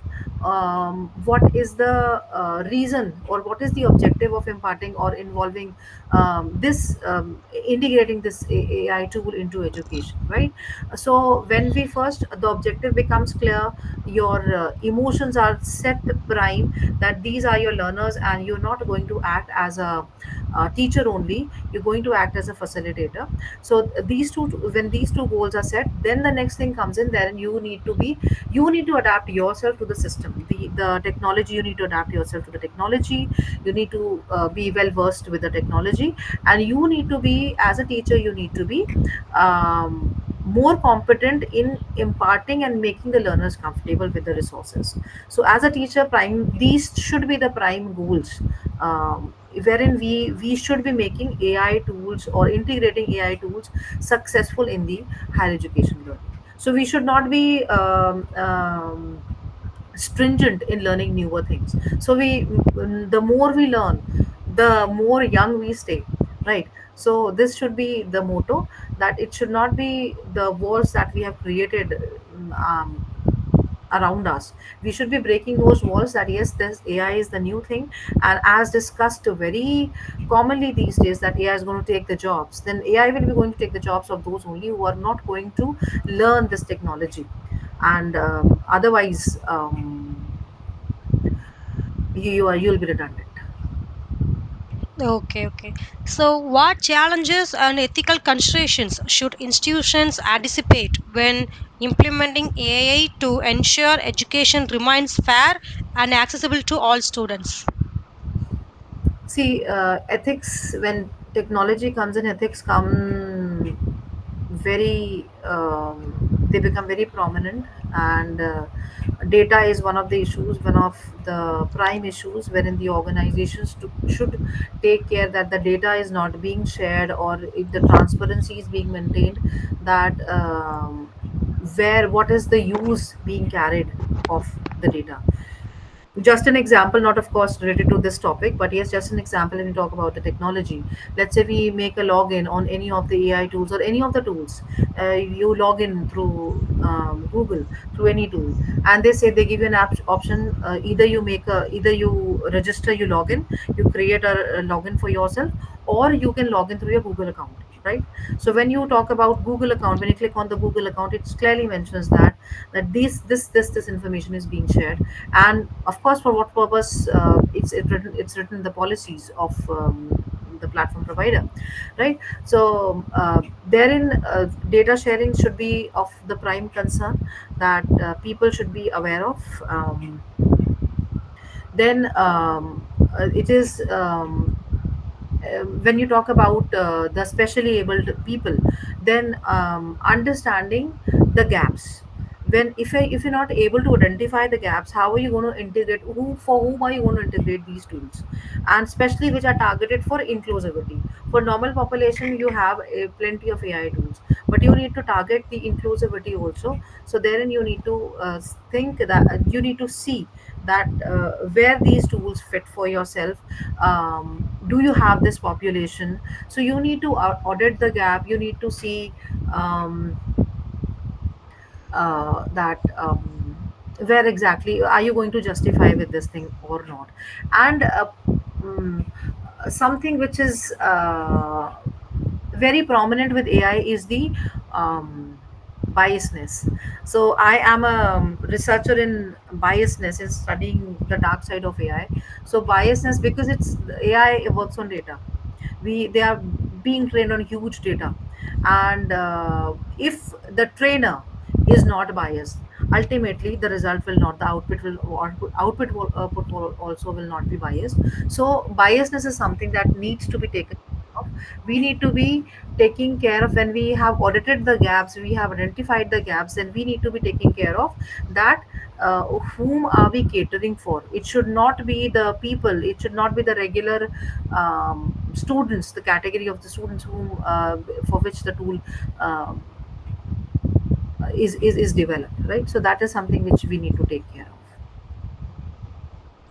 what is the reason or what is the objective of imparting or involving this integrating this AI tool into education, right? So when we first the objective becomes clear, your emotions are set prime that these are your learners and you're not going to act as a teacher only, you're going to act as a facilitator. So these two, when these two goals are set, then the next thing comes in there, and you need to adapt yourself to the system, the technology. You need to adapt yourself to the technology. You need to be well versed with the technology, and you need to be, as a teacher, you need to be more competent in imparting and making the learners comfortable with the resources. So as a teacher, prime these should be the prime goals, wherein we should be making AI tools or integrating AI tools successful in the higher education learning. So we should not be stringent in learning newer things. So the more we learn, the more young we stay, right? So this should be the motto, that it should not be the walls that we have created around us. We should be breaking those walls, that yes, this AI is the new thing, and as discussed very commonly these days, that AI is going to take the jobs, then AI will be going to take the jobs of those only who are not going to learn this technology. And otherwise, you'll be redundant. Okay, okay. So, what challenges and ethical considerations should institutions anticipate when implementing AI to ensure education remains fair and accessible to all students? See, ethics, when technology comes in, ethics come very, they become very prominent. And data is one of the issues, one of the prime issues, wherein the organizations should take care that the data is not being shared, or if the transparency is being maintained, that where what is the use being carried of the data. Just an example, not of course related to this topic, but yes, just an example. When we talk about the technology, let's say we make a login on any of the AI tools or any of the tools. You log in through Google, through any tool, and they say, they give you an app option. Either you register, you log in, you create a login for yourself, or you can log in through your Google account, right? So when you talk about Google account, when you click on the Google account, it clearly mentions that this information is being shared. And of course, for what purpose? It's written in the policies of the platform provider, right? So therein, data sharing should be of the prime concern, that people should be aware of. Then it is when you talk about the specially abled people, then understanding the gaps. When if you're not able to identify the gaps, how are you going to integrate, for whom are you going to integrate these tools, and especially which are targeted for inclusivity. For normal population, you have plenty of AI tools, but you need to target the inclusivity also. So therein you need to think that you need to see that where these tools fit for yourself. Do you have this population? So you need to audit the gap. You need to see um, that where exactly are you going to justify with this thing or not. And mm, something which is very prominent with AI is the biasness. So I am a researcher in biasness, in studying the dark side of AI. So biasness, because it's AI works on data. They are being trained on huge data, and if the trainer is not biased, ultimately the result will not, the output will, also will not be biased. So biasness is something that needs to be taken. of. We need to be taking care of, when we have audited the gaps, we have identified the gaps, and we need to be taking care of that. Whom are we catering for? It should not be the people, it should not be the regular students, the category of the students whom for which the tool um, is developed, right? So that is something which we need to take care of.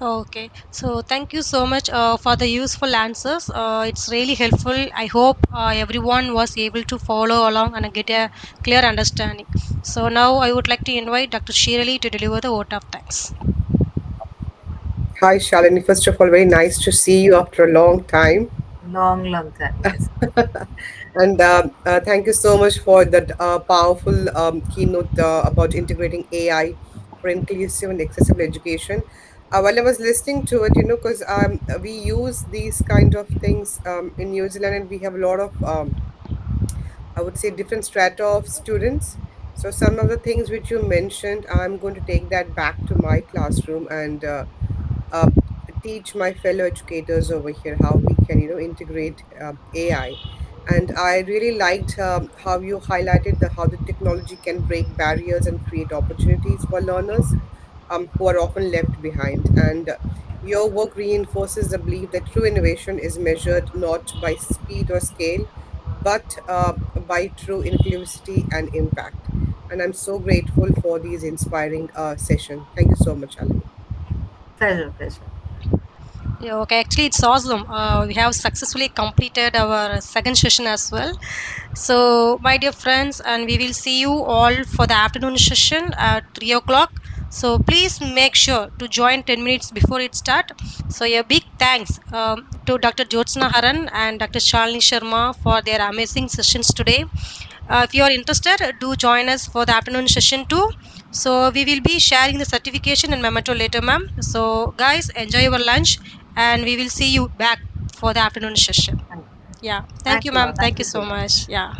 Okay, so thank you so much for the useful answers. It's really helpful. I hope everyone was able to follow along and get a clear understanding. So now I would like to invite Dr. Shirley to deliver the vote of thanks. Hi, Shalini. First of all, very nice to see you after a long time. Long time, yes. And thank you so much for that powerful keynote about integrating AI for inclusive and accessible education. While I was listening to it, because we use these kind of things in New Zealand, and we have a lot of I would say different strata of students. So some of the things which you mentioned, I'm going to take that back to my classroom and uh, teach my fellow educators over here how we can, integrate AI. And I really liked how you highlighted how the technology can break barriers and create opportunities for learners who are often left behind. And your work reinforces the belief that true innovation is measured not by speed or scale, but by true inclusivity and impact. And I'm so grateful for these inspiring session. Thank you so much, Alini. Pleasure. Yeah, okay, actually, it's awesome. We have successfully completed our second session as well. So, my dear friends, and we will see you all for the afternoon session at 3 o'clock. So, please make sure to join 10 minutes before it start. So, a big thanks to Dr. Jyotsna Haran and Dr. Shalini Sharma for their amazing sessions today. If you are interested, do join us for the afternoon session too. So, we will be sharing the certification and memento later, ma'am. So, guys, enjoy your lunch and we will see you back for the afternoon session. Thank you. Yeah, thank you, Thanks a ma'am. lot. Thank Thank you you so so much. much. Yeah.